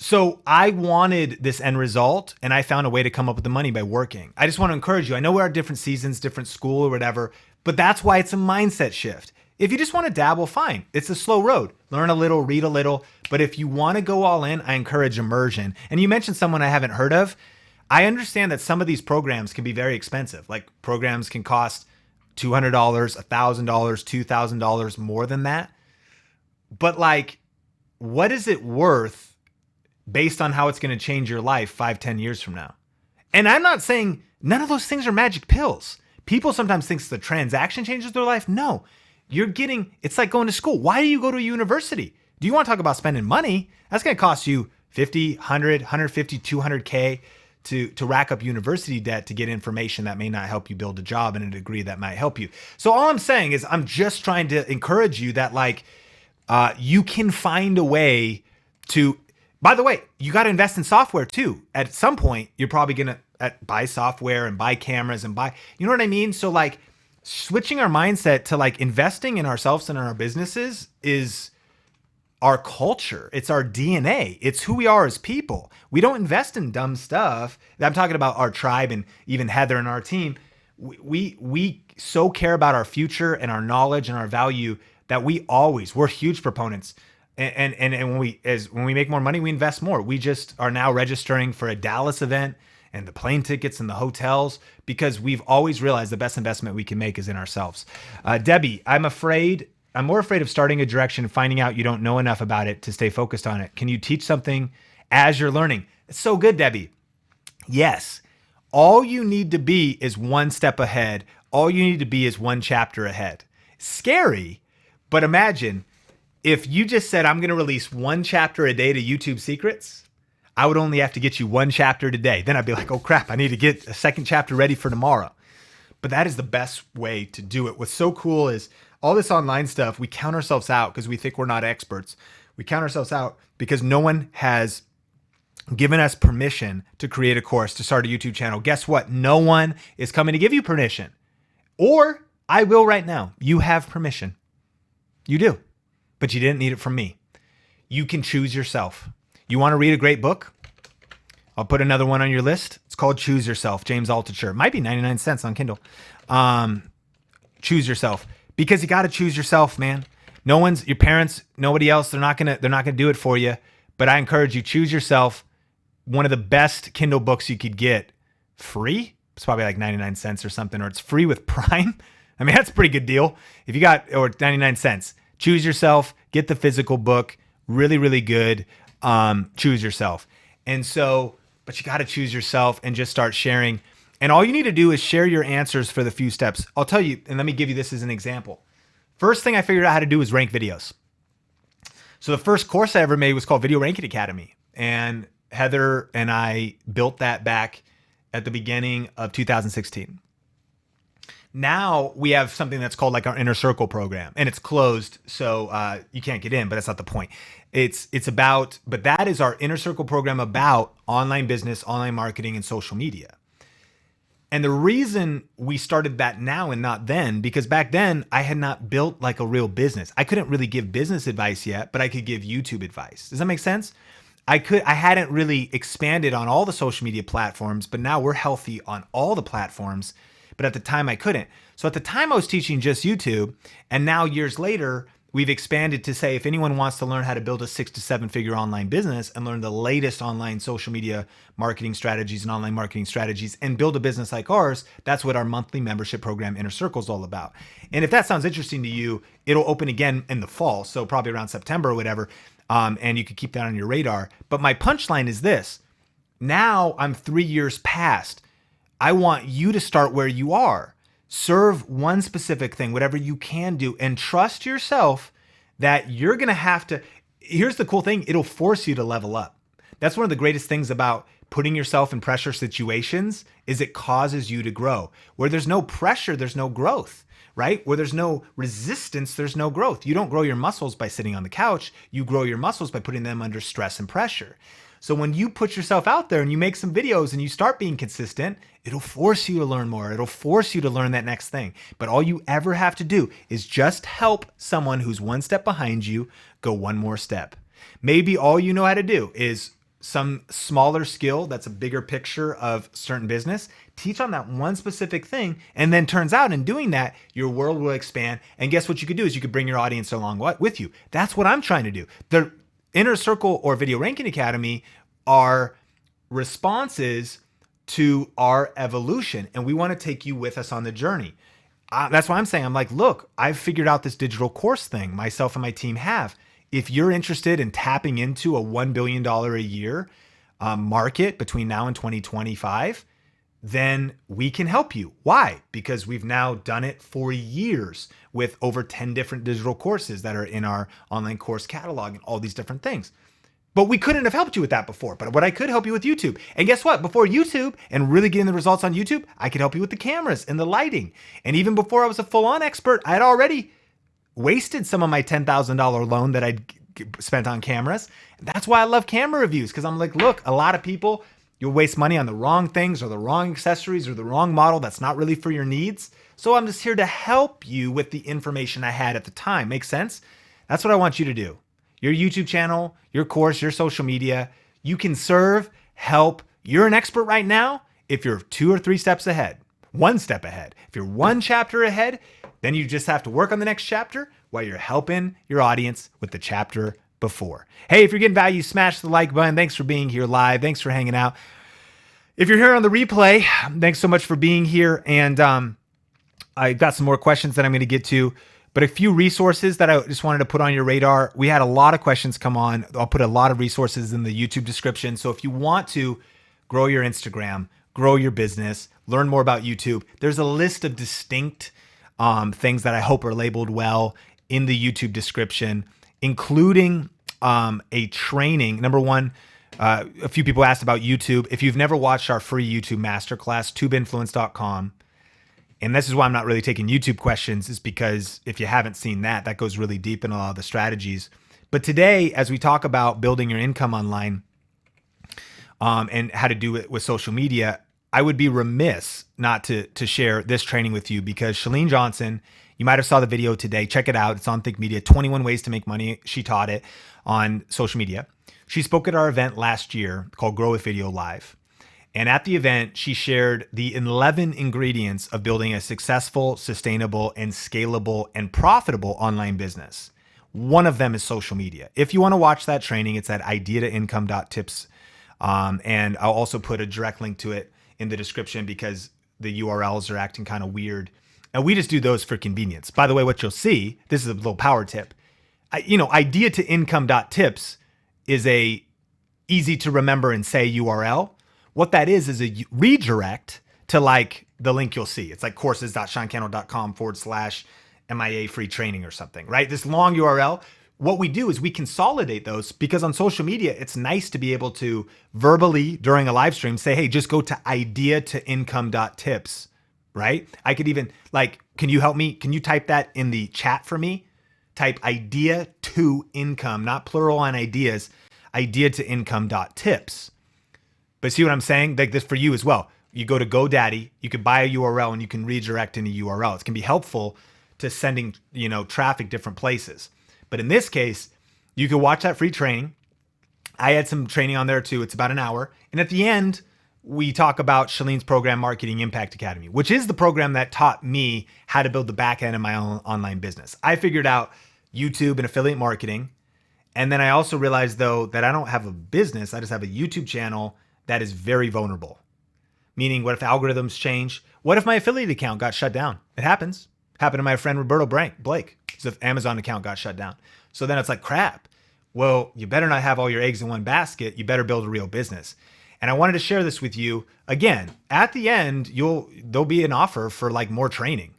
So I wanted this end result, and I found a way to come up with the money by working. I just want to encourage you. I know we're at different seasons, different school or whatever, but that's why it's a mindset shift. If you just want to dabble, fine. It's a slow road. Learn a little, read a little. But if you want to go all in, I encourage immersion. And you mentioned someone I haven't heard of. I understand that some of these programs can be very expensive. Like programs can cost $200, $1,000, $2,000, more than that. But like, what is it worth based on how it's going to change your life 5-10 years from now? And I'm not saying none of those things are magic pills. People sometimes think the transaction changes their life. No, it's like going to school. Why do you go to a university? Do you want to talk about spending money? That's going to cost you 50, 100, 150, 200K to rack up university debt to get information that may not help you build a job in a degree that might help you. So all I'm saying is I'm just trying to encourage you that you can find a way to. By the way, you got to invest in software too. At some point, you're probably going to buy software and buy cameras and you know what I mean? So switching our mindset to investing in ourselves and in our businesses is our culture. It's our DNA. It's who we are as people. We don't invest in dumb stuff. I'm talking about our tribe and even Heather and our team. We so care about our future and our knowledge and our value that we're huge proponents. And when we make more money, we invest more. We just are now registering for a Dallas event and the plane tickets and the hotels because we've always realized the best investment we can make is in ourselves. Debbie, I'm more afraid of starting a direction and finding out you don't know enough about it to stay focused on it. Can you teach something as you're learning? It's so good, Debbie. Yes. All you need to be is one step ahead. All you need to be is one chapter ahead. Scary, but imagine if you just said, I'm going to release one chapter a day to YouTube Secrets. I would only have to get you one chapter today. Then I'd be like, oh crap, I need to get a second chapter ready for tomorrow. But that is the best way to do it. What's so cool is all this online stuff, we count ourselves out because we think we're not experts. We count ourselves out because no one has given us permission to create a course, to start a YouTube channel. Guess what? No one is coming to give you permission. Or I will right now. You have permission. You do, but you didn't need it from me. You can choose yourself. You want to read a great book? I'll put another one on your list. It's called Choose Yourself, James Altucher. It might be 99 cents on Kindle. Choose yourself, because you got to choose yourself, man. No one's, your parents, nobody else. They're not gonna do it for you. But I encourage you, choose yourself. One of the best Kindle books you could get free. It's probably like 99 cents or something, or it's free with Prime. I mean, that's a pretty good deal. If you got, or 99 cents, Choose Yourself, get the physical book. Really, really good. Choose Yourself. And so, but you got to choose yourself and just start sharing. And all you need to do is share your answers for the few steps. I'll tell you, and let me give you this as an example. First thing I figured out how to do was rank videos. So the first course I ever made was called Video Ranking Academy. And Heather and I built that back at the beginning of 2016. Now we have something that's called like our Inner Circle program, and it's closed, so you can't get in, but that's not the point. It's about, but that is our Inner Circle program about online business, online marketing, and social media. And the reason we started that now and not then, because back then I had not built like a real business. I couldn't really give business advice yet, but I could give YouTube advice. Does that make sense? I hadn't really expanded on all the social media platforms, but now we're healthy on all the platforms. But at the time I couldn't. So at the time I was teaching just YouTube, and now years later, we've expanded to say, if anyone wants to learn how to build a 6 to 7 figure online business and learn the latest online social media marketing strategies and online marketing strategies and build a business like ours, that's what our monthly membership program Inner Circle is all about. And if that sounds interesting to you, it'll open again in the fall. So probably around September or whatever. And you could keep that on your radar. But my punchline is this. Now I'm 3 years past. I want you to start where you are. Serve one specific thing, whatever you can do, and trust yourself that you're going to have to. Here's the cool thing. It'll force you to level up. That's one of the greatest things about putting yourself in pressure situations is it causes you to grow. Where there's no pressure, there's no growth, right? Where there's no resistance, there's no growth. You don't grow your muscles by sitting on the couch. You grow your muscles by putting them under stress and pressure. So when you put yourself out there and you make some videos and you start being consistent, it'll force you to learn more. It'll force you to learn that next thing. But all you ever have to do is just help someone who's one step behind you go one more step. Maybe all you know how to do is some smaller skill that's a bigger picture of certain business. Teach on that one specific thing, and then turns out in doing that, your world will expand. And guess what you could do is you could bring your audience along with you. That's what I'm trying to do. The Inner Circle or Video Ranking Academy are responses to our evolution, and we want to take you with us on the journey. That's why I'm saying, I'm like, look, I've figured out this digital course thing. Myself and my team have. If you're interested in tapping into a $1 billion a year market between now and 2025, then we can help you. Why? Because we've now done it for years with over 10 different digital courses that are in our online course catalog and all these different things. But we couldn't have helped you with that before. But what I could help you with YouTube. And guess what? Before YouTube and really getting the results on YouTube, I could help you with the cameras and the lighting. And even before I was a full-on expert, I had already wasted some of my $10,000 loan that I'd spent on cameras. That's why I love camera reviews, because I'm like, look, a lot of people, you'll waste money on the wrong things or the wrong accessories or the wrong model that's not really for your needs. So I'm just here to help you with the information I had at the time. Make sense? That's what I want you to do. Your YouTube channel, your course, your social media, you can serve, help. You're an expert right now if you're 2 or 3 steps ahead, 1 step ahead. If you're 1 chapter ahead, then you just have to work on the next chapter while you're helping your audience with the chapter before. Hey, if you're getting value, smash the like button. Thanks for being here live. Thanks for hanging out. If you're here on the replay, thanks so much for being here. And I got some more questions that I'm going to get to, but a few resources that I just wanted to put on your radar. We had a lot of questions come on. I'll put a lot of resources in the YouTube description. So if you want to grow your Instagram, grow your business, learn more about YouTube. There's a list of distinct things that I hope are labeled well in the YouTube description, including a training. Number one, a few people asked about YouTube. If you've never watched our free YouTube masterclass, tubeinfluence.com, and this is why I'm not really taking YouTube questions, is because if you haven't seen that, that goes really deep in a lot of the strategies. But today, as we talk about building your income online and how to do it with social media, I would be remiss not to share this training with you, because Chalene Johnson, you might have saw the video today. Check it out. It's on Think Media, 21 ways to make money. She taught it on social media. She spoke at our event last year called Grow with Video Live. And at the event, she shared the 11 ingredients of building a successful, sustainable, and scalable and profitable online business. One of them is social media. If you want to watch that training, it's at idea-to-income.tips. And I'll also put a direct link to it in the description, because the URLs are acting kind of weird. And we just do those for convenience. By the way, what you'll see, this is a little power tip. Idea-to-income.tips is a easy to remember and say URL. What that is a redirect to like the link you'll see. It's like courses.seancannell.com/MIA free training or something, right? This long URL. What we do is we consolidate those, because on social media, it's nice to be able to verbally during a live stream say, hey, just go to idea-to-income.tips, right? I could even can you help me? Can you type that in the chat for me? Type idea to income, not plural on ideas, idea-to-income.tips. But see what I'm saying? Like this for you as well. You go to GoDaddy, you could buy a URL and you can redirect in a URL. It can be helpful to sending, traffic different places. But in this case, you can watch that free training. I had some training on there too. It's about an hour. And at the end, we talk about Chalene's program, Marketing Impact Academy, which is the program that taught me how to build the back end of my own online business. I figured out YouTube and affiliate marketing. And then I also realized though that I don't have a business. I just have a YouTube channel that is very vulnerable. Meaning, what if algorithms change? What if my affiliate account got shut down? It happens. Happened to my friend Roberto Blake. His Amazon account got shut down. So then it's like, crap. Well, you better not have all your eggs in one basket. You better build a real business. And I wanted to share this with you. Again, at the end, there'll be an offer for more training.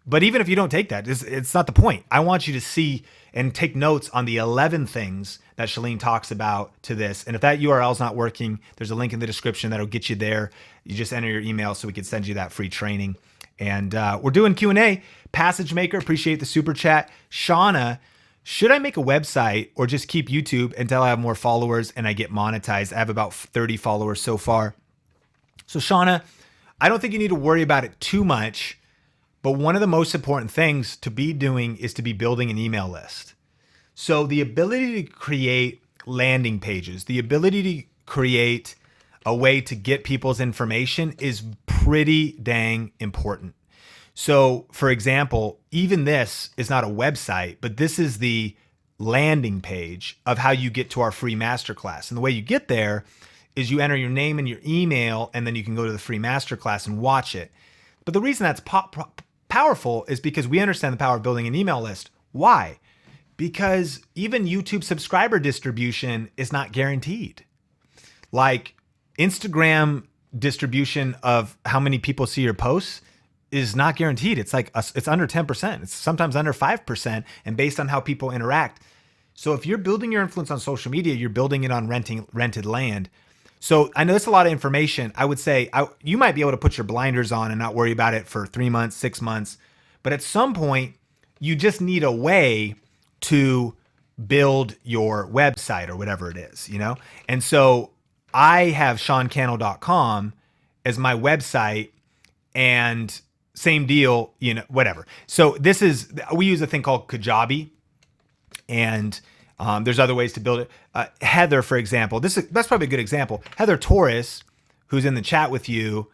But even if you don't take that, it's not the point. I want you to see and take notes on the 11 things that Chalene talks about to this. And if that URL is not working, there's a link in the description that'll get you there. You just enter your email so we can send you that free training. And we're doing Q&A. Passage Maker, appreciate the super chat. Shauna, should I make a website or just keep YouTube until I have more followers and I get monetized? I have about 30 followers so far. So Shauna, I don't think you need to worry about it too much. But one of the most important things to be doing is to be building an email list. So the ability to create landing pages, the ability to create a way to get people's information is pretty dang important. So for example, even this is not a website, but this is the landing page of how you get to our free masterclass. And the way you get there is you enter your name and your email, and then you can go to the free masterclass and watch it. But the reason that's powerful is because we understand the power of building an email list. Why? Because even YouTube subscriber distribution is not guaranteed. Like Instagram distribution of how many people see your posts is not guaranteed. It's it's under 10%. It's sometimes under 5%, and based on how people interact. So if you're building your influence on social media, you're building it on rented land. So I know that's a lot of information. I would say you might be able to put your blinders on and not worry about it for 3 months, 6 months. But at some point, you just need a way to build your website or whatever it is, And so I have SeanCannell.com as my website, and same deal, whatever. So we use a thing called Kajabi, and there's other ways to build it. Heather, for example, that's probably a good example. Heather Torres, who's in the chat with you,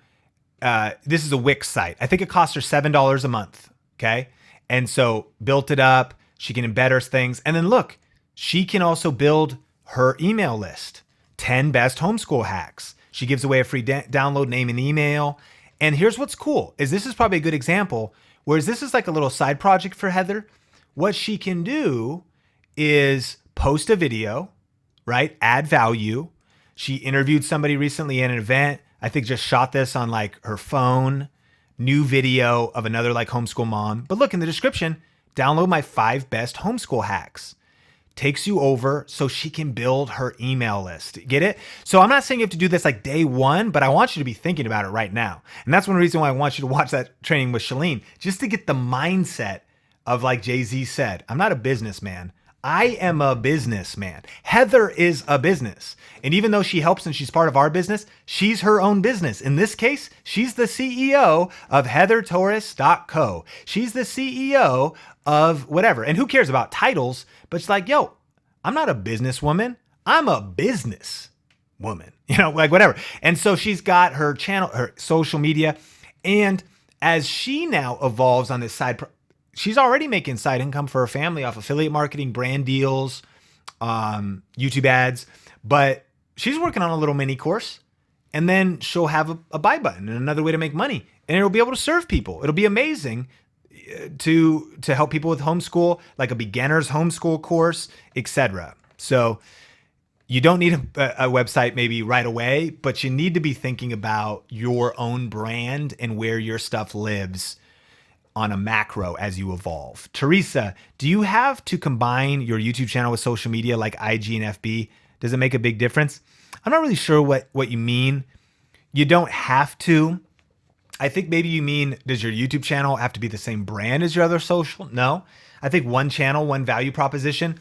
this is a Wix site. I think it costs her $7 a month. Okay. And so built it up. She can embed her things. And then look, she can also build her email list, 10 best homeschool hacks. She gives away a free download, name and email. And here's what's cool is this is probably a good example, whereas this is like a little side project for Heather. What she can do is post a video, right? Add value. She interviewed somebody recently at an event. I think just shot this on like her phone, new video of another like homeschool mom. But look in the description, download my 5 best homeschool hacks. Takes you over so she can build her email list. Get it? So I'm not saying you have to do this like day one, but I want you to be thinking about it right now. And that's one reason why I want you to watch that training with Shalene, just to get the mindset of, like Jay-Z said, I'm not a businessman. I am a businessman. Heather is a business. And even though she helps and she's part of our business, she's her own business. In this case, she's the CEO of heathertorres.co. She's the CEO of whatever. And who cares about titles? But she's like, yo, I'm not a businesswoman. I'm a business woman, like whatever. And so she's got her channel, her social media. And as she now evolves on this side, she's already making side income for her family off affiliate marketing, brand deals, YouTube ads, but she's working on a little mini course, and then she'll have a buy button and another way to make money, and it'll be able to serve people. It'll be amazing to help people with homeschool, like a beginner's homeschool course, etc. So you don't need a website maybe right away, but you need to be thinking about your own brand and where your stuff lives on a macro as you evolve. Teresa, do you have to combine your YouTube channel with social media like IG and FB? Does it make a big difference? I'm not really sure what you mean. You don't have to. I think maybe you mean, does your YouTube channel have to be the same brand as your other social? No. I think one channel, one value proposition.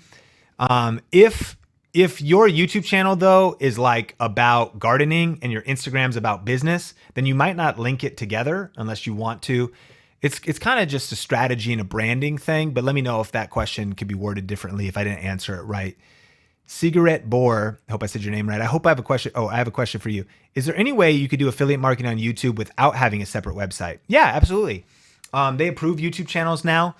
If your YouTube channel though is like about gardening and your Instagram's about business, then you might not link it together unless you want to. It's kind of just a strategy and a branding thing, but let me know if that question could be worded differently if I didn't answer it right. Cigarette Boar, I hope I said your name right. I hope I have a question. Oh, I have a question for you. Is there any way you could do affiliate marketing on YouTube without having a separate website? Yeah, absolutely. They approve YouTube channels now.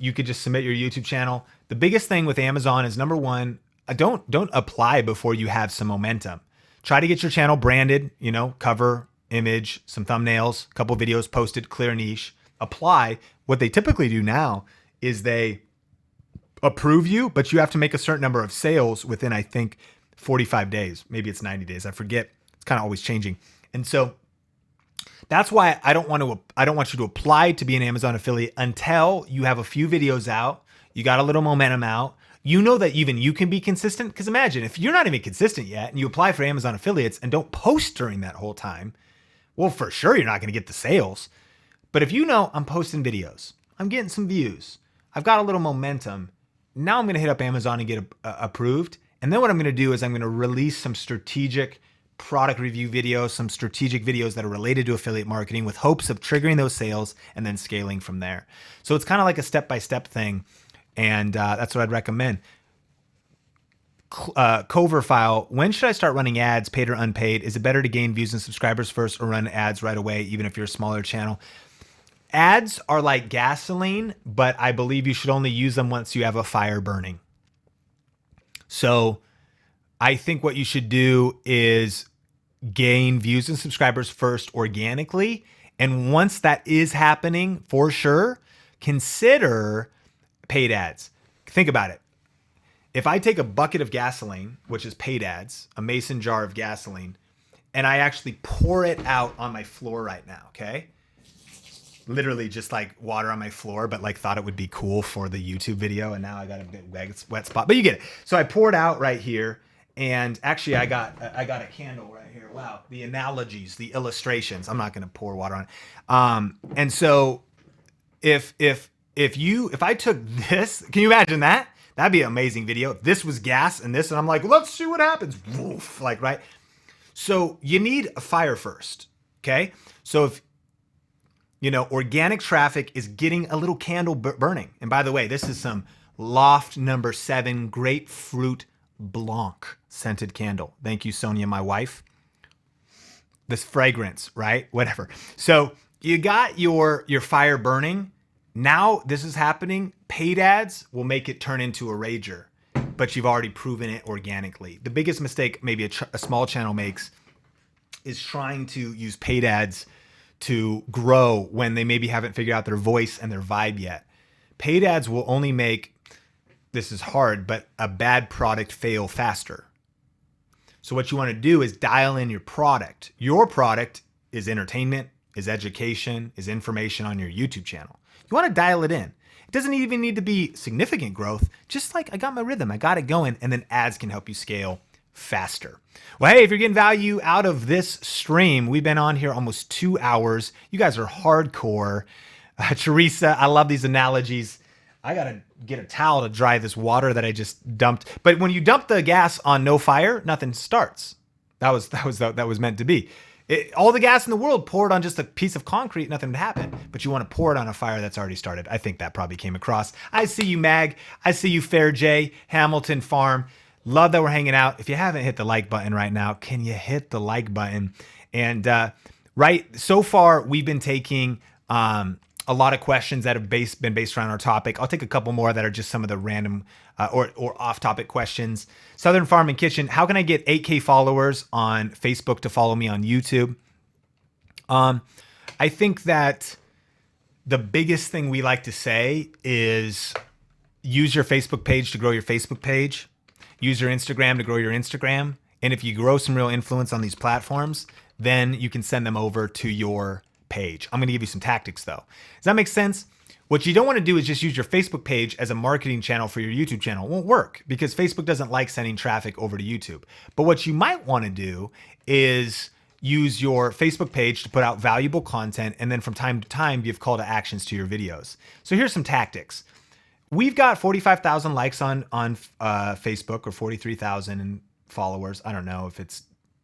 You could just submit your YouTube channel. The biggest thing with Amazon is, number one, don't apply before you have some momentum. Try to get your channel branded, cover, image, some thumbnails, a couple videos posted, clear niche, apply. What they typically do now is they approve you, but you have to make a certain number of sales within, I think, 45 days. Maybe it's 90 days. I forget. It's kind of always changing. And so that's why I don't want you to apply to be an Amazon affiliate until you have a few videos out, you got a little momentum out, you know that even you can be consistent. Because imagine if you're not even consistent yet and you apply for Amazon affiliates and don't post during that whole time, well, for sure, you're not going to get the sales. But if you know I'm posting videos, I'm getting some views, I've got a little momentum, now I'm going to hit up Amazon and get approved. And then what I'm going to do is I'm going to release some strategic product review videos, some strategic videos that are related to affiliate marketing with hopes of triggering those sales and then scaling from there. So it's kind of like a step-by-step thing. And that's what I'd recommend. Cover file, when should I start running ads, paid or unpaid? Is it better to gain views and subscribers first or run ads right away, even if you're a smaller channel? Ads are like gasoline, but I believe you should only use them once you have a fire burning. So I think what you should do is gain views and subscribers first organically. And once that is happening, for sure, consider paid ads. Think about it. If I take a bucket of gasoline, which is paid ads, a mason jar of gasoline, and I actually pour it out on my floor right now, okay? Literally just like water on my floor, but like thought it would be cool for the YouTube video, and now I got a bit wet spot, but you get it. So I poured out right here, and actually I got a candle right here. Wow, the analogies, the illustrations. I'm not gonna pour water on it. And so if I took this, can you imagine that? That'd be an amazing video. If this was gas and this, and I'm like, let's see what happens. Woof, like, right? So you need a fire first, okay? So if, organic traffic is getting a little candle burning. And by the way, this is some Loft number 7 Grapefruit Blanc scented candle. Thank you, Sonia, my wife. This fragrance, right? Whatever. So you got your fire burning. Now this is happening. Paid ads will make it turn into a rager, but you've already proven it organically. The biggest mistake maybe a small channel makes is trying to use paid ads to grow when they maybe haven't figured out their voice and their vibe yet. Paid ads will only make, this is hard, but a bad product fail faster. So what you want to do is dial in your product. Your product is entertainment, is education, is information on your YouTube channel. You want to dial it in. It doesn't even need to be significant growth. Just like I got my rhythm, I got it going, and then ads can help you scale faster. Well, hey, if you're getting value out of this stream, we've been on here almost 2 hours. You guys are hardcore. Teresa, I love these analogies. I got to get a towel to dry this water that I just dumped. But when you dump the gas on no fire, nothing starts. That was meant to be. All the gas in the world poured on just a piece of concrete, nothing would happen. But you want to pour it on a fire that's already started. I think that probably came across. I see you, Mag. I see you, Fair J, Hamilton Farm. Love that we're hanging out. If you haven't hit the like button right now, can you hit the like button? And so far, we've been taking a lot of questions that have been based around our topic. I'll take a couple more that are just some of the random or off-topic questions. Southern Farm and Kitchen, how can I get 8K followers on Facebook to follow me on YouTube? I think that the biggest thing we like to say is use your Facebook page to grow your Facebook page. Use your Instagram to grow your Instagram. And if you grow some real influence on these platforms, then you can send them over to your page. I'm going to give you some tactics though. Does that make sense? What you don't want to do is just use your Facebook page as a marketing channel for your YouTube channel. It won't work because Facebook doesn't like sending traffic over to YouTube. But what you might want to do is use your Facebook page to put out valuable content and then from time to time give call to actions to your videos. So here's some tactics. We've got 45,000 likes on Facebook or 43,000 followers. I don't know if it's,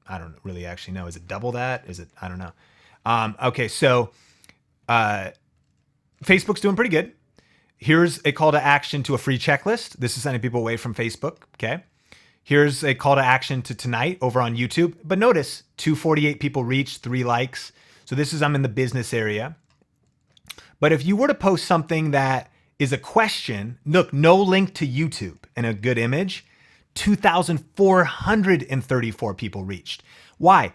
I don't really actually know. Is it double that? Is it, I don't know. Okay, so Facebook's doing pretty good. Here's a call to action to a free checklist. This is sending people away from Facebook, okay? Here's a call to action to tonight over on YouTube. But notice 248 people reached, 3 likes. So this is, I'm in the business area. But if you were to post something that is a question, look, no link to YouTube and a good image, 2,434 people reached. Why?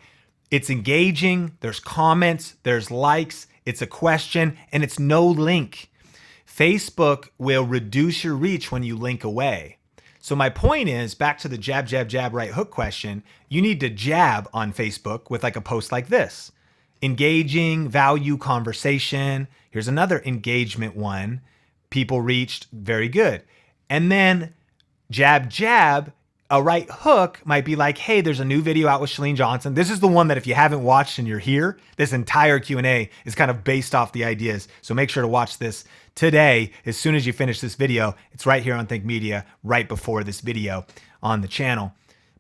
It's engaging, there's comments, there's likes, it's a question, and it's no link. Facebook will reduce your reach when you link away. So my point is, back to the jab, jab, jab, right hook question, you need to jab on Facebook with like a post like this. Engaging, value, conversation. Here's another engagement one. People reached, very good. And then jab, jab, a right hook might be like, hey, there's a new video out with Chalene Johnson. This is the one that if you haven't watched and you're here, this entire Q&A is kind of based off the ideas. So make sure to watch this today. As soon as you finish this video, it's right here on Think Media, right before this video on the channel.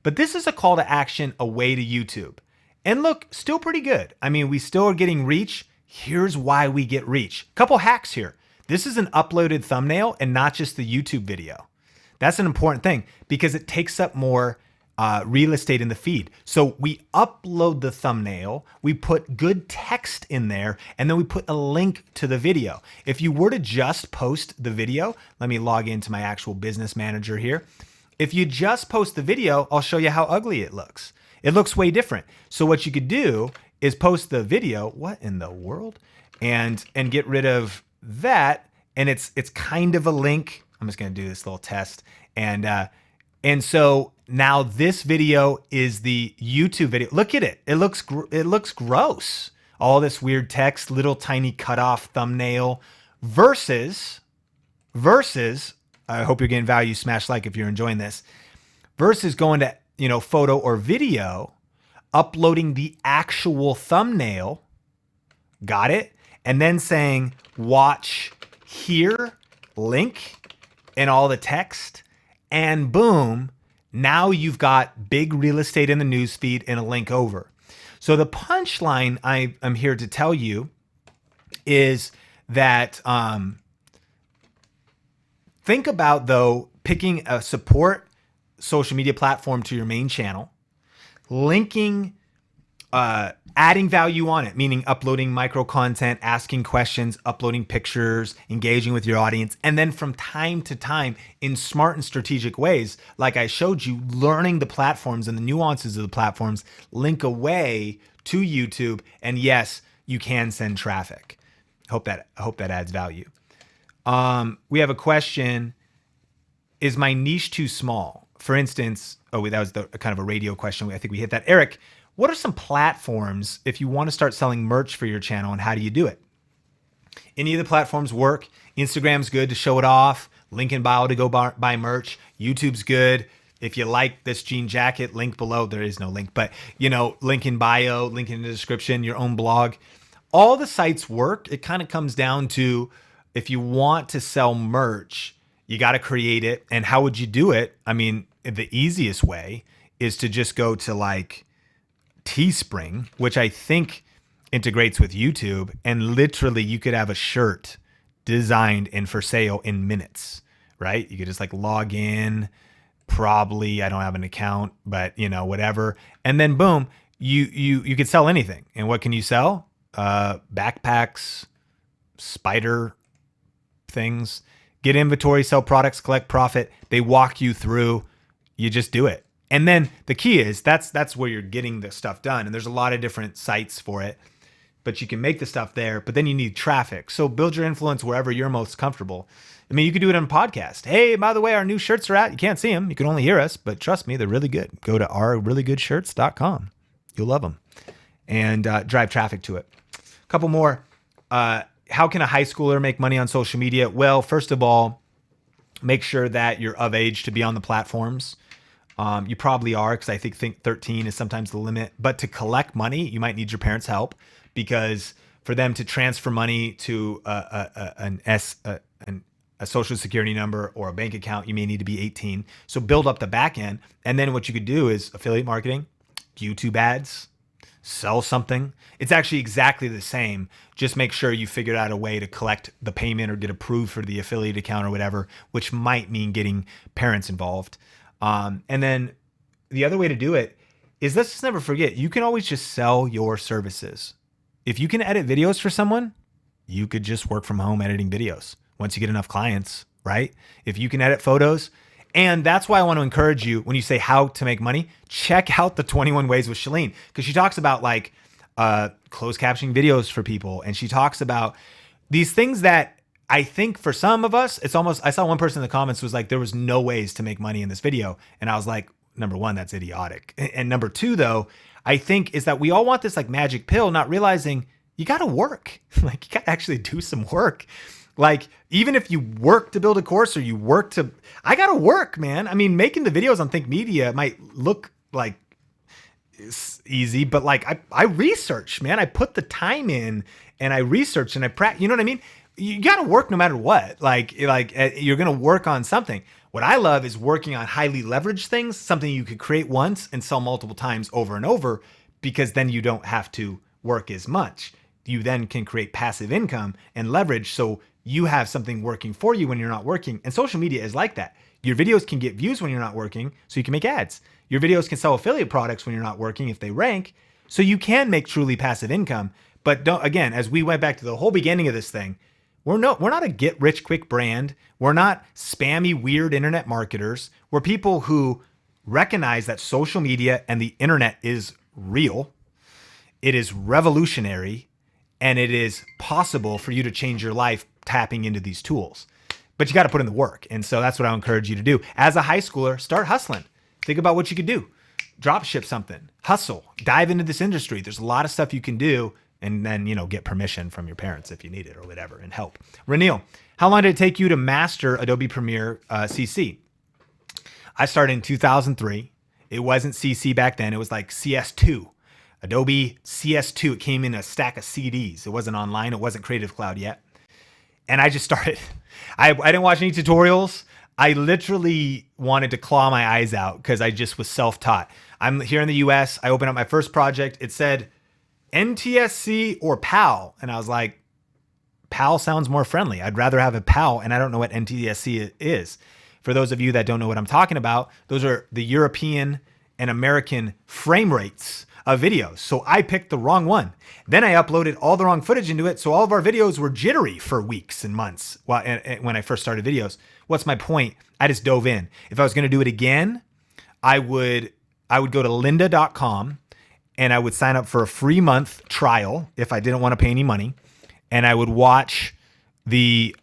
But this is a call to action away to YouTube. And look, still pretty good. I mean, we still are getting reach. Here's why we get reach. Couple hacks here. This is an uploaded thumbnail and not just the YouTube video. That's an important thing because it takes up more real estate in the feed. So we upload the thumbnail, we put good text in there, and then we put a link to the video. If you were to just post the video, let me log into my actual business manager here. If you just post the video, I'll show you how ugly it looks. It looks way different. So what you could do is post the video, what in the world? And get rid of that. And it's kind of a link. I'm just going to do this little test. And so now this video is the YouTube video. Look at it. It looks gross. All this weird text, little tiny cutoff thumbnail versus, I hope you're getting value, smash like if you're enjoying this, versus going to, photo or video, uploading the actual thumbnail. Got it? And then saying, watch here, link, and all the text, and boom, now you've got big real estate in the newsfeed and a link over. So the punchline I'm here to tell you is that think about, though, picking a support social media platform to your main channel, linking, adding value on it, meaning uploading micro content, asking questions, uploading pictures, engaging with your audience, and then from time to time in smart and strategic ways, like I showed you, learning the platforms and the nuances of the platforms, link away to YouTube, and yes, you can send traffic. Hope that adds value. We have a question. Is my niche too small? for instance, that was the kind of a radio question. I think we hit that. Eric, what are some platforms if you want to start selling merch for your channel, and how do you do it? Any of the platforms work. Instagram's good to show it off. Link in bio to go buy merch. YouTube's good. If you like this jean jacket, link below. There is no link, but link in bio, link in the description, your own blog. All the sites work. It kind of comes down to, if you want to sell merch, you got to create it. And how would you do it? I mean, the easiest way is to just go to like Teespring, which I think integrates with YouTube, and literally you could have a shirt designed and for sale in minutes, right? You could just like log in. Probably I don't have an account, but whatever. And then boom, you could sell anything. And what can you sell? Backpacks, spider things. Get inventory, sell products, collect profit. They walk you through. You just do it. And then the key is that's where you're getting the stuff done. And there's a lot of different sites for it, but you can make the stuff there, but then you need traffic. So build your influence wherever you're most comfortable. I mean, you could do it on a podcast. Hey, by the way, our new shirts are out. You can't see them. You can only hear us, but trust me, they're really good. Go to ourreallygoodshirts.com. You'll love them, and drive traffic to it. A couple more. How can a high schooler make money on social media? Well, first of all, make sure that you're of age to be on the platforms. You probably are, because I think 13 is sometimes the limit. But to collect money, you might need your parents' help, because for them to transfer money to a social security number or a bank account, you may need to be 18. So build up the back end. And then what you could do is affiliate marketing, YouTube ads, sell something. It's actually exactly the same. Just make sure you figured out a way to collect the payment or get approved for the affiliate account or whatever, which might mean getting parents involved. And then the other way to do it is, let's just never forget, you can always just sell your services. If you can edit videos for someone, you could just work from home editing videos once you get enough clients, right? If you can edit photos. And that's why I want to encourage you, when you say how to make money, check out the 21 Ways with Shalene, because she talks about like closed captioning videos for people. And she talks about these things that I think for some of us, it's almost, I saw one person in the comments was like, there was no ways to make money in this video. And I was like, number one, that's idiotic. And number two, though, I think is that we all want this like magic pill, not realizing you got to work. Like, you got to actually do some work. Like, even if you work to build a course, or you work to, I got to work, man. I mean, making the videos on Think Media might look like it's easy, but like I research, man. I put the time in, and I research, and I practice, you know what I mean? You got to work no matter what. Like you're going to work on something. What I love is working on highly leveraged things, something you could create once and sell multiple times over and over, because then you don't have to work as much. You then can create passive income and leverage. So you have something working for you when you're not working. And social media is like that. Your videos can get views when you're not working, so you can make ads. Your videos can sell affiliate products when you're not working if they rank, so you can make truly passive income. But don't, again, as we went back to the whole beginning of this thing, we're not a get rich quick brand. We're not spammy, weird internet marketers. We're people who recognize that social media and the internet is real. It is revolutionary, and it is possible for you to change your life tapping into these tools. But you got to put in the work. And so that's what I encourage you to do. As a high schooler, start hustling. Think about what you could do. Drop ship something, hustle, dive into this industry. There's a lot of stuff you can do. And then, get permission from your parents if you need it or whatever, and help. Renil, how long did it take you to master Adobe Premiere CC? I started in 2003. It wasn't CC back then. It was like CS2. Adobe CS2. It came in a stack of CDs. It wasn't online. It wasn't Creative Cloud yet. And I just started. I didn't watch any tutorials. I literally wanted to claw my eyes out because I just was self-taught. I'm here in the US. I opened up my first project. It said NTSC or PAL. And I was like, PAL sounds more friendly. I'd rather have a PAL, and I don't know what NTSC is. For those of you that don't know what I'm talking about, those are the European and American frame rates of videos. So I picked the wrong one. Then I uploaded all the wrong footage into it. So all of our videos were jittery for weeks and months when I first started videos. What's my point? I just dove in. If I was going to do it again, I would go to lynda.com. and I would sign up for a free month trial if I didn't want to pay any money. And I would watch the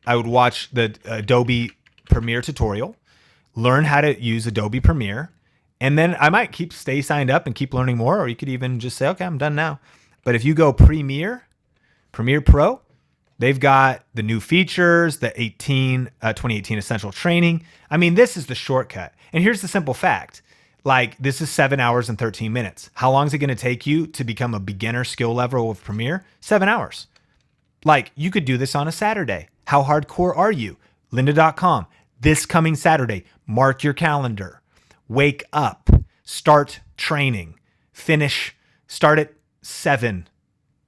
Adobe Premiere tutorial, learn how to use Adobe Premiere. And then I might stay signed up and keep learning more, or you could even just say, okay, I'm done now. But if you go Premiere Pro, they've got the new features, the 2018 Essential Training. I mean, this is the shortcut. And here's the simple fact. Like, this is 7 hours and 13 minutes. How long is it going to take you to become a beginner skill level with Premiere? 7 hours. Like, you could do this on a Saturday. How hardcore are you? Lynda.com. This coming Saturday, mark your calendar. Wake up. Start training. Start at 7.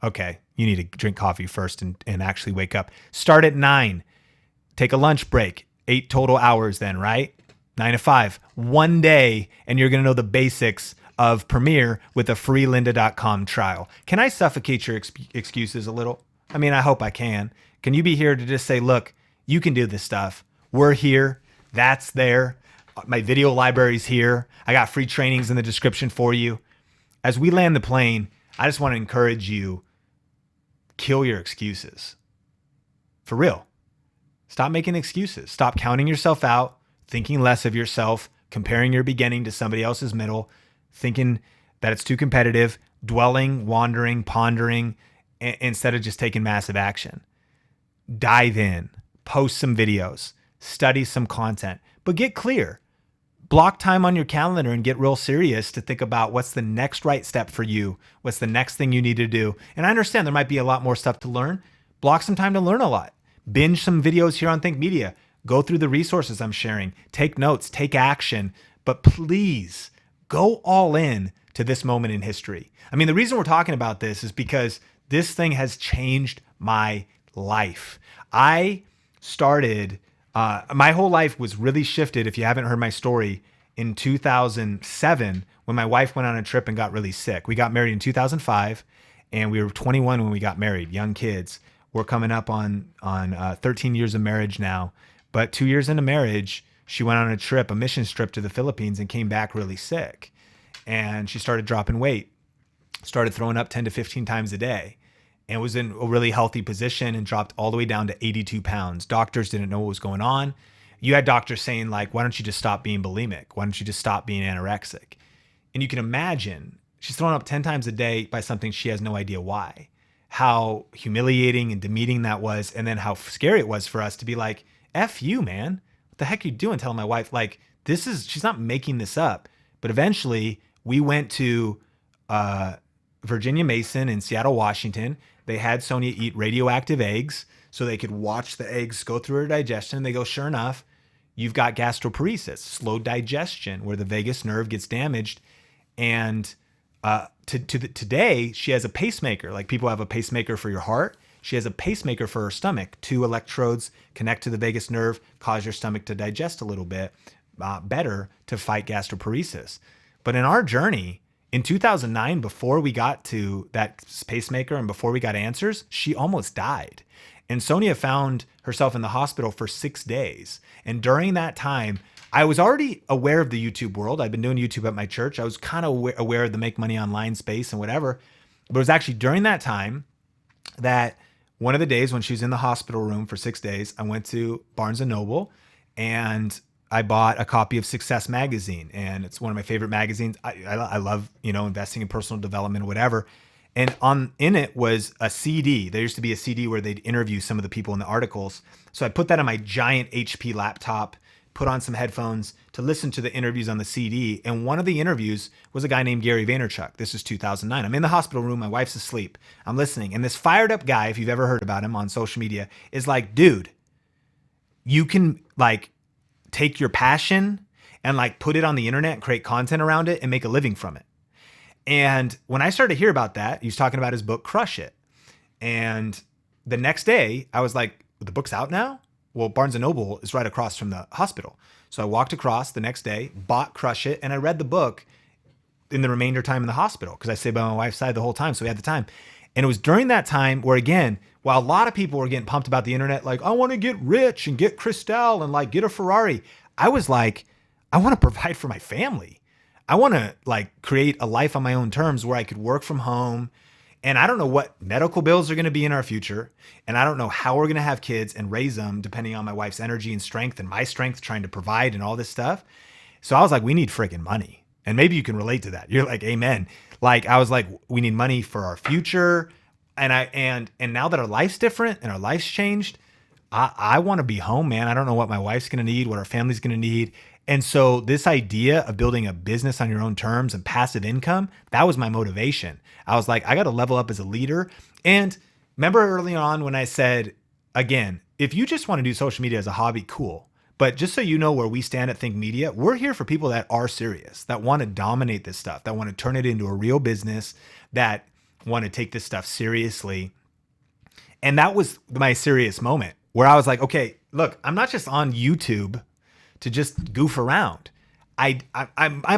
Okay, you need to drink coffee first and actually wake up. Start at 9. Take a lunch break. 8 total hours then, right? 9 to 5. One day, and you're going to know the basics of Premiere with a free lynda.com trial. Can I suffocate your excuses a little? I mean, I hope I can. Can you be here to just say, look, you can do this stuff. We're here. That's there. My video library's here. I got free trainings in the description for you. As we land the plane, I just want to encourage you, kill your excuses. For real. Stop making excuses. Stop counting yourself out, thinking less of yourself, comparing your beginning to somebody else's middle, thinking that it's too competitive, dwelling, wandering, pondering, instead of just taking massive action. Dive in, post some videos, study some content, but get clear. Block time on your calendar and get real serious to think about what's the next right step for you. What's the next thing you need to do? And I understand there might be a lot more stuff to learn. Block some time to learn a lot. Binge some videos here on Think Media. Go through the resources I'm sharing. Take notes, take action, but please go all in to this moment in history. I mean, the reason we're talking about this is because this thing has changed my life. I started, my whole life was really shifted, if you haven't heard my story, in 2007 when my wife went on a trip and got really sick. We got married in 2005 and we were 21 when we got married, young kids. We're coming up on 13 years of marriage now. But 2 years into marriage, she went on a trip, a missions trip to the Philippines and came back really sick. And she started dropping weight, started throwing up 10 to 15 times a day, and was in a really healthy position and dropped all the way down to 82 pounds. Doctors didn't know what was going on. You had doctors saying like, why don't you just stop being bulimic? Why don't you just stop being anorexic? And you can imagine she's throwing up 10 times a day by something she has no idea why. How humiliating and demeaning that was. And then how scary it was for us to be like, F you, man. What the heck are you doing? Telling my wife, like, she's not making this up. But eventually we went to Virginia Mason in Seattle, Washington. They had Sonia eat radioactive eggs so they could watch the eggs go through her digestion. They go, sure enough, you've got gastroparesis, slow digestion, where the vagus nerve gets damaged. And today, she has a pacemaker. Like people have a pacemaker for your heart. She has a pacemaker for her stomach. 2 electrodes connect to the vagus nerve, cause your stomach to digest a little bit better to fight gastroparesis. But in our journey, in 2009, before we got to that pacemaker and before we got answers, she almost died. And Sonia found herself in the hospital for 6 days. And during that time, I was already aware of the YouTube world. I've been doing YouTube at my church. I was kind of aware of the make money online space and whatever. But it was actually during that time that one of the days when she was in the hospital room for 6 days, I went to Barnes & Noble and I bought a copy of Success Magazine. And it's one of my favorite magazines. I love, investing in personal development or whatever. And in it was a CD. There used to be a CD where they'd interview some of the people in the articles. So I put that on my giant HP laptop, put on some headphones to listen to the interviews on the CD. And one of the interviews was a guy named Gary Vaynerchuk. This is 2009. I'm in the hospital room. My wife's asleep. I'm listening. And this fired up guy, if you've ever heard about him on social media, is like, dude, you can like take your passion and like put it on the internet and create content around it and make a living from it. And when I started to hear about that, he was talking about his book, Crush It. And the next day I was like, the book's out now? Well, Barnes & Noble is right across from the hospital. So I walked across the next day, bought Crush It, and I read the book in the remainder time in the hospital because I stayed by my wife's side the whole time. So we had the time. And it was during that time where, again, while a lot of people were getting pumped about the internet, like, I want to get rich and get Cristal and like get a Ferrari, I was like, I want to provide for my family. I want to like create a life on my own terms where I could work from home And I don't know what medical bills are going to be in our future. And I don't know how we're going to have kids and raise them depending on my wife's energy and strength and my strength trying to provide and all this stuff. So I was like, we need freaking money. And maybe you can relate to that. You're like, amen. Like, I was like, we need money for our future. And now that our life's different and our life's changed, I want to be home, man. I don't know what my wife's going to need, what our family's going to need. And so this idea of building a business on your own terms and passive income, that was my motivation. I was like, I got to level up as a leader. And remember early on when I said, again, if you just want to do social media as a hobby, cool. But just so you know where we stand at Think Media, we're here for people that are serious, that want to dominate this stuff, that want to turn it into a real business, that want to take this stuff seriously. And that was my serious moment where I was like, okay, look, I'm not just on YouTube to just goof around. I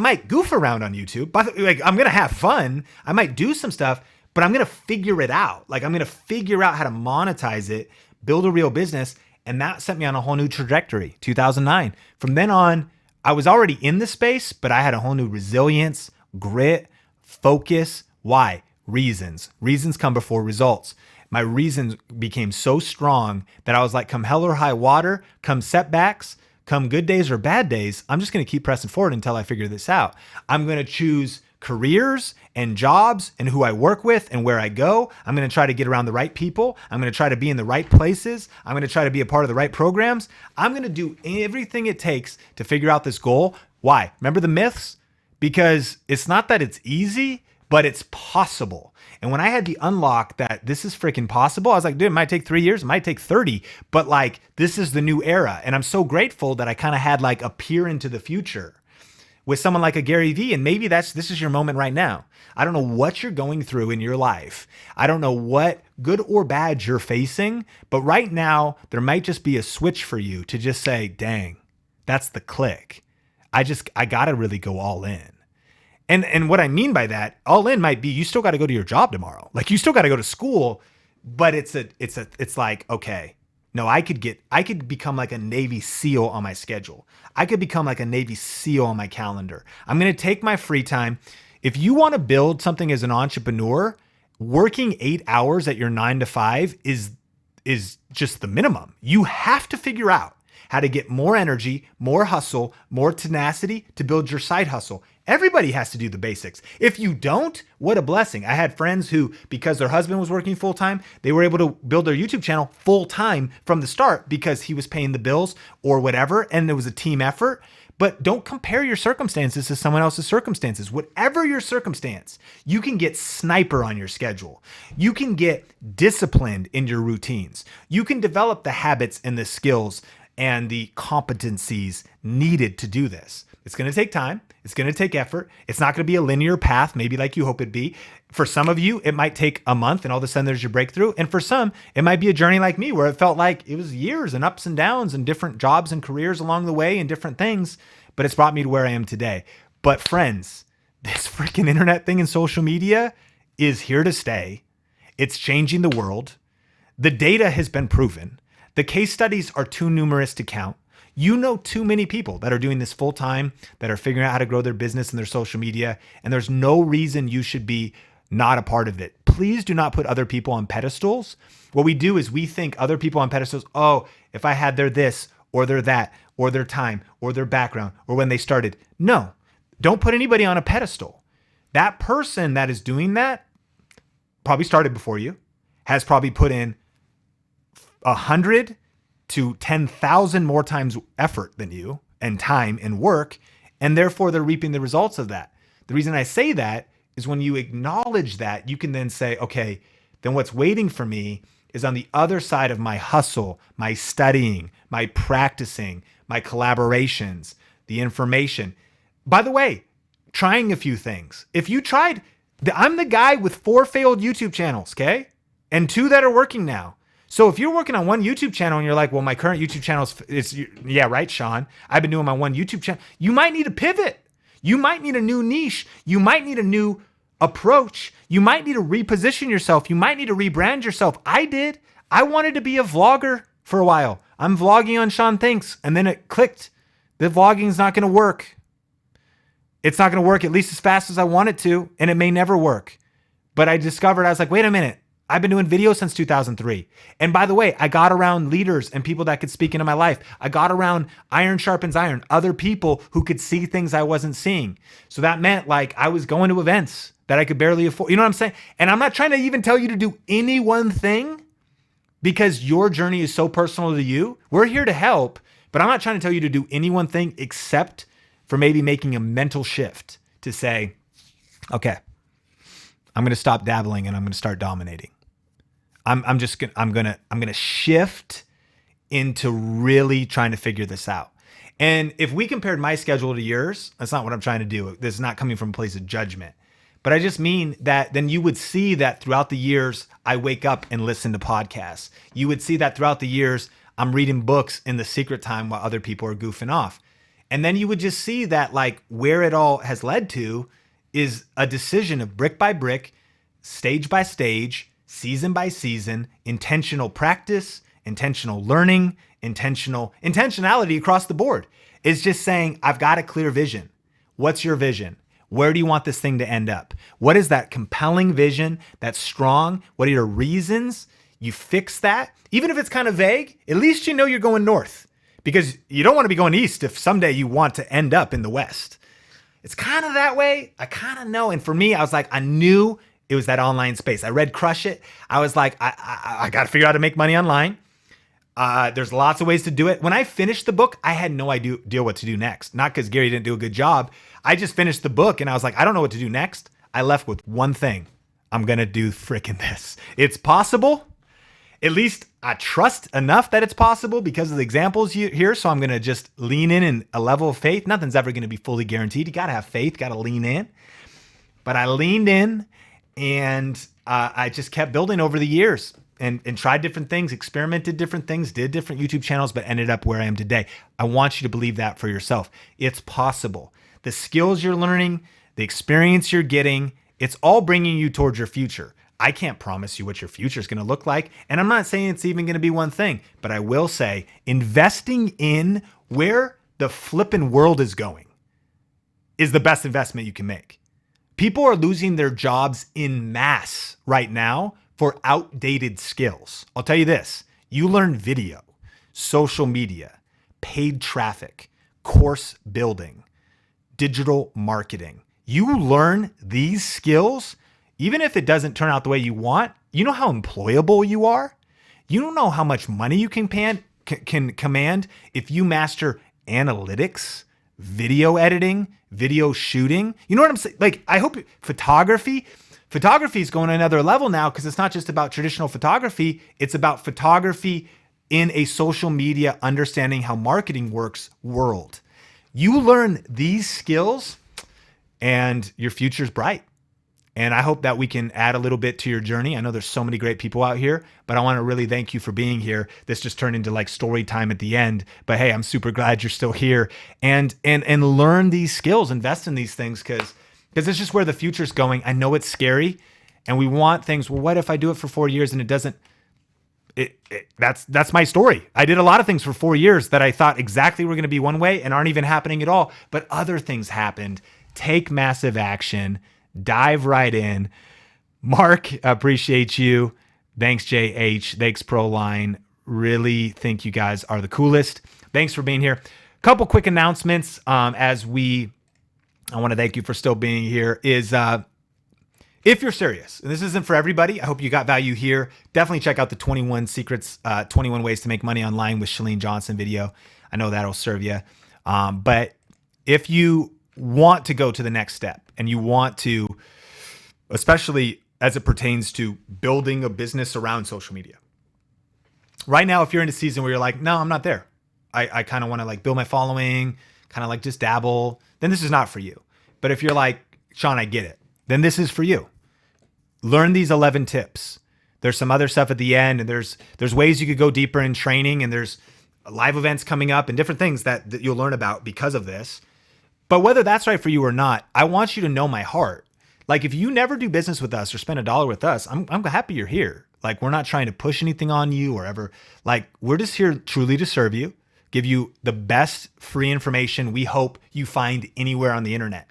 might goof around on YouTube, but like, I'm going to have fun. I might do some stuff, but I'm going to figure it out. Like, I'm going to figure out how to monetize it, build a real business. And that set me on a whole new trajectory, 2009. From then on, I was already in the space, but I had a whole new resilience, grit, focus. Why? Reasons. Reasons come before results. My reasons became so strong that I was like, come hell or high water, come setbacks, come good days or bad days, I'm just going to keep pressing forward until I figure this out. I'm going to choose careers and jobs and who I work with and where I go. I'm going to try to get around the right people. I'm going to try to be in the right places. I'm going to try to be a part of the right programs. I'm going to do everything it takes to figure out this goal. Why? Remember the myths? Because it's not that it's easy, but it's possible. And when I had the unlock that this is freaking possible, I was like, dude, it might take 3 years, it might take 30, but like, this is the new era. And I'm so grateful that I kind of had like a peer into the future with someone like a Gary Vee. And maybe this is your moment right now. I don't know what you're going through in your life. I don't know what good or bad you're facing, but right now there might just be a switch for you to just say, dang, that's the click. I got to really go all in. And what I mean by that, all in might be you still got to go to your job tomorrow. Like, you still got to go to school, but it's like, okay, no, I could become like a Navy SEAL on my schedule. I could become like a Navy SEAL on my calendar. I'm going to take my free time. If you want to build something as an entrepreneur, working 8 hours at your 9 to 5 is just the minimum. You have to figure out how to get more energy, more hustle, more tenacity to build your side hustle. Everybody has to do the basics. If you don't, what a blessing. I had friends who, because their husband was working full time, they were able to build their YouTube channel full time from the start because he was paying the bills or whatever, and it was a team effort. But don't compare your circumstances to someone else's circumstances. Whatever your circumstance, you can get sniper on your schedule. You can get disciplined in your routines. You can develop the habits and the skills and the competencies needed to do this. It's going to take time. It's going to take effort. It's not going to be a linear path, maybe like you hope it'd be. For some of you, it might take a month and all of a sudden there's your breakthrough. And for some, it might be a journey like me where it felt like it was years and ups and downs and different jobs and careers along the way and different things, but it's brought me to where I am today. But friends, this freaking internet thing and social media is here to stay. It's changing the world. The data has been proven. The case studies are too numerous to count. You know too many people that are doing this full time, that are figuring out how to grow their business and their social media, and there's no reason you should be not a part of it. Please do not put other people on pedestals. What we do is we think other people on pedestals, oh, if I had their this or their that or their time or their background or when they started. No, don't put anybody on a pedestal. That person that is doing that probably started before you, has probably put in 100 to 10,000 more times effort than you and time and work, and therefore they're reaping the results of that. The reason I say that is when you acknowledge that, you can then say, okay, then what's waiting for me is on the other side of my hustle, my studying, my practicing, my collaborations, the information. By the way, trying a few things. If you tried, I'm the guy with 4 failed YouTube channels, okay? And 2 that are working now. So if you're working on one YouTube channel and you're like, well, my current YouTube channel is, yeah, right, Sean, I've been doing my one YouTube channel. You might need to pivot. You might need a new niche. You might need a new approach. You might need to reposition yourself. You might need to rebrand yourself. I did. I wanted to be a vlogger for a while. I'm vlogging on Sean Thinks, and then it clicked. The vlogging is not going to work. It's not going to work at least as fast as I want it to, and it may never work. But I discovered, I was like, wait a minute, I've been doing videos since 2003. And by the way, I got around leaders and people that could speak into my life. I got around iron sharpens iron, other people who could see things I wasn't seeing. So that meant like I was going to events that I could barely afford. You know what I'm saying? And I'm not trying to even tell you to do any one thing because your journey is so personal to you. We're here to help, but I'm not trying to tell you to do any one thing except for maybe making a mental shift to say, okay, I'm going to stop dabbling and I'm going to start dominating. I'm going to shift into really trying to figure this out. And if we compared my schedule to yours, that's not what I'm trying to do. This is not coming from a place of judgment, but I just mean that then you would see that throughout the years, I wake up and listen to podcasts. You would see that throughout the years, I'm reading books in the secret time while other people are goofing off. And then you would just see that like where it all has led to is a decision of brick by brick, stage by stage, season by season, intentional practice, intentional learning, intentionality across the board. It's just saying, I've got a clear vision. What's your vision? Where do you want this thing to end up? What is that compelling vision that's strong? What are your reasons? You fix that. Even if it's kind of vague, at least you know you're going north because you don't want to be going east if someday you want to end up in the west. It's kind of that way. I kind of know. And for me, I was like, I knew it was that online space. I read Crush It. I was like, I got to figure out how to make money online. There's lots of ways to do it. When I finished the book, I had no idea what to do next. Not because Gary didn't do a good job. I just finished the book and I was like, I don't know what to do next. I left with one thing. I'm going to do frickin' this. It's possible. At least I trust enough that it's possible because of the examples here. So I'm going to just lean in a level of faith. Nothing's ever going to be fully guaranteed. You got to have faith, got to lean in. But I leaned in and I just kept building over the years and tried different things, experimented different things, did different YouTube channels, but ended up where I am today. I want you to believe that for yourself. It's possible. The skills you're learning, the experience you're getting, it's all bringing you towards your future. I can't promise you what your future is going to look like. And I'm not saying it's even going to be one thing, but I will say investing in where the flippin' world is going is the best investment you can make. People are losing their jobs in mass right now for outdated skills. I'll tell you this, you learn video, social media, paid traffic, course building, digital marketing. You learn these skills, even if it doesn't turn out the way you want, you know how employable you are? You don't know how much money you can command if you master analytics, video editing, video shooting. You know what I'm saying? Like, I hope photography is going to another level now because it's not just about traditional photography. It's about photography in a social media, understanding how marketing works world. You learn these skills and your future's bright. And I hope that we can add a little bit to your journey. I know there's so many great people out here, but I want to really thank you for being here. This just turned into like story time at the end, but hey, I'm super glad you're still here and learn these skills, invest in these things because it's just where the future's going. I know it's scary and we want things. Well, what if I do it for 4 years and it doesn't? That's my story. I did a lot of things for 4 years that I thought exactly were going to be one way and aren't even happening at all, but other things happened. Take massive action. Dive right in. Mark, appreciate you. Thanks, JH. Thanks, Proline. Really think you guys are the coolest. Thanks for being here. Couple quick announcements I want to thank you for still being here, is if you're serious, and this isn't for everybody, I hope you got value here. Definitely check out the 21 Secrets, 21 Ways to Make Money Online with Chalene Johnson video. I know that'll serve you. But if you want to go to the next step and you want to, especially as it pertains to building a business around social media. Right now, if you're in a season where you're like, no, I'm not there. I kind of want to like build my following, kind of like just dabble, then this is not for you. But if you're like, Sean, I get it, then this is for you. Learn these 11 tips. There's some other stuff at the end, and there's ways you could go deeper in training, and there's live events coming up and different things that you'll learn about because of this. But whether that's right for you or not, I want you to know my heart. Like if you never do business with us or spend $1 with us, I'm happy you're here. Like we're not trying to push anything on you or ever, like we're just here truly to serve you, give you the best free information we hope you find anywhere on the internet.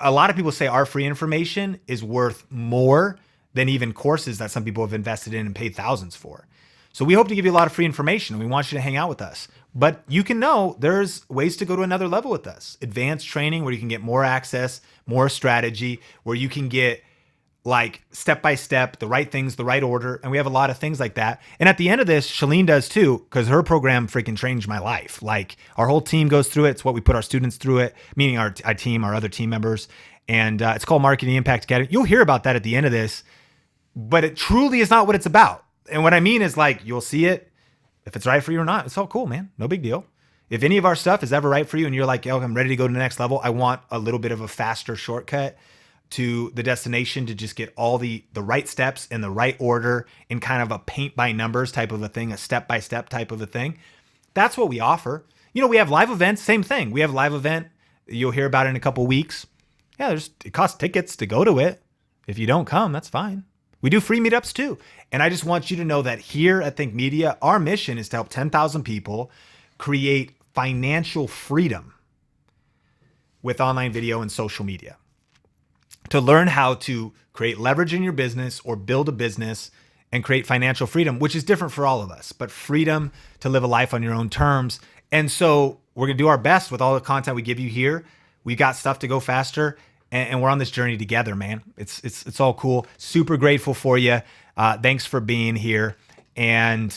a lot of people say our free information is worth more than even courses that some people have invested in and paid thousands for. So we hope to give you a lot of free information, and we want you to hang out with us. But you can know there's ways to go to another level with us. Advanced training where you can get more access, more strategy, where you can get like step-by-step, the right things, the right order. And we have a lot of things like that. And at the end of this, Shalene does too, because her program freaking changed my life. Like our whole team goes through it. It's what we put our students through it, meaning our team, our other team members. And it's called Marketing Impact Academy. You'll hear about that at the end of this, but it truly is not what it's about. And what I mean is like, you'll see it. If it's right for you or not, it's all cool, man. No big deal. If any of our stuff is ever right for you and you're like, yo, I'm ready to go to the next level. I want a little bit of a faster shortcut to the destination to just get all the right steps in the right order in kind of a paint by numbers type of a thing, a step-by-step type of a thing. That's what we offer. You know, we have live events, same thing. We have a live event. You'll hear about it in a couple weeks. Yeah, it costs tickets to go to it. If you don't come, that's fine. We do free meetups too. And I just want you to know that here at Think Media, our mission is to help 10,000 people create financial freedom with online video and social media. To learn how to create leverage in your business or build a business and create financial freedom, which is different for all of us, but freedom to live a life on your own terms. And so we're going to do our best with all the content we give you here. We got stuff to go faster, and we're on this journey together, man. It's all cool. Super grateful for you. Thanks for being here. And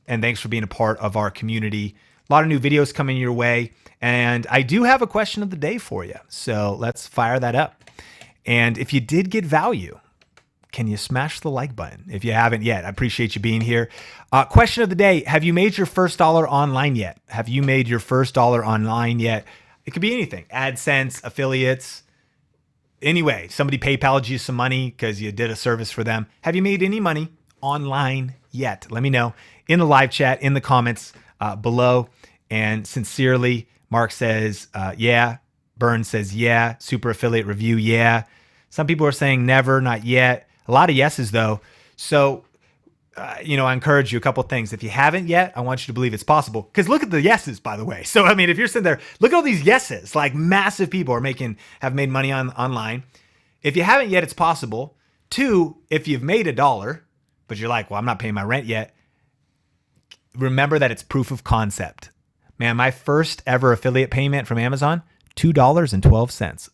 thanks for being a part of our community. A lot of new videos coming your way. And I do have a question of the day for you. So let's fire that up. And if you did get value, can you smash the like button? If you haven't yet, I appreciate you being here. Question of the day, have you made your first dollar online yet? Have you made your first dollar online yet? It could be anything, AdSense, affiliates. Anyway, somebody PayPal'd you some money because you did a service for them. Have you made any money online yet? Let me know in the live chat, in the comments below. And sincerely, Mark says, yeah. Burns says, yeah. Super affiliate review, yeah. Some people are saying never, not yet. A lot of yeses though. So, I encourage you a couple of things. If you haven't yet, I want you to believe it's possible. Because look at the yeses, by the way. So, I mean, if you're sitting there, look at all these yeses. Like massive people have made money online. If you haven't yet, it's possible. 2, if you've made $1, but you're like, well, I'm not paying my rent yet. Remember that it's proof of concept. Man, my first ever affiliate payment from Amazon, $2.12.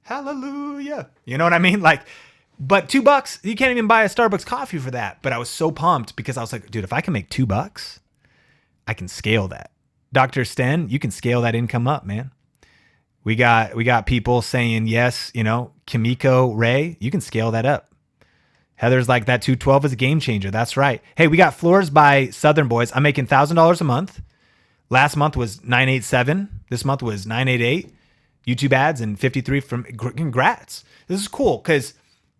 Hallelujah. You know what I mean? But $2, you can't even buy a Starbucks coffee for that. But I was so pumped because I was like, dude, if I can make $2, I can scale that. Dr. Sten, you can scale that income up, man. We got people saying yes, Kimiko, Ray, you can scale that up. Heather's like, that 212 is a game changer. That's right. Hey, we got Floors by Southern Boys. I'm making $1,000 a month. Last month was 987. This month was 988. YouTube ads and 53 from congrats. This is cool because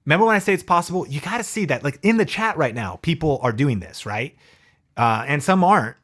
remember when I say it's possible, you got to see that like in the chat right now, people are doing this, right? And some aren't.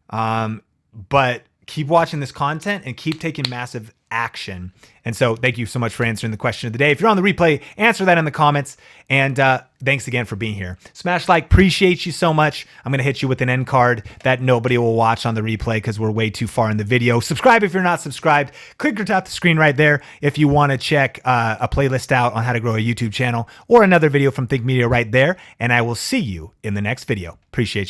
But keep watching this content and keep taking massive action. And so thank you so much for answering the question of the day. If you're on the replay, answer that in the comments. And thanks again for being here. Smash like, appreciate you so much. I'm going to hit you with an end card that nobody will watch on the replay because we're way too far in the video. Subscribe if you're not subscribed. Click or tap the screen right there if you want to check a playlist out on how to grow a YouTube channel or another video from Think Media right there. And I will see you in the next video. Appreciate you.